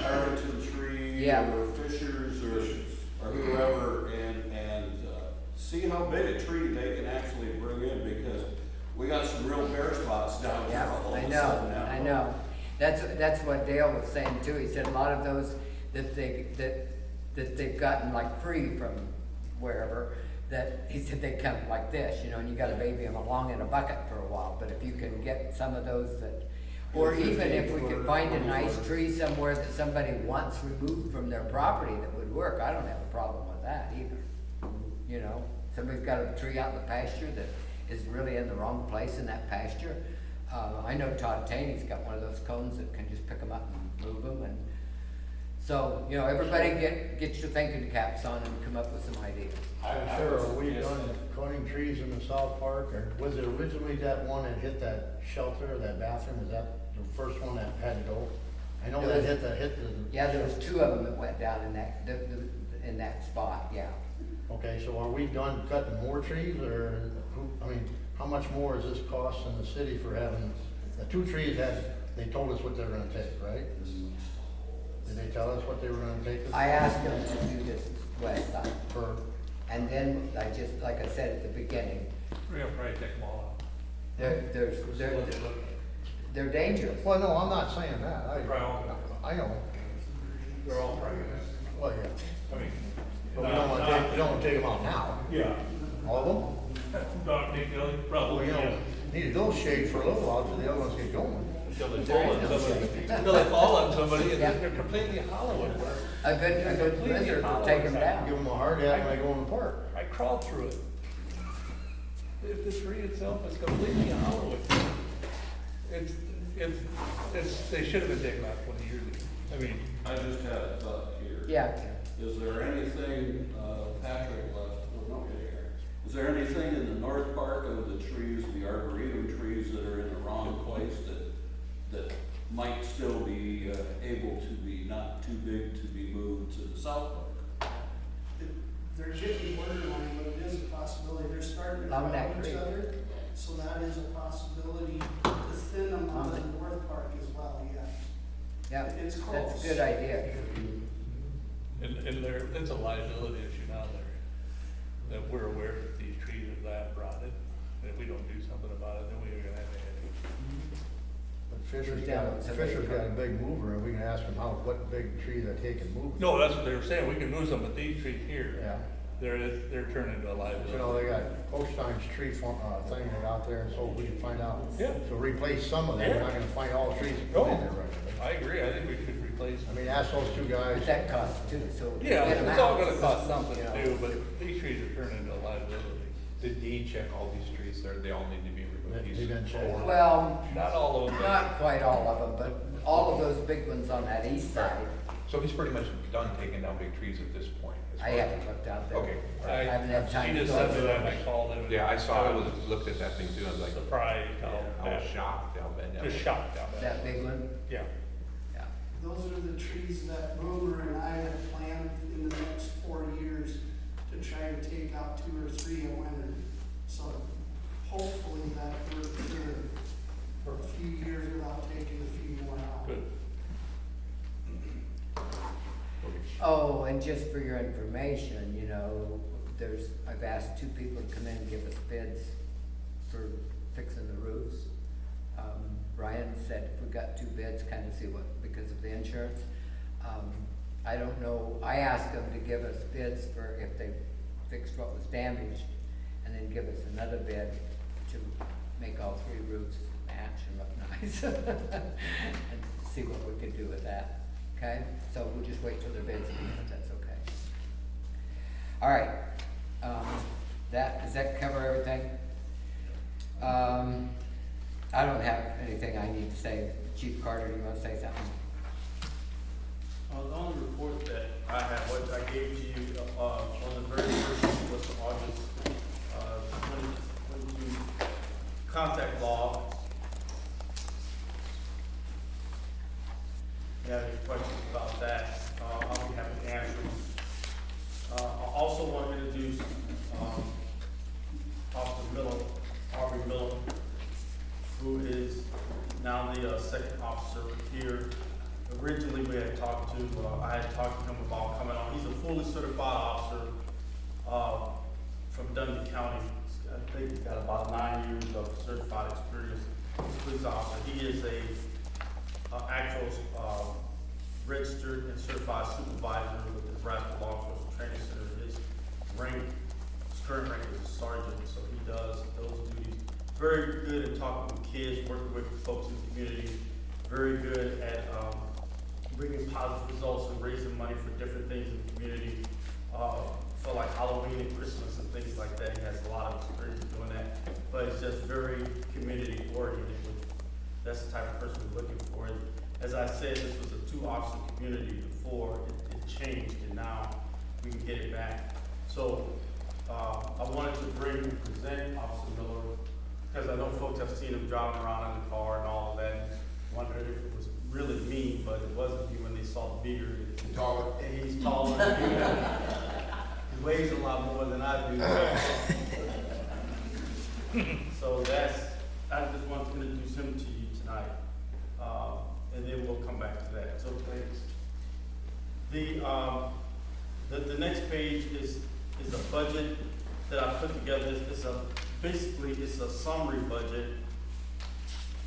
Arlington Tree Yeah. or Fishers or whoever and see how big a tree they can actually bring in, because we got some real bare spots down here. Yeah, all of I a know, sudden now. I know. That's what Dale was saying too. He said a lot of those that they've gotten like free from wherever, that he said they come like this, and you gotta baby them along in a bucket for a while. But if you can get some of those that, or even if we could find a nice tree somewhere that somebody wants removed from their property that would work, I don't have a problem with that either. Somebody's got a tree out in the pasture that is really in the wrong place in that pasture. I know Todd Taney's got one of those cones that can just pick them up and move them, and so, everybody get your thinking caps on and come up with some ideas. Sure, are we done cutting trees in the South Park, or was it originally that one that hit that shelter, or that bathroom, is that the first one that had to go? I know that hit the. Yeah, there was 2 of them that went down in that, in that spot, yeah. Okay, so are we done cutting more trees, or, how much more is this costing the city for having, the 2 trees they told us what they were gonna take, right? Did they tell us what they were gonna take? I asked them to do this west side, For, and then like I said at the beginning, We're gonna probably take them all out. they're dangerous. well, no, I'm not saying that, I know, They're all private. well, yeah, I mean. but we don't wanna take them out now, Yeah. all of them? Not big deal, Well, probably, yeah. need those shade for a little while till the other ones get going. Until they fall on somebody, until they fall on somebody and Yeah. they're completely hollow. A good blizzard will take them Give down. them a hard hat when they go in the park. I crawled through it. If the tree itself is completely hollow, they should have been taken out 20 years ago. I mean, I just had a thought here. Yeah. Is there anything, Patrick left, well, no, here. Is there anything in the north part of the trees, the arboretum trees that are in the wrong place that might still be able to be not too big to be moved to the south park? There's getting borderline, but it is a possibility, they're starting to Long follow Neck each Creek. other, so that is a possibility to thin them on the north park as well, yeah. Yeah, It's that's close. a good idea. and it's a liability issue now there, that we're aware that these trees are that rotted. And if we don't do something about it, then we're gonna have a headache. But Fisher's got a big mover, and we can ask him what big tree that he can move. No, that's what they were saying, we can move some, but these trees here, Yeah. they're turning into a liability. They got Holstein's tree thing that out there, and so we can find out. Yeah. To replace some of them, we're not gonna find all the trees that No, put in there right away. I agree, I think we should replace. Ask those 2 guys. But that costs too, so. to Yeah, get 'em it's all out, gonna cost something you to know. do, but these trees are turning into a liability. Did he check all these trees there? They all need to be removed? They've been checked. Four. Well, Not all of them, but not quite all of them, but all of those big ones on that east side, So he's pretty much done taking down big trees at this point? as I far as- haven't looked out there. Okay. I haven't had time She to just go said through that, and I it. called him. Yeah, I looked at that thing too, I was like, Surprised I how was bad. shocked how bad that was. Just shocked how bad. That big one, Yeah. yeah. Those are the trees that Boomer and I have planned in the next 4 years to try to take out 2 or 3 a winter. So hopefully that we're good for a few years without taking a few more out. Good. Oh, and just for your information, I've asked 2 people to come in and give us bids for fixing the roofs. Ryan said if we got 2 bids, kind of see what, because of the insurance. I don't know, I asked them to give us bids for if they fixed what was damaged, and then give us another bid to make all 3 roofs match and look nice. And see what we could do with that, okay? So we'll just wait till their bids come in, if that's okay. All right, does that cover everything? I don't have anything I need to say. Chief Carter, do you want to say something? The only report that I have, what I gave to you, on the very first one was the August, 2022 contact law. also want to introduce, Officer Miller, Aubrey Miller, who is now the, second officer here. Originally, we had talked to, I had talked to him about coming on. He's a fully certified officer, from Dundee County. I think he's got about 9 years of certified experience as a police officer. He is a, actual, registered and certified supervisor with the Nebraska Law Enforcement Training Center. His current rank is a sergeant, so he does those duties. Very good at talking with kids, working with folks in the community. Very good at bringing positive results and raising money for different things in the community. For like Halloween and Christmas and things like that. He has a lot of experience doing that, but it's just very community oriented. That's the type of person we're looking for. And as I said, this was a 2-officer community before. It changed, and now we can get it back. So I wanted to bring and present Officer Miller, because I know folks have seen him driving around in the car and all of that. Wondered if it was really me, but it wasn't me when they saw the beard. Taller. And he's taller than me. He weighs a lot more than I do. So I just want to introduce him to you tonight. And then we'll come back to that. So thanks. The next page is a budget that I put together. Basically it's a summary budget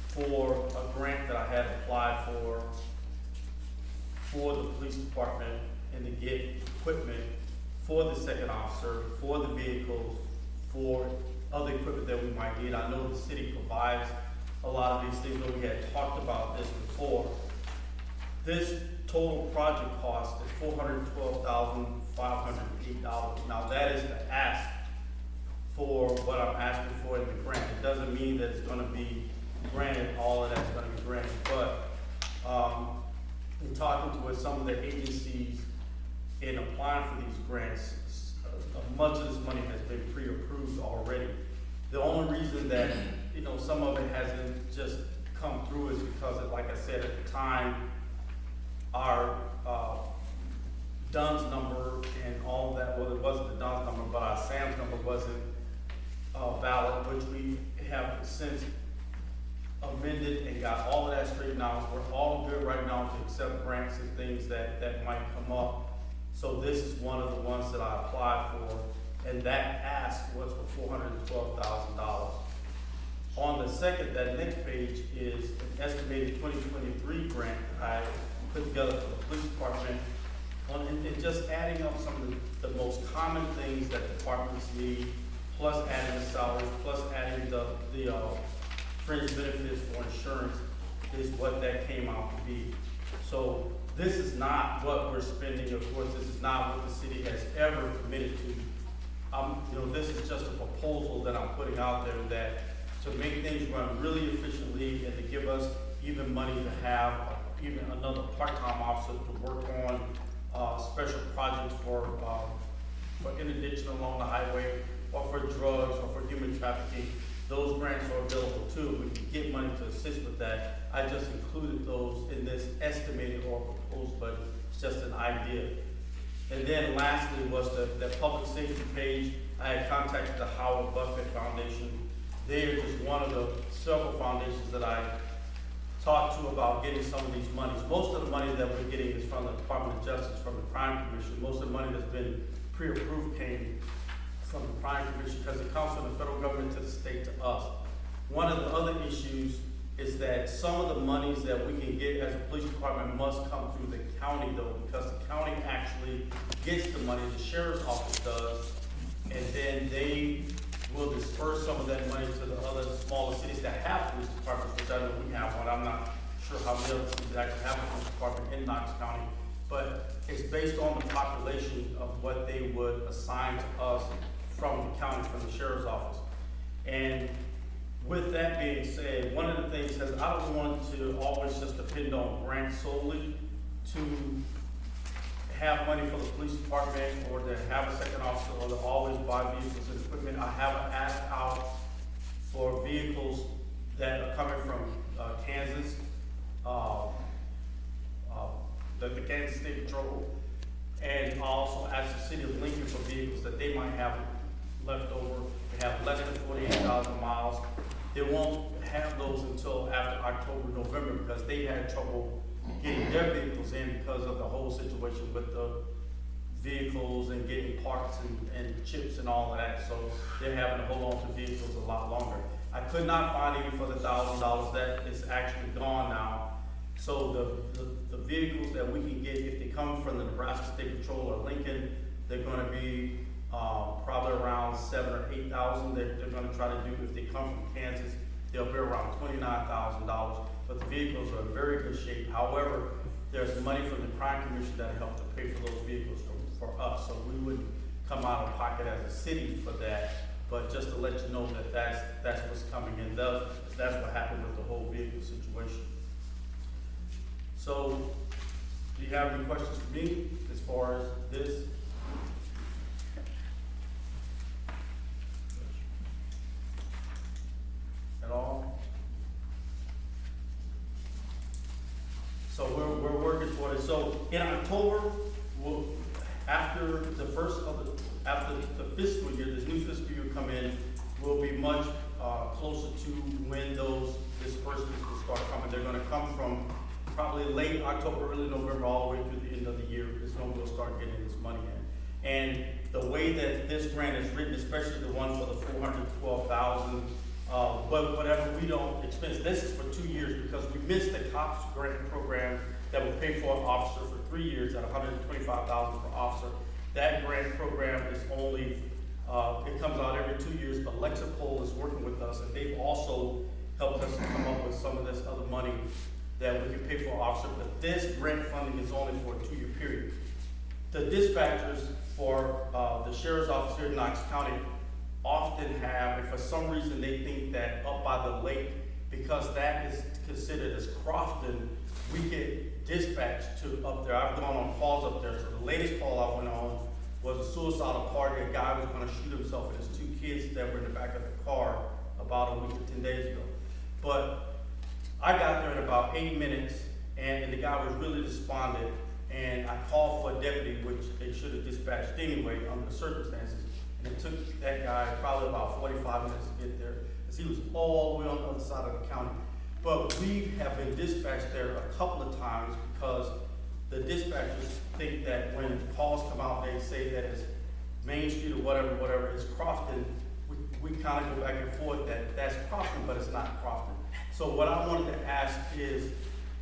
for a grant that I had applied for the police department, and to get equipment for the second officer, for the vehicles, for other equipment that we might need. I know the city provides a lot of these things, but we had talked about this before. This total project cost is $412,508. Now that is the ask for what I'm asking for in the grant. It doesn't mean that it's gonna be granted, all of that's gonna be granted, but in talking with some of the agencies in applying for these grants, much of this money has been pre-approved already. The only reason that, some of it hasn't just come through is because, like I said, at the time, our DUNS number and all of that, well, it wasn't the DUNS number, but our SAMS number wasn't valid, which we have since amended and got all of that straightened out. We're all good right now to accept grants and things that might come up. So this is one of the ones that I applied for, and that ask was for $412,000. On the that next page is an estimated 2023 grant that I put together for the police department, and just adding up some of the most common things that departments need, plus adding the salaries, plus adding the fringe benefits for insurance, is what that came out to be. So this is not what we're spending. Of course, this is not what the city has ever committed to. This is just a proposal that I'm putting out there that to make things run really efficiently and to give us even money to have even another part-time officer to work on special projects for interdiction along the highway, or for drugs, or for human trafficking. Those grants are available too. We can get money to assist with that. I just included those in this estimated or proposed budget. It's just an idea. And then lastly was the public safety page. I had contacted the Howard Buffett Foundation. They're just one of the several foundations that I talked to about getting some of these monies. Most of the money that we're getting is from the Department of Justice, from the Crime Commission. Most of the money that's been pre-approved came from the Crime Commission because it comes from the federal government to the state to us. One of the other issues is that some of the monies that we can get as a police department must come through the county though, because the county actually gets the money, the sheriff's office does, and then they will disperse some of that money to the other smaller cities that have police departments, which I know we have one. I'm not sure how many other cities actually have a police department in Knox County, but it's based on the population of what they would assign to us from the county, from the sheriff's office. And with that being said, one of the things is I don't want to always just depend on grants solely to have money for the police department or to have a second officer or to always buy vehicles and equipment. I have an ask out for vehicles that are coming from Kansas, the Kansas State Patrol. and also ask the city of Lincoln for vehicles that they might have left over. They have less than 48,000 miles. They won't have those until after October, November, because they had trouble getting their vehicles in because of the whole situation with the vehicles and getting parts and chips and all of that. So they're having to hold on to vehicles a lot longer. I could not find any for the $1,000. That is actually gone now. So the vehicles that we can get, if they come from the Nebraska State Patrol or Lincoln, they're gonna be probably around 7,000 or 8,000. They're gonna try to do, if they come from Kansas, they'll be around $29,000. But the vehicles are in very good shape. However, there's money from the Crime Commission that helped to pay for those vehicles for us. So we wouldn't come out of pocket as a city for that. But just to let you know that that's what's coming in. That's what happened with the whole vehicle situation. So, do you have any questions for me as far as this? At all? So we're working toward it. So in October, after the fiscal year, this new fiscal year come in, we'll be much closer to when those disbursements will start coming. They're gonna come from probably late October, early November, all the way through the end of the year is when we'll start getting this money in. And the way that this grant is written, especially the one for the 412,000, but whatever we don't expense, this is for 2 years because we missed the COPS grant program that would pay for an officer for 3 years at $125,000 per officer. That grant program is only, it comes out every 2 years, but Lexipol is working with us, and they've also helped us to come up with some of this other money that we can pay for an officer, but this grant funding is only for a 2-year period. The dispatchers for the sheriff's office here in Knox County often have, and for some reason they think that up by the lake, because that is considered as Crofton, we get dispatched to up there. I've gone on calls up there. So the latest call I went on was a suicidal party. A guy was gonna shoot himself and his 2 kids that were in the back of the car about a week or 10 days ago. But I got there in about 8 minutes, and the guy was really despondent, and I called for a deputy, which they should have dispatched anyway under the circumstances. And it took that guy probably about 45 minutes to get there, because he was all the way on the other side of the county. But we have been dispatched there a couple of times because the dispatchers think that when calls come out, they say that it's Main Street or whatever, it's Crofton. We kind of go back and forth that that's Crofton, but it's not Crofton. So what I wanted to ask is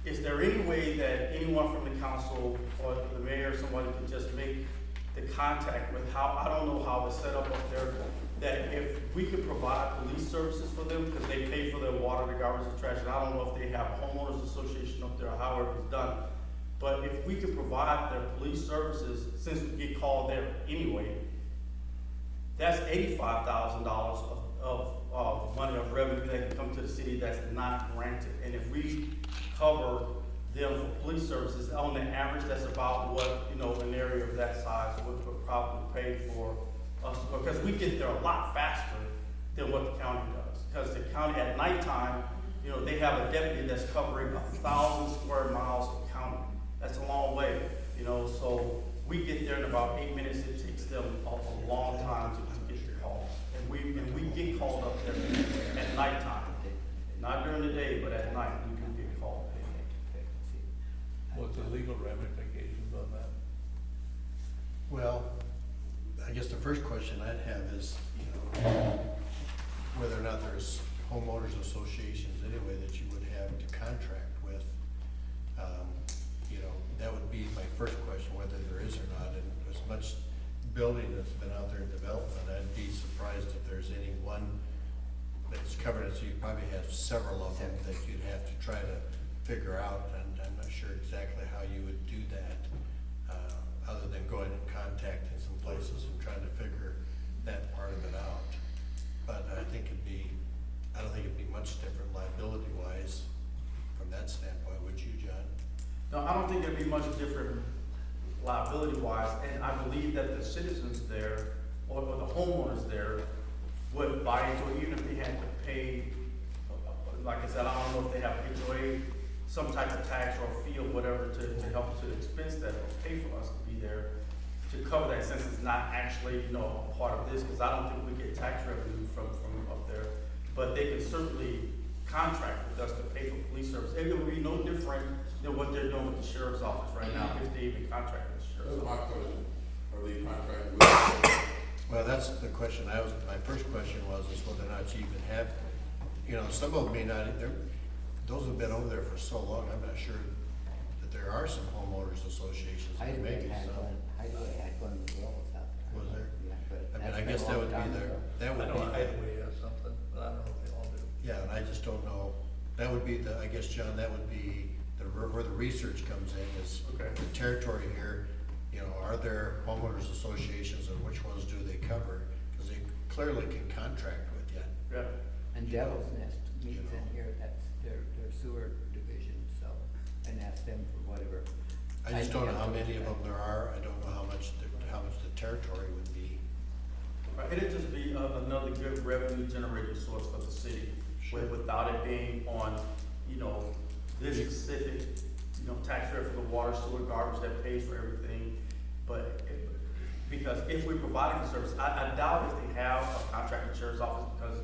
there any way that anyone from the council or the mayor or somebody could just make the contact with how, I don't know how it's set up there, that if we could provide police services for them, because they pay for their water, the garbage, the trash, and I don't know if they have a homeowners association up there or however it's done. But if we could provide their police services, since we get called there anyway, that's $85,000 of money of revenue that can come to the city that's not granted. And if we cover them for police services, on the average, that's about what, an area of that size would probably pay for us, because we get there a lot faster than what the county does. Because the county at nighttime, they have a deputy that's covering 1,000 square miles of county. That's a long way, so we get there in about 8 minutes. It takes them a long time to get your calls. And we get called up there at nighttime. Not during the day, but at night, we do get called. What's the legal ramifications on that? Well, I guess the first question I'd have is, whether or not there's homeowners associations anyway that you would have to contract with. That would be my first question, whether there is or not. And as much building that's been out there in development, I'd be surprised if there's any one that's covered it. So you probably have several of them that you'd have to try to figure out, and I'm not sure exactly how you would do that, other than going and contacting some places and trying to figure that part of it out. But I don't think it'd be much different liability wise from that standpoint, would you, John? No, I don't think it'd be much different liability wise, and I believe that the citizens there, or the homeowners there, would buy into it, even if they had to pay, like I said, I don't know if they have HOA, some type of tax or fee or whatever to help to expense that or pay for us to be there. to cover that since it's not actually, you know, a part of this, because I don't think we get tax revenue from up there. But they can certainly contract with us to pay for police service. It would be no different than what they're doing with the sheriff's office right now, if they even contract with the sheriff's office. That's my question. Are they contracting with? Well, that's the question my first question was, is whether or not you even have, you know, some of them may not, those have been over there for so long, I'm not sure that there are some homeowners associations, there may be some. Hideaway had one of the wells out there. Was there? Yeah, but I mean, that's I been guess a that long would be time their, ago. that I would know be, Hideaway has something, but I don't know if they all do. yeah, and I just don't know, that would be the, I guess, John, that would be where the research comes in, is Okay. the territory here, you know, are there homeowners associations and which ones do they cover? Because they clearly can contract with you. Yeah. And Devil's Nest meets in here, that's their sewer division, so, and ask them for whatever. I just don't know how many of them there are, I don't know how much the territory would be. Right, it'd just be another good revenue generating source for the city, without it being on, you know, this specific, you know, tax rate for the water, sewer, garbage that pays for everything. But, because if we're providing the service, I doubt if they have a contract with the sheriff's office, because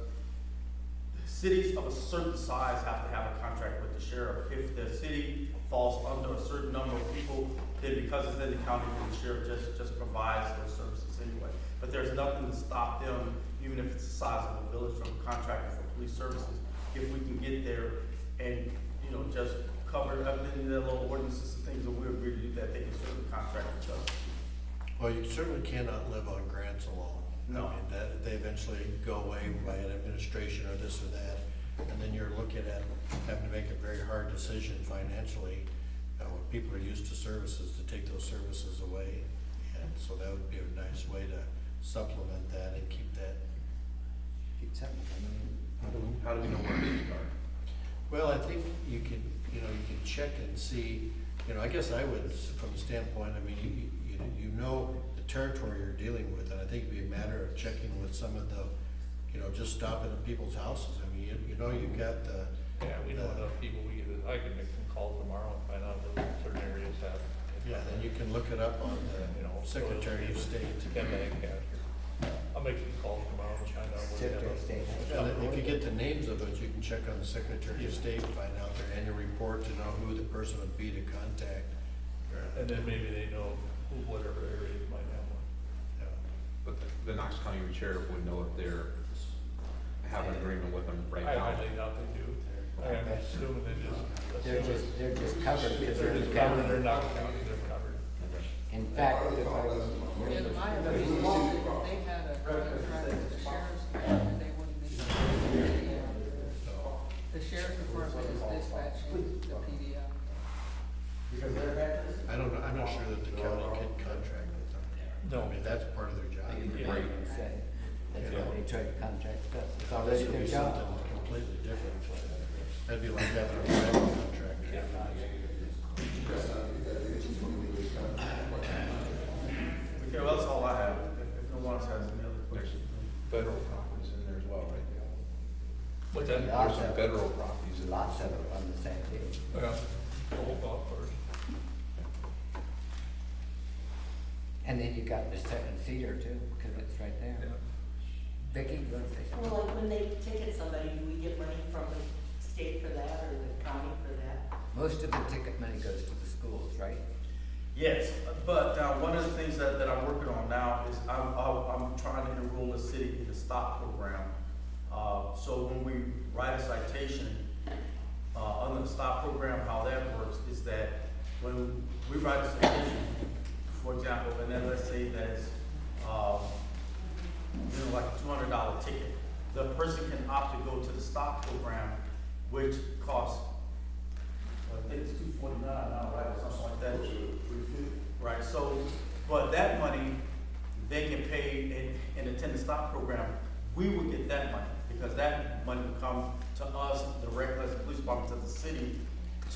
cities of a certain size have to have a contract with the sheriff. If the city falls under a certain number of people, then because it's in the county, the sheriff just provides those services anyway. But there's nothing to stop them, even if it's the size of a village, from contracting for police services. If we can get there and, you know, just cover it up in their little ordinances and things that we agree to do, that they can certainly contract with us. Well, you certainly cannot live on grants alone. No. I mean, that, they eventually go away by an administration or this or that, and then you're looking at having to make a very hard decision financially, when people are used to services, to take those services away. And so that would be a nice way to supplement that and keep that. Keep something coming in. How do we know where to start? Well, I think you can, you know, you can check and see, you know, I guess I would, from the standpoint, I mean, you know the territory you're dealing with, and I think it'd be a matter of checking with some of the, you know, just stopping at people's houses. I mean, you know, you've got the. Yeah, we know enough people, I can make some calls tomorrow and find out what certain areas have. Yeah, then you can look it up on the, You know, Secretary of State. Ken Bank, I'll make some calls tomorrow and find out what they Secretary of have. State. And if you get the names of it, you can check on the Secretary of State, find out their annual report to know who the person would be to contact. And then maybe they know who, whatever areas might have one. Yeah. But the Knox County Sheriff would know if they're, have an agreement with them right I now. highly doubt they do. I'm assuming They're just covered because They're they're just in covered, county. they're not county, they're covered. In fact, if I was. Yeah, my opinion is if they had a contract with the sheriff's department, they wouldn't be. The sheriff's department is dispatching the PDI. I don't know, I'm not sure that the county can contract with them. No. I mean, that's part of their job. Right. That's why they try to contract with us. It's This already would their be job. something completely different. That'd be like having a private contract. Okay, well, that's all I have, if no one else has any other There's questions. federal properties in there as well, right? What's that? Yeah. There's some federal properties in there. Lots of it on the same page. Yeah, the whole golf course. And then you got the second Cedar too, because it's right there. Vicky, you want to say something? Well, like when they ticket somebody, do we get money from the state for that or the county for that? Most of the ticket money goes to the schools, right? Yes, but one of the things that I'm working on now is I'm trying to enroll the city in the stop program. So when we write a citation, under the stop program, how that works is that when we write a citation, for example, and then let's say that it's, you know, like a $200 ticket, the person can opt to go to the stop program, which costs, I think it's $249 now, right, or something like that. Right, so, but that money, they can pay and attend the stop program. We would get that money, because that money would come to us directly as the police department, to the city,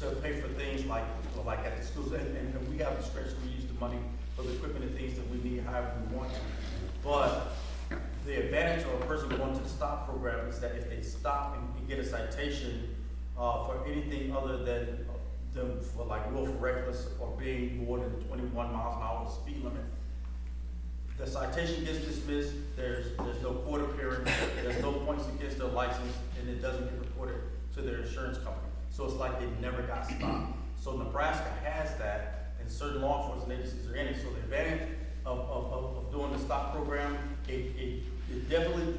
to pay for things like at the schools, and we have discretion to use the money for the equipment and things that we need, however we want to. But the advantage of a person going to the stop program is that if they stop and get a citation, for anything other than them for like willful reckless or being more than 21 miles an hour speed limit, the citation gets dismissed, there's no court appearance, there's no points against their license, and it doesn't get reported to their insurance company. So it's like they never got stopped. So Nebraska has that, and certain law enforcement agencies are in it. So the advantage of doing the stop program, it definitely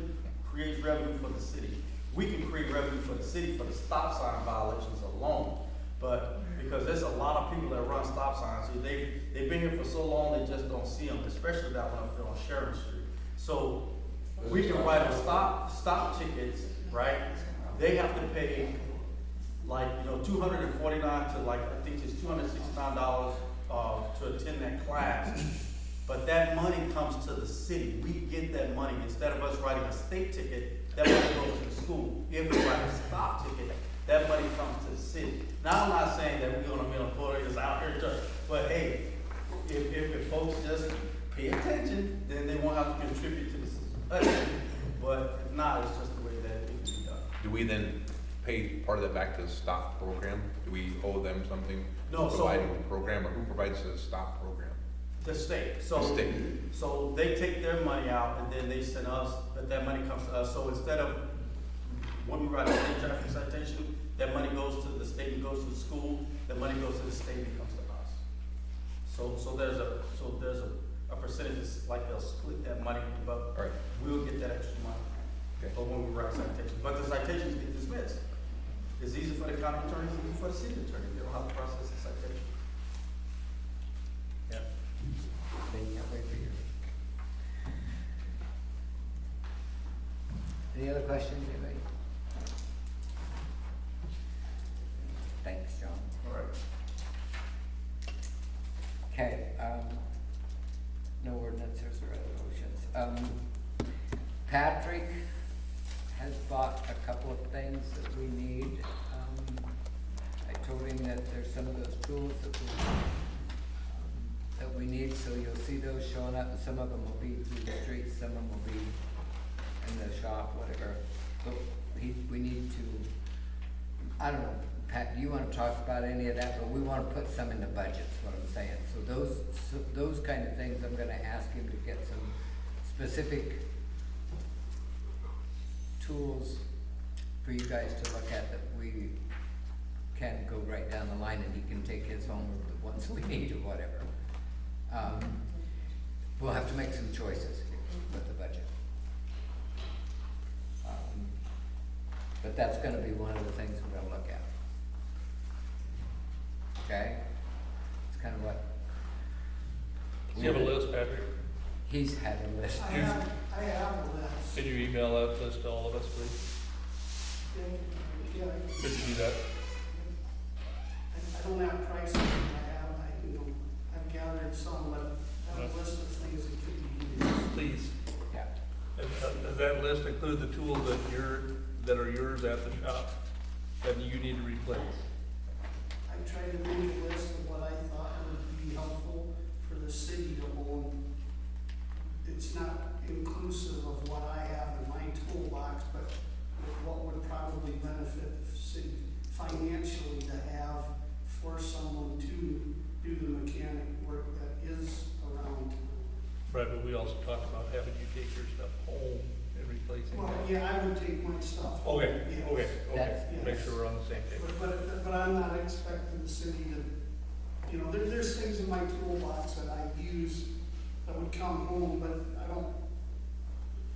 creates revenue for the city. We can create revenue for the city for the stop sign violations alone, but because there's a lot of people that run stop signs, so they've been here for so long, they just don't see them, especially that one up there on Sharon Street. So we can write a stop tickets, right? They have to pay like, $249 to like, I think it's $269 to attend that class. But that money comes to the city. We get that money. Instead of us writing a state ticket, that money goes to the school. If we write a stop ticket, that money comes to the city. Now, I'm not saying that we're gonna be employees out here, but hey, if folks just pay attention, then they won't have to contribute to the system. But if not, it's just the way that it can be done. Do we then pay part of that back to the stop program? Do we owe them something No, for providing the program, or who provides the stop program? The state. The state. So they take their money out and then they send us, but that money comes to us. So instead of, when we write a state traffic citation, that money goes to the state and goes to the school, that money goes to the state and comes to us. So there's a percentage, it's like they'll split that money, but Right. we'll get that extra money. Okay. But when we write citations, but the citations get dismissed. It's easy for the county attorney, it's easy for the city attorney, they don't have to process the citation. Yeah. They can't wait for you. Any other questions, anybody? Thanks, John. All right. Okay, no ordinances or resolutions. Patrick has bought a couple of things that we need. I told him that there's some of those tools that we need, so you'll see those showing up, and some of them will be through the streets, some of them will be in the shop, whatever. But we need to, I don't know, Pat, do you wanna talk about any of that? But we wanna put some in the budget, is what I'm saying. So those kind of things, I'm gonna ask him to get some specific tools for you guys to look at that we can go right down the line, and he can take his home with the ones we need or whatever. We'll have to make some choices with the budget. But that's gonna be one of the things we're gonna look at. Okay? It's kind of what. Do you have a list, Patrick? He's had a list. I have a list. Can you email that list to all of us, please? Yeah, Could you do that? I don't have prices, I've gathered some, but I have a list of things that could be used. Please. Yeah. Does that list include the tools that are yours at the shop that you need to replace? I tried to make a list of what I thought would be helpful for the city to own. It's not inclusive of what I have in my toolbox, but what would probably benefit the city financially to have for someone to do the mechanic work that is around. Right, but we also talked about having you take your stuff home and replacing Well, it. yeah, I would take my stuff. home, Okay, yes. okay. Yes. Make sure we're on the same page. But I'm not expecting the city to, there's things in my toolbox that I use that would come home, but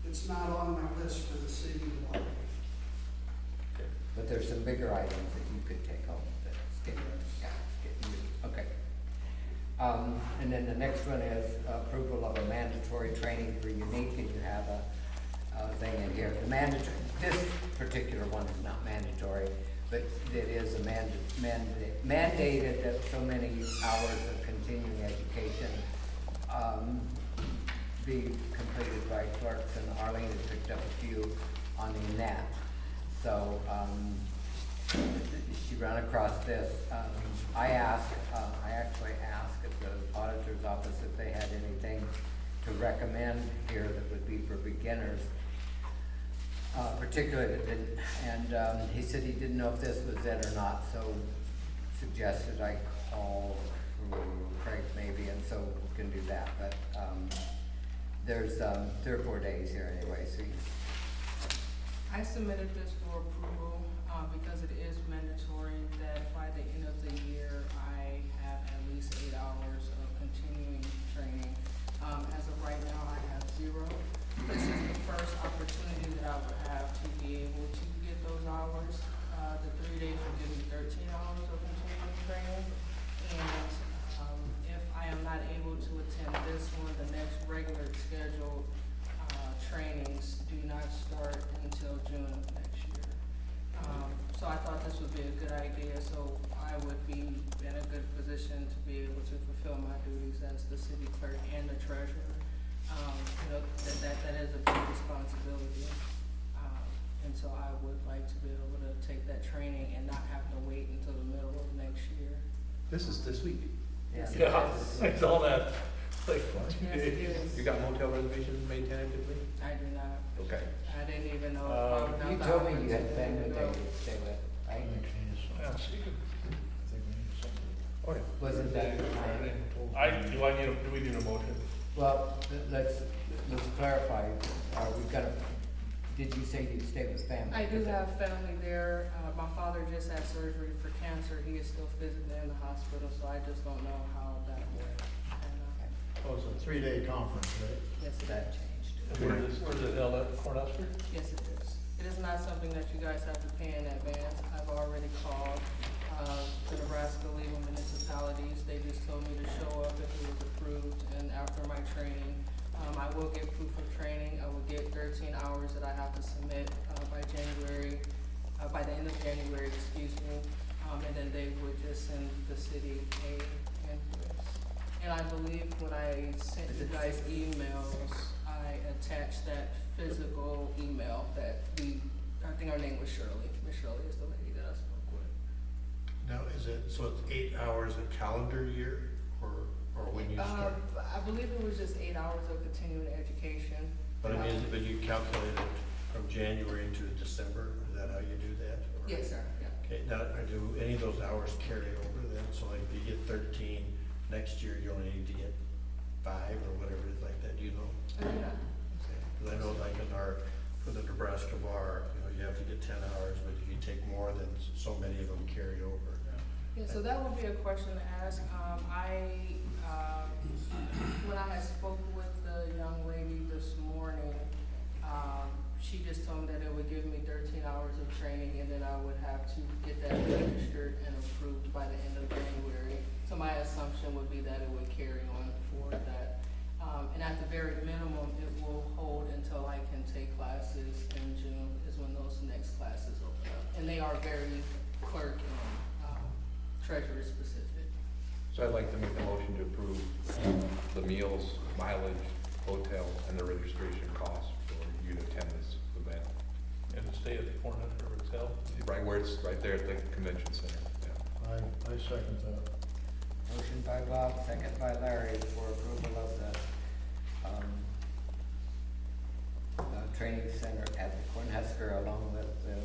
it's not on my list for the city to buy. But there's some bigger items that you could take home that's getting used. Okay. And then the next one is approval of a mandatory training for Unique, and you have a thing in here. This particular one is not mandatory, but it is a mandated that so many hours of continuing education be completed by clerks, and Arlene has picked up a few on the net. So, she ran across this. I actually asked at the auditor's office if they had anything to recommend here that would be for beginners, particularly that didn't, and he said he didn't know if this was it or not, so suggested I call Craig maybe, and so we can do that. But there's, 3 or 4 days here anyway, so I submitted this for approval, because it is mandatory that by the end of the year, I have at least 8 hours of continuing training. As of right now, I have 0. This is the first opportunity that I would have to be able to get those hours. The 3 days will give me 13 hours of continuing training. And, if I am not able to attend this one, the next regular scheduled, trainings do not start until June of next year. So I thought this would be a good idea, so I would be in a good position to be able to fulfill my duties as the city clerk and the treasurer. You know, that is a big responsibility. And so I would like to be able to take that training and not have to wait until the middle of next year. This is this week. Yes. Yeah, I saw that. Like, Yes, it is. You got motel reservations made tentatively? I do not. Okay. I didn't even know if I would have you the told me you had opportunity family to that go. you stay with, I right? think she needs something. yeah, so you could, I think we need something. Oh, yeah. Wasn't that the time? do we need a motion? Well, let's clarify, we've got did you say you stay with family? I do have family there. My father just had surgery for cancer. He is still physically in the hospital, so I just don't know how that will pan out. Oh, it's a 3-day conference, right? Yes, That changed. Where's it held at, Cornhusker? Yes, it is. It is not something that you guys have to pay in advance. I've already called, the Nebraska Legal Municipalities. They just told me to show up if it was approved, and after my training, I will get proof of training. I will get 13 hours that I have to submit, by January, by the end of January, excuse me. And then they would just send the city a invoice. And I believe when I sent you guys emails, I attached that physical email that I think her name was Shirley. Miss Shirley is the lady that I spoke with. Now, is it, so it's 8 hours a calendar year, or when you start? I believe it was just 8 hours of continuing education. But I mean, but you calculate it from January to December, is that how you do that? Or- Yes, sir, yeah. Okay, now, do any of those hours carry over then? So like if you get 13, next year you only need to get 5 or whatever it is like that, do you know? I do not. Because I know like in for the Nebraska bar, you have to get 10 hours, but if you take more, then so many of them carry over. Yeah, so that would be a question to ask. When I had spoken with the young lady this morning, she just told me that it would give me 13 hours of training, and then I would have to get that registered and approved by the end of January. So my assumption would be that it would carry on for that. And at the very minimum, it will hold until I can take classes in June, is when those next classes open up. And they are very clerk and treasurer specific. So I'd like to make a motion to approve the meals, mileage, hotel, and the registration costs for you to attend this event. And to stay at the Cornhusker Hotel? Right where it's, right there at the convention center, yeah. I second that. Motion by Bob, second by Larry for approval of the, training center at the Cornhusker along with the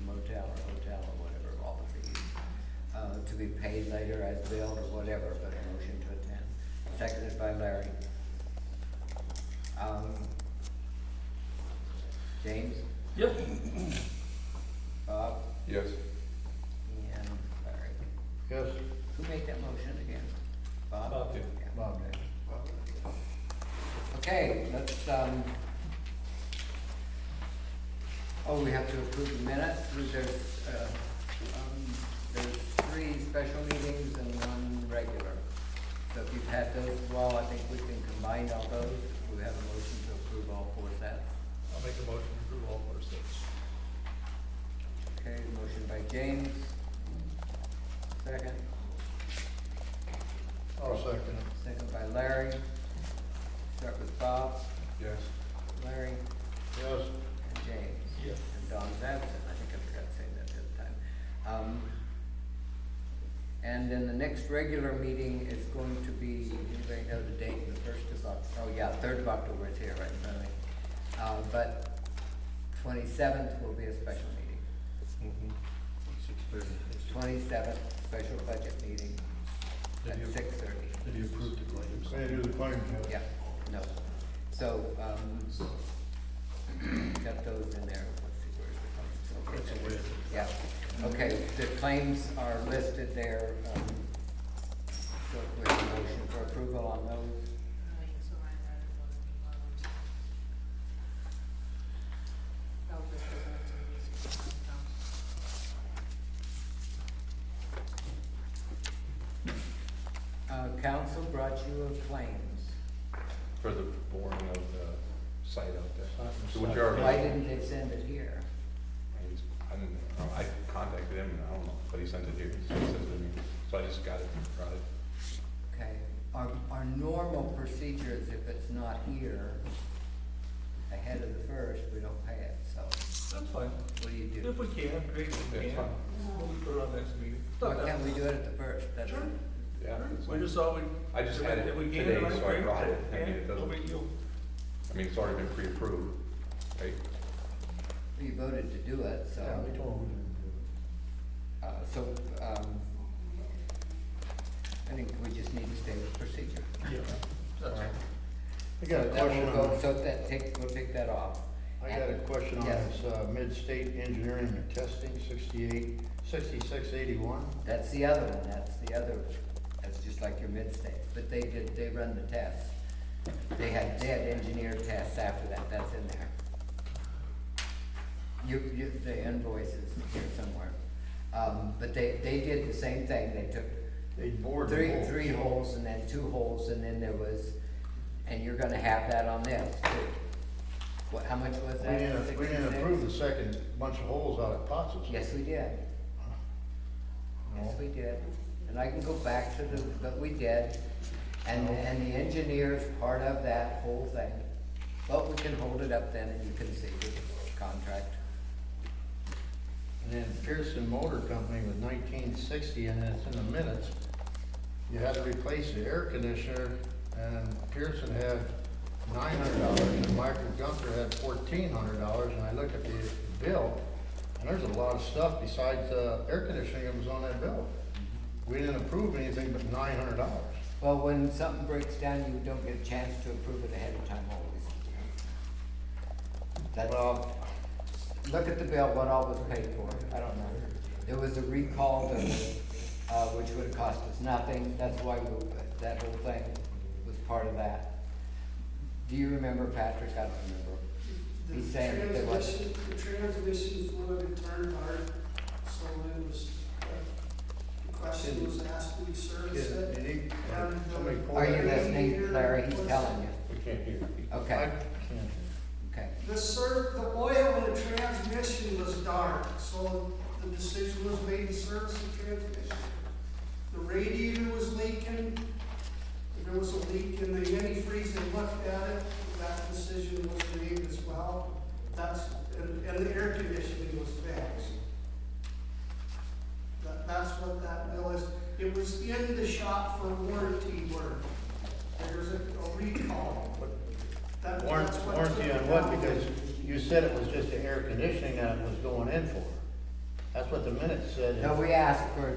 motel or hotel or whatever, all the fees, to be paid later as billed or whatever, but a motion to attend. Seconded by Larry. James? Yep. Bob? Yes. And Larry. Yes, Who made that motion again? Bob? Bob. Yeah. Bob did. Okay, let's, we have to approve the minutes. There's 3 special meetings and 1 regular. So if you've had those, well, I think we can combine all those. We have a motion to approve all 4 sets. I'll make a motion to approve all 4 sets. Okay, motion by James. Second. I'll second it. Second by Larry. Start with Bob, Yes. Larry, Yes. and James. Yes. And Don's absent, I think I forgot to say that the other time. And then the next regular meeting is going to be, anybody know the date, the 1st of October? Oh, yeah, 3rd of October is here right in front of me. But 27th will be a special meeting. 6:30. 27th, special budget meeting at Did you- 6:30. Did you approve the claims? May I do the claims, Yeah, no. So, got those in there. Let's see, where's the claims? Okay, That's a way. yeah, okay, the claims are listed there, so with a motion for approval on those. Council brought you a claims. For the boring of the site out there. So Site. which are, Why didn't they send it here? I didn't know, I contacted him, and I don't know, but he sent it here, he sent it to me, so I just got it, brought it. Okay, our normal procedure is if it's not here ahead of the first, we don't pay it, so That's fine. what do you do? If we can, great, if we That's can. fine. We'll put it on next meeting. Why can't we do it at the first? That's Sure. Yeah. it's We fine. just always. I just had it if we can, today, that's so I great. brought it. I mean, Yeah, it no doesn't- big deal. I mean, it's already been pre-approved, right? You voted to do it, so. Yeah, we told them I think we just need to stay with procedure. Yeah. That's Alright. I got a So that will question go- on, So we'll take that off. I got a question on Yes. this, mid-state engineering and testing, 6681. That's the other one, that's just like your mid-state, but they run the tests. They had engineered tests after that, that's in there. The invoice is here somewhere. But they did the same thing, they took They bored the holes. three holes and then 2 holes, and then there was, and you're gonna have that on this too. What, how much was We that? didn't 66? approve the second bunch of holes out at Potts's. Yes, we did. Yes, we did. And I can go back to but we did. And the engineer's part of that whole thing. But we can hold it up then and you can see the contract. And then Pearson Motor Company was 1960, and it's in the minutes. You had to replace the air conditioner, and Pearson had $900, and Michael Gunther had $1,400, and I looked at the bill, and there's a lot of stuff besides air conditioning that was on that bill. We didn't approve anything but $900. Well, when something breaks down, you don't get a chance to approve it ahead of time always. Well, Look at the bill, what all was paid for, I don't know. There was a recall that was, which would have cost us nothing, that's why that whole thing was part of that. Do you remember, Patrick? I don't remember. He's saying that there was. The transmission fluid had turned hard, so it was, the question was asked, do we service it? Did he- And, somebody pull Are you that? listening, Larry? He's telling you. We can't hear. I Okay, can't. okay. The oil in the transmission was dark, so the decision was made to service the transmission. The radiator was leaking, there was a leak in the antifreeze, they looked at it, that decision was made as well. And the air conditioning was fixed. That's what that bill is. It was in the shop for warranty work. There was a recall. That's what Warranty took on it what? down. Because you said it was just the air conditioning that it was going in for. That's what the minutes said. No, we asked for a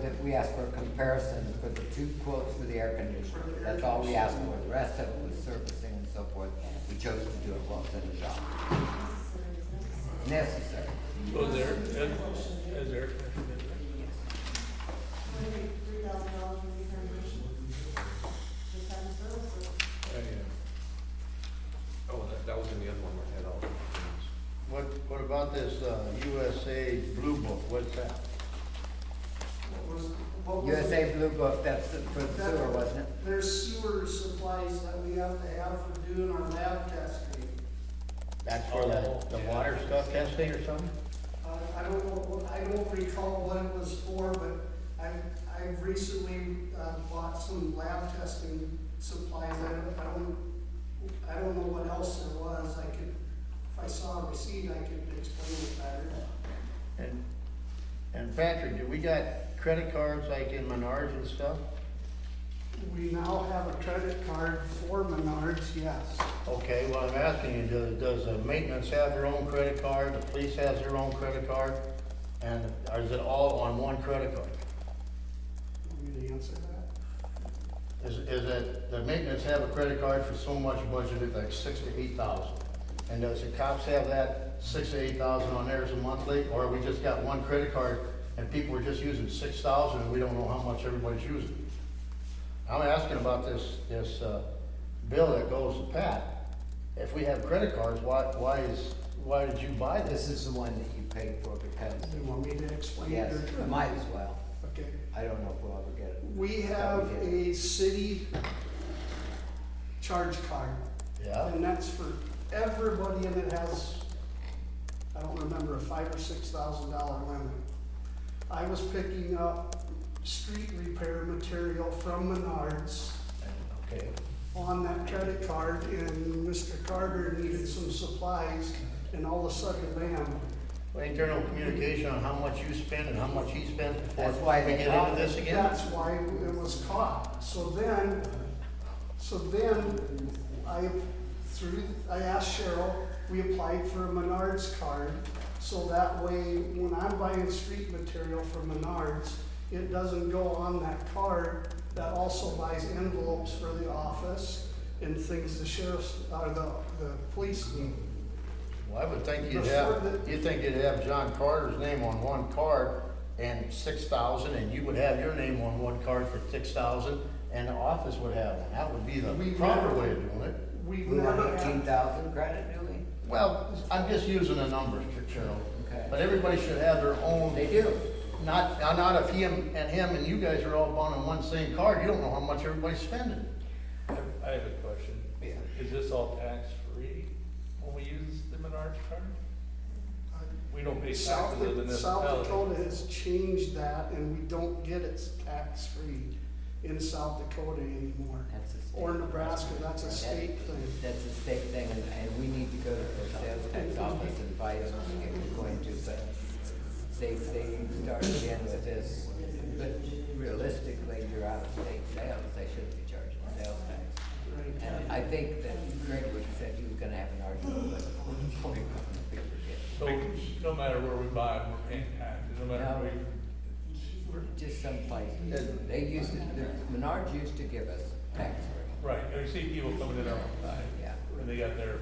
comparison for the 2 quotes for the air conditioner. That's all we asked for. The rest of it was servicing and so forth. We chose to do it while it's in the shop. Necessary. So there, as air conditioning. $3,000 for refurbishment. Just have the services. Oh, that was in the other one, I had all the things. What about this, USA Blue Book, what's that? What was USA Blue Book, that's for the sewer, wasn't it? There's sewer supplies that we have to have for doing our lab testing. That's for the water stuff testing or something? I don't know, I don't recall what it was for, but I've recently bought some lab testing supplies. I don't know what else there was. If I saw a receipt, I could explain it better. And Patrick, do we got credit cards like in Menards and stuff? We now have a credit card for Menards, yes. Okay, well, I'm asking you, does the maintenance have their own credit card, the police has their own credit card? And or is it all on one credit card? Want me to answer that? is that the maintenance have a credit card for so much budgeted, like 6,000 to 8,000. And does the cops have that 6,000 to 8,000 on theirs a monthly, or we just got one credit card and people are just using 6,000 and we don't know how much everybody's using? I'm asking about this bill that goes to Pat. If we have credit cards, why did you buy This this? is the one that you paid for because, You want me to explain it? yes, or- I might as well. Okay. I don't know if we'll ever get it. We have a city charge card, Yeah, and that's for everybody, and it has, I don't remember, a $5,000 or $6,000 limit. I was picking up street repair material from Menards okay. on that credit card, and Mr. Carter needed some supplies, and all of a sudden, bam. Well, ain't there no communication on how much you spend and how much he spends before That's why we they get caught into this again? That's why it was caught. So then I asked Cheryl, we applied for a Menards card, so that way, when I'm buying street material from Menards, it doesn't go on that card. That also buys envelopes for the office and things the sheriff's, the police need. Well, I would think Before you'd think you'd have John Carter's name on one card and 6,000, and you would have your name on one card for 6,000, and the office would have one. That would be the We've proper never- way of doing it. We've We want never had. 18,000 credit, do we? Well, I'm just using the numbers, Cheryl. Okay. But everybody should have their own. They do. Not if him and you guys are all on one same card, you don't know how much everybody's spending. I have a question. Yeah. Is this all tax-free when we use the Menards card? We don't pay taxes South as a municipality. South Dakota has changed that, and we don't get it tax-free in South Dakota anymore. That's a state. Or Nebraska, that's a state thing. That's a state thing, and we need to go to the sales tax office and fight them if we're going to, but they start again with this. But realistically, you're out of state sales, they shouldn't be charging sales tax. Right. And I think that Greg would have said he was gonna have an argument, but before he So no matter where we buy it, we're paying taxes, no matter No. where just some places, they used to, Menards used to give us tax free, right, and you see people coming in our side, yeah. and they got their,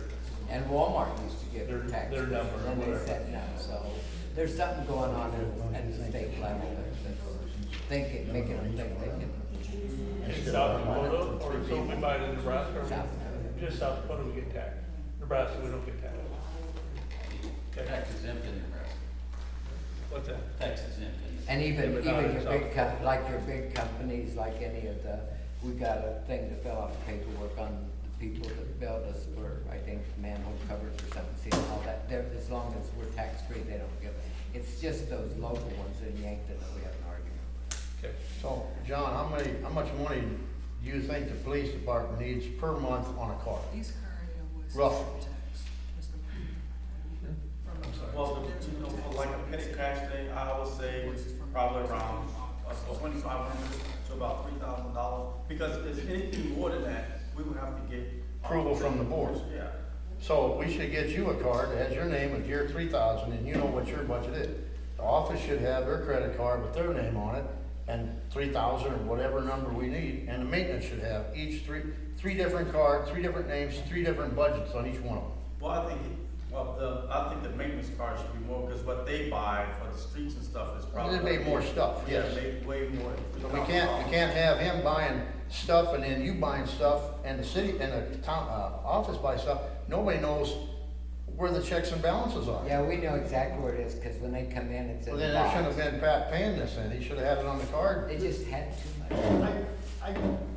And Walmart used to give Their- tax. their number or And then they whatever. said no, so there's something going on at the state level that's making them think they can. in South Dakota, or so we buy it in Nebraska, or South Dakota. just South Dakota we get taxed. Nebraska, we don't get taxed. Okay. Tax exempt in Nebraska. What's that? Tax exempt in. And even Yeah, but not your in big, South like your big companies, like any of we got a thing to fill out paperwork on the people that billed us for, I think, manhole covers or something, see, all that, as long as we're tax-free, they don't give it. It's just those local ones in Yankton that we have an argument. Okay. So, John, how much money do you think the police department needs per month on a car? Roughly. Well, for like a petty cash day, I would say probably around $2,500 to about $3,000. Because if anything more than that, we would have to get Approval from the board. Yeah. So we should get you a card that has your name with your 3,000, and you know what your budget is. The office should have their credit card with their name on it, and 3,000 or whatever number we need, and the maintenance should have each three different cards, 3 different names, 3 different budgets on each one of them. Well, I think the maintenance card should be more, because what they buy for the streets and stuff is probably. There'd be more stuff, Yeah, yes. maybe way more. So we can't have him buying stuff and then you buying stuff and the city and the town, office buy stuff. Nobody knows where the checks and balances are. Yeah, we know exactly where it is, cause when they come in, it's in Well, the then there shouldn't box. have been Pat paying this in. He should have had it on the card. They just had too much.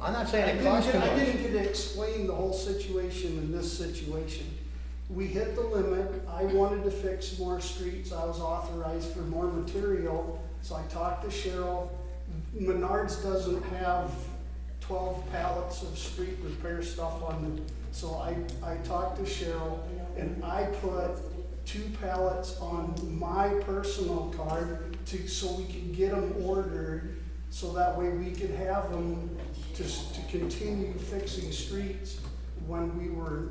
I'm not saying it costs too I much. didn't get to explain the whole situation in this situation. We hit the limit, I wanted to fix more streets, I was authorized for more material, so I talked to Cheryl. Menards doesn't have 12 pallets of street repair stuff on them, so I talked to Cheryl, and I put 2 pallets on my personal card so we could get them ordered, so that way we could have them to continue fixing streets when we were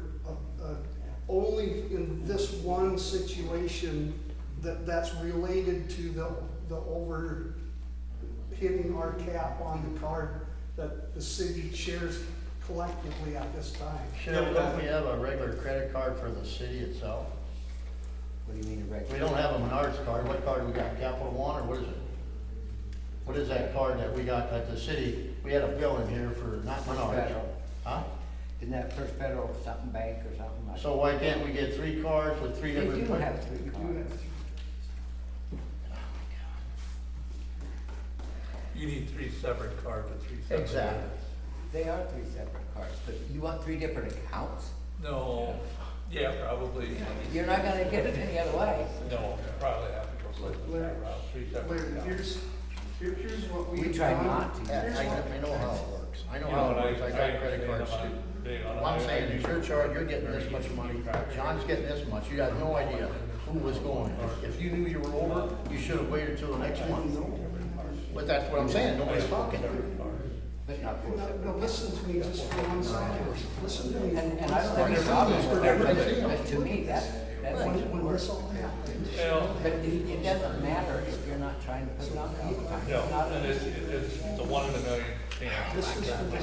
only in this one situation that's related to the over hitting our cap on the card. that the city shares collectively at this time. Cheryl, don't we have a regular credit card for the city itself? What do you mean a regular? We don't have a Menards card. What card we got? Capital One, or what is it? What is that card that we got at the city? We had a bill in here for, not First Menards. Federal. Huh? Isn't that First Federal something bank or something like that? So why can't we get 3 cards with 3 They different? do have 3 cards. You need 3 separate cards with 3 separate. Exactly. They are 3 separate cards, but you want 3 different accounts? No, yeah, probably, You're not gonna get it any other way. no, probably have to go that route, 3 separate Larry, accounts. here's what We we've try done. not to. Yeah, I know how it works. I know You how know, it works. I got credit cards I'm too. big on it. What I'm saying is your charge, you're getting this much money, John's getting this much. You have no idea who was going. If you knew you were over, you should have waited till the next month. But that's what I'm saying, nobody's talking. But not for No, listen to me just for 1 second. Listen to me. And I don't have any problems with everybody, but to me, that's When this all happened. Well, But it doesn't matter if you're not trying to put it on all the time. no, It's not and it's the 1 in a million chance. This is for the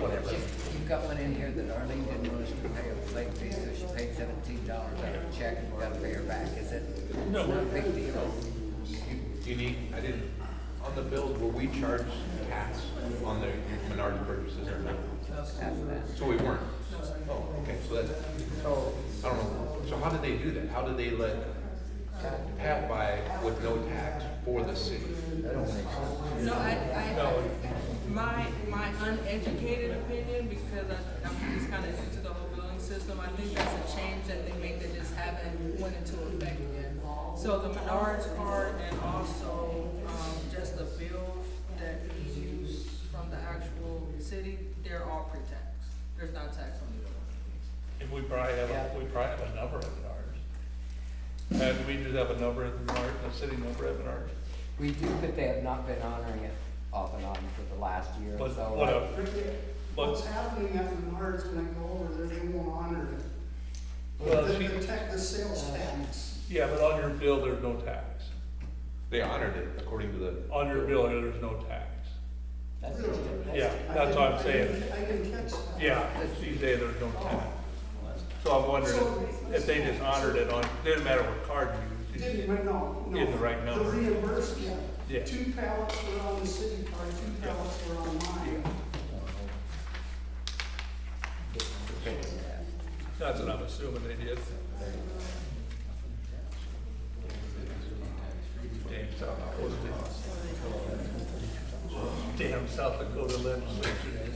Whatever. You've got one in here that Arlene didn't notice to pay a late fee, so she paid $17 out of a check and you gotta pay her back. Is it? No. It's not a big deal. You need, I didn't, on the bills, will we charge tax on the Menards purchases or not? Ask that. So we weren't? Oh, okay, so that, So, I don't know, so how did they do that? How did they let Pat buy with no tax for the city? that don't make sense. No, my uneducated opinion, because I'm just kind of new to the whole billing system, I think that's a change that they make that just haven't went into effect yet. So the Menards card and also, just the bills that we use from the actual city, they're all pre-tax. There's not tax on either one. And we probably have a number of ours. And we just have a number at the Menards, a city number at Menards. We do, but they have not been honoring it off and on for the last year or But so. whatever. What's happening at Menards when I go over there, they won't honor it. Well, They she- protect the sales tax. Yeah, but on your bill, there's no tax. They honored it according to the. On your bill, there's no tax. That's Really? just- Yeah, that's what I'm saying. I didn't catch that. Yeah, she say there's no tax. So I'm wondering if they just honored it on, didn't matter what card you used. Didn't, but no. In the right number. The reimbursement, Yeah. 2 pallets were on the city card, 2 pallets were on mine. That's what I'm assuming they did. Damn South Dakota. Damn South Dakota legislature.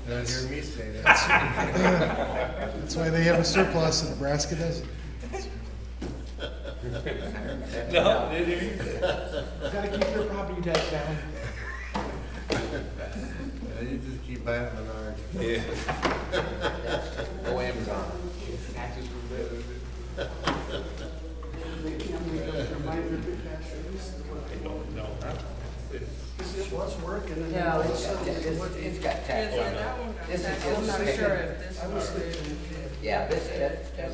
Don't hear me say that. That's why they have a surplus and Nebraska doesn't. No, they didn't. Gotta keep your property tax down. You just keep buying Menards. Yeah. Go Amazon. Taxes were better. They can't make up their mind with the cash release. I don't know. Because it was working and. Yeah, all of a it's sudden it wasn't. got tax on Yeah, it. that one got This is taxed. just I'm not picking. sure if this was. Yeah, that's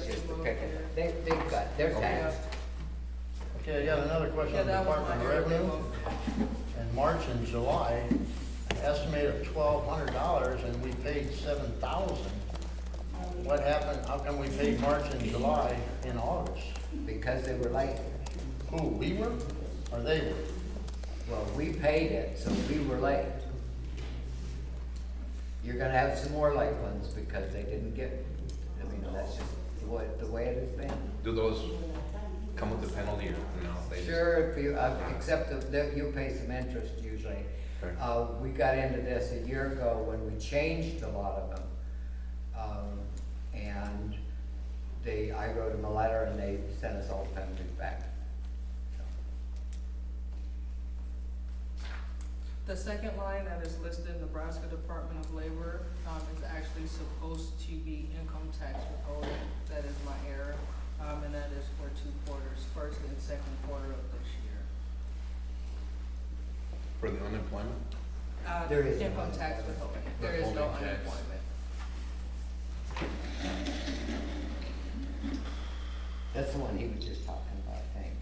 just the picking. They've got, they're taxed. Okay, I got another question Yeah, on the that was Department my of area. Revenue. In March and July, an estimate of $1,200 and we paid $7,000. What happened? How come we paid March and July in August? Because they were late. Who, we were or they were? Well, we paid it, so we were late. You're gonna have some more late ones because they didn't get, I mean, that's just the way it has been. Do those come with a penalty or no? They just- Sure, if you, except that you pay some interest usually. Okay. We got into this a year ago when we changed a lot of them. And I wrote them a letter and they sent us all the penalties back. The second line that is listed, Nebraska Department of Labor, is actually supposed to be income tax withholding. That is my error, and that is for 2 quarters, first and second quarter of this year. For the unemployment? There is no Income tax withholding, there is no Withholding tax. unemployment. That's the one he was just talking about, I think.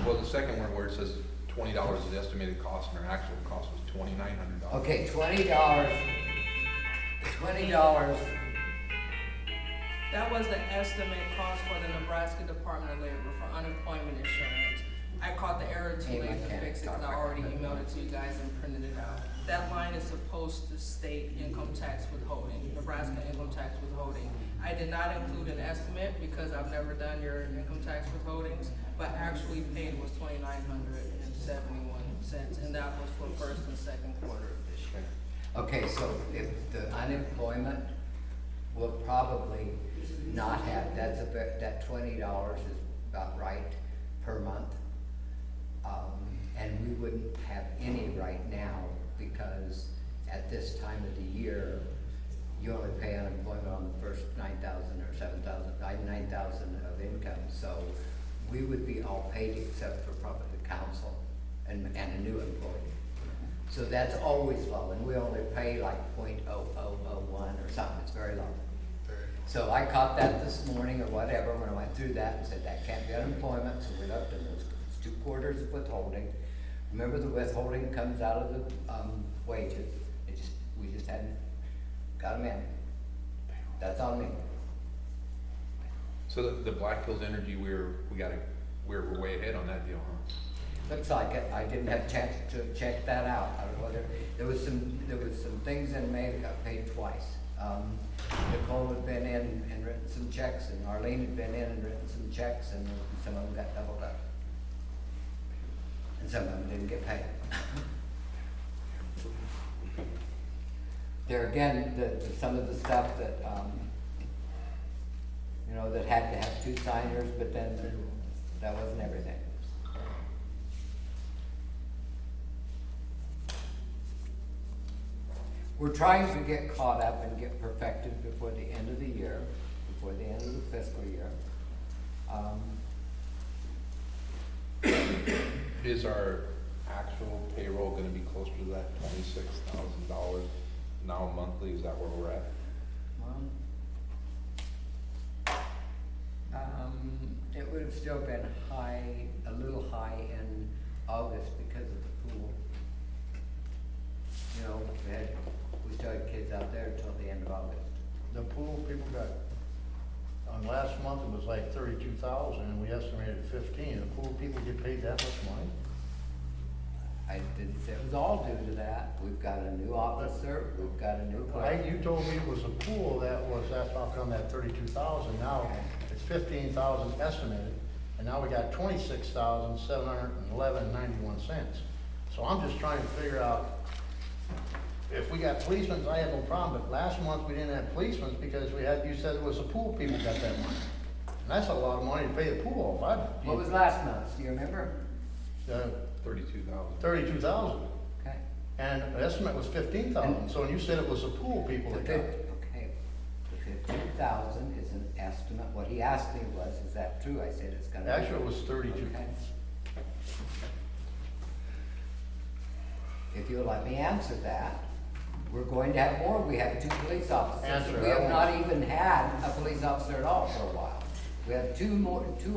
Well, the second one where it says $20 is the estimated cost and our actual cost was $2,900. Okay, $20, That was the estimate cost for the Nebraska Department of Labor for unemployment insurance. I caught the error too Hey, late to mechanic, fix it, cause I talk already right. emailed it to you guys and printed it out. That line is supposed to state income tax withholding, Nebraska income tax withholding. I did not include an estimate because I've never done your income tax withholdings, but actually paid was $2,971, and that was for first and second quarter of this year. okay, so if the unemployment will probably not have, that $20 is about right per month. And we wouldn't have any right now because at this time of the year, you only pay unemployment on the first 9,000 or 7,000, 9,000 of income. So we would be all paid except for probably the council and a new employee. So that's always low, and we only pay like .0001 or something. It's very low. So I caught that this morning or whatever when I went through that and said that can't be unemployment, so we looked and there's 2 quarters of withholding. Remember, the withholding comes out of the wages. We just hadn't got them in. That's on me. So the Black Hills Energy, we're way ahead on that deal, huh? Looks like it. I didn't have a chance to check that out. I don't know whether, there was some things in May that got paid twice. Nicole had been in and written some checks, and Arlene had been in and written some checks, and some of them got doubled up. And some of them didn't get paid. There again, some of the stuff that, that had to have 2 signers, but then that wasn't everything. We're trying to get caught up and get perfected before the end of the year, before the end of the fiscal year. Is our actual payroll gonna be closer to that $26,000 now monthly? Is that where we're at? It would have still been high, a little high in August because of the pool. We still had kids out there until the end of August. The pool people got, on last month it was like 32,000 and we estimated 15. The pool people get paid that much money? I didn't say it was all due to that. We've got a new officer, we've got a new clerk. You told me it was a pool that's how come that 32,000. Now it's 15,000 estimated, and now we got 26,711.91. So I'm just trying to figure out, if we got policemen, I have no problem, but last month we didn't have policemen because you said it was the pool people got that money. And that's a lot of money to pay the pool off. What was last month, do you remember? 32,000. 32,000. Okay. And the estimate was 15,000, so when you said it was the pool people that got it. Okay, the 15,000 is an estimate. What he asked me was, is that true? I said it's gonna be. Actually, it was 32. Okay. If you'll let me answer that, we're going to have more. We have 2 police officers. Answer We that have one. not even had a police officer at all for a while. We have 2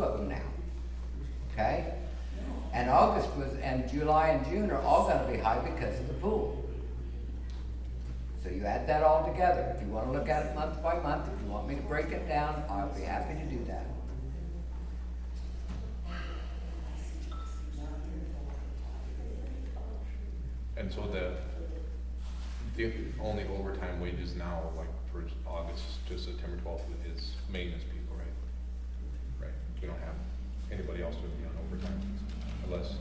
of them now. Okay? And and July and June are all gonna be high because of the pool. So you add that all together. If you wanna look at it month by month, if you want me to break it down, I'll be happy to do that. And so the only overtime wages now, like for August to September 12th, is maintenance people, right? Right, we don't have anybody else would be on overtime unless.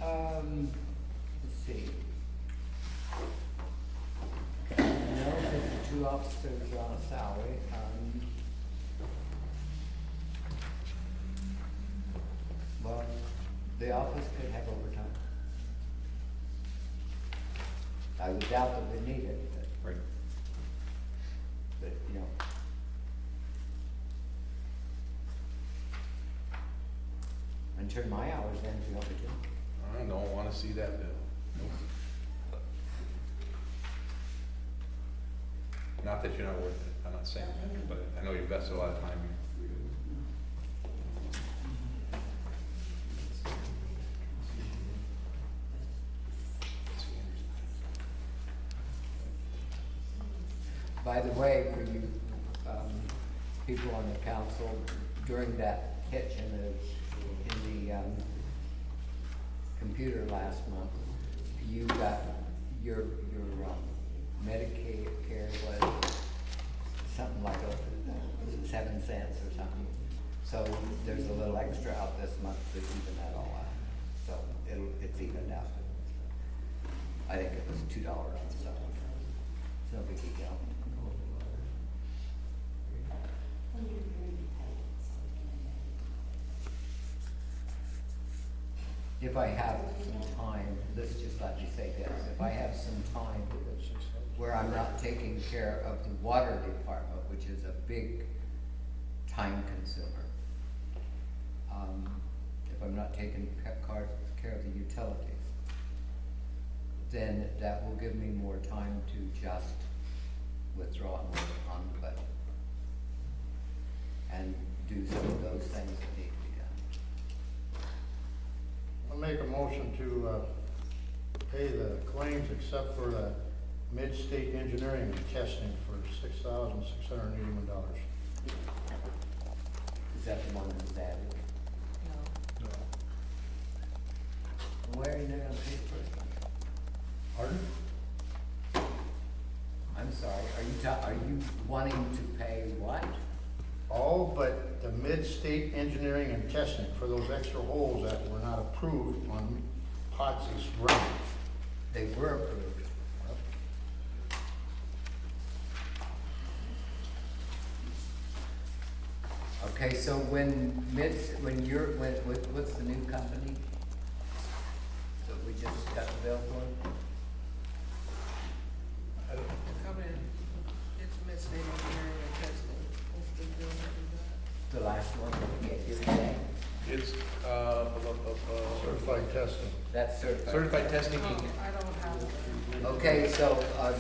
Let's see. No, because the 2 officers are on a salary. Well, the office could have overtime. I would doubt that we need it, Right. but and turn my hours in if you want me to. I don't wanna see that bill. Nope. Not that you're not worth it, I'm not saying that, but I know you've invested a lot of time here. by the way, for you, people on the council, during that hitch in the computer last month, you got, your Medicaid care was something like 7 cents or something. So there's a little extra out this month to even that all out. So it's evened out. I think it was $2 or something. It's no big deal. If I have some time, let's just let me say this, if I have some time where I'm not taking care of the water department, which is a big time consumer, if I'm not taking care of the utilities, then that will give me more time to just withdraw and work on the budget and do some of those things that need to be done. I'll make a motion to, pay the claims except for the mid-state engineering and testing for $6,681. Is that the one that was added? No. Where are you gonna pay for it? Pardon? I'm sorry, are you wanting to pay what? All but the mid-state engineering and testing for those extra holes that were not approved on Potsy's ground. They were approved. Okay, so what's the new company that we just got the bill for? Come in, it's mid-state engineering and testing. What's the deal with that? The last one that we gave you today? It's, Certified testing. That's certified. certified testing. Oh, I don't have it. Okay, so,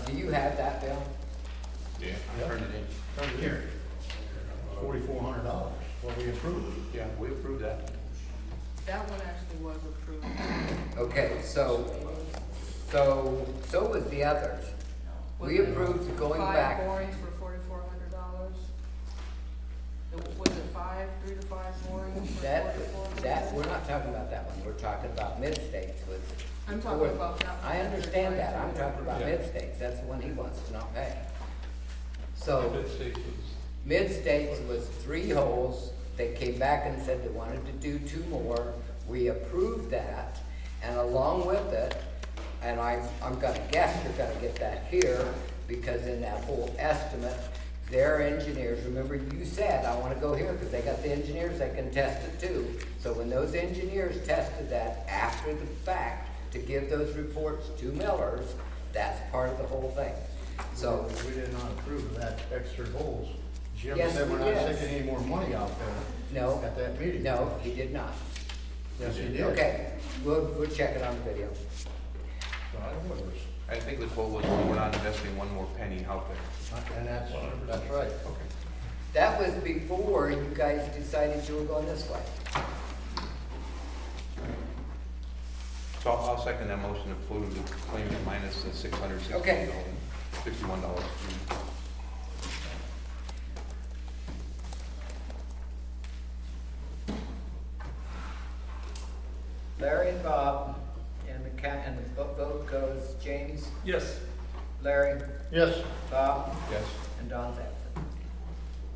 do you have that bill? Yeah, I turned it in. Turned it here. $4,400, what we approved. Yeah, we approved that. That one actually was approved. Okay, so was the others. We approved going back. 5 borings for $4,400. Was it 3 to 5 borings for $4,400? We're not talking about that one, we're talking about mid-states with. I'm talking about that one. I understand that, I'm talking about Yeah. mid-states, that's the one he wants to not pay. So, Mid-States was mid-states was 3 holes, they came back and said they wanted to do 2 more, we approved that, and along with it, and I'm gonna guess you're gonna get that here, because in that whole estimate, their engineers, remember you said, I wanna go here, because they got the engineers that can test it too. So when those engineers tested that after the fact, to give those reports to Millers, that's part of the whole thing. So, We did not approve of that extra holes. Jim Yes, said we're we not did. taking any more money out there. No. At that meeting. no, he did not. Yes, he did. Okay, we'll check it on the video. So I don't know. I think the quote was, we're not investing one more penny out there. And that's right. Okay. That was before you guys decided you were going this way. So I'll second that motion to approve the claim minus the Okay. $61. Larry and Bob, and the vote goes James, yes. Larry, Yes, Bob, Yes. and Don's absent.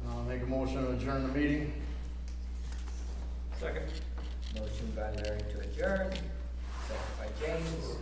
I'll make a motion to adjourn the meeting. Second. Motion by Larry to adjourn, second by James.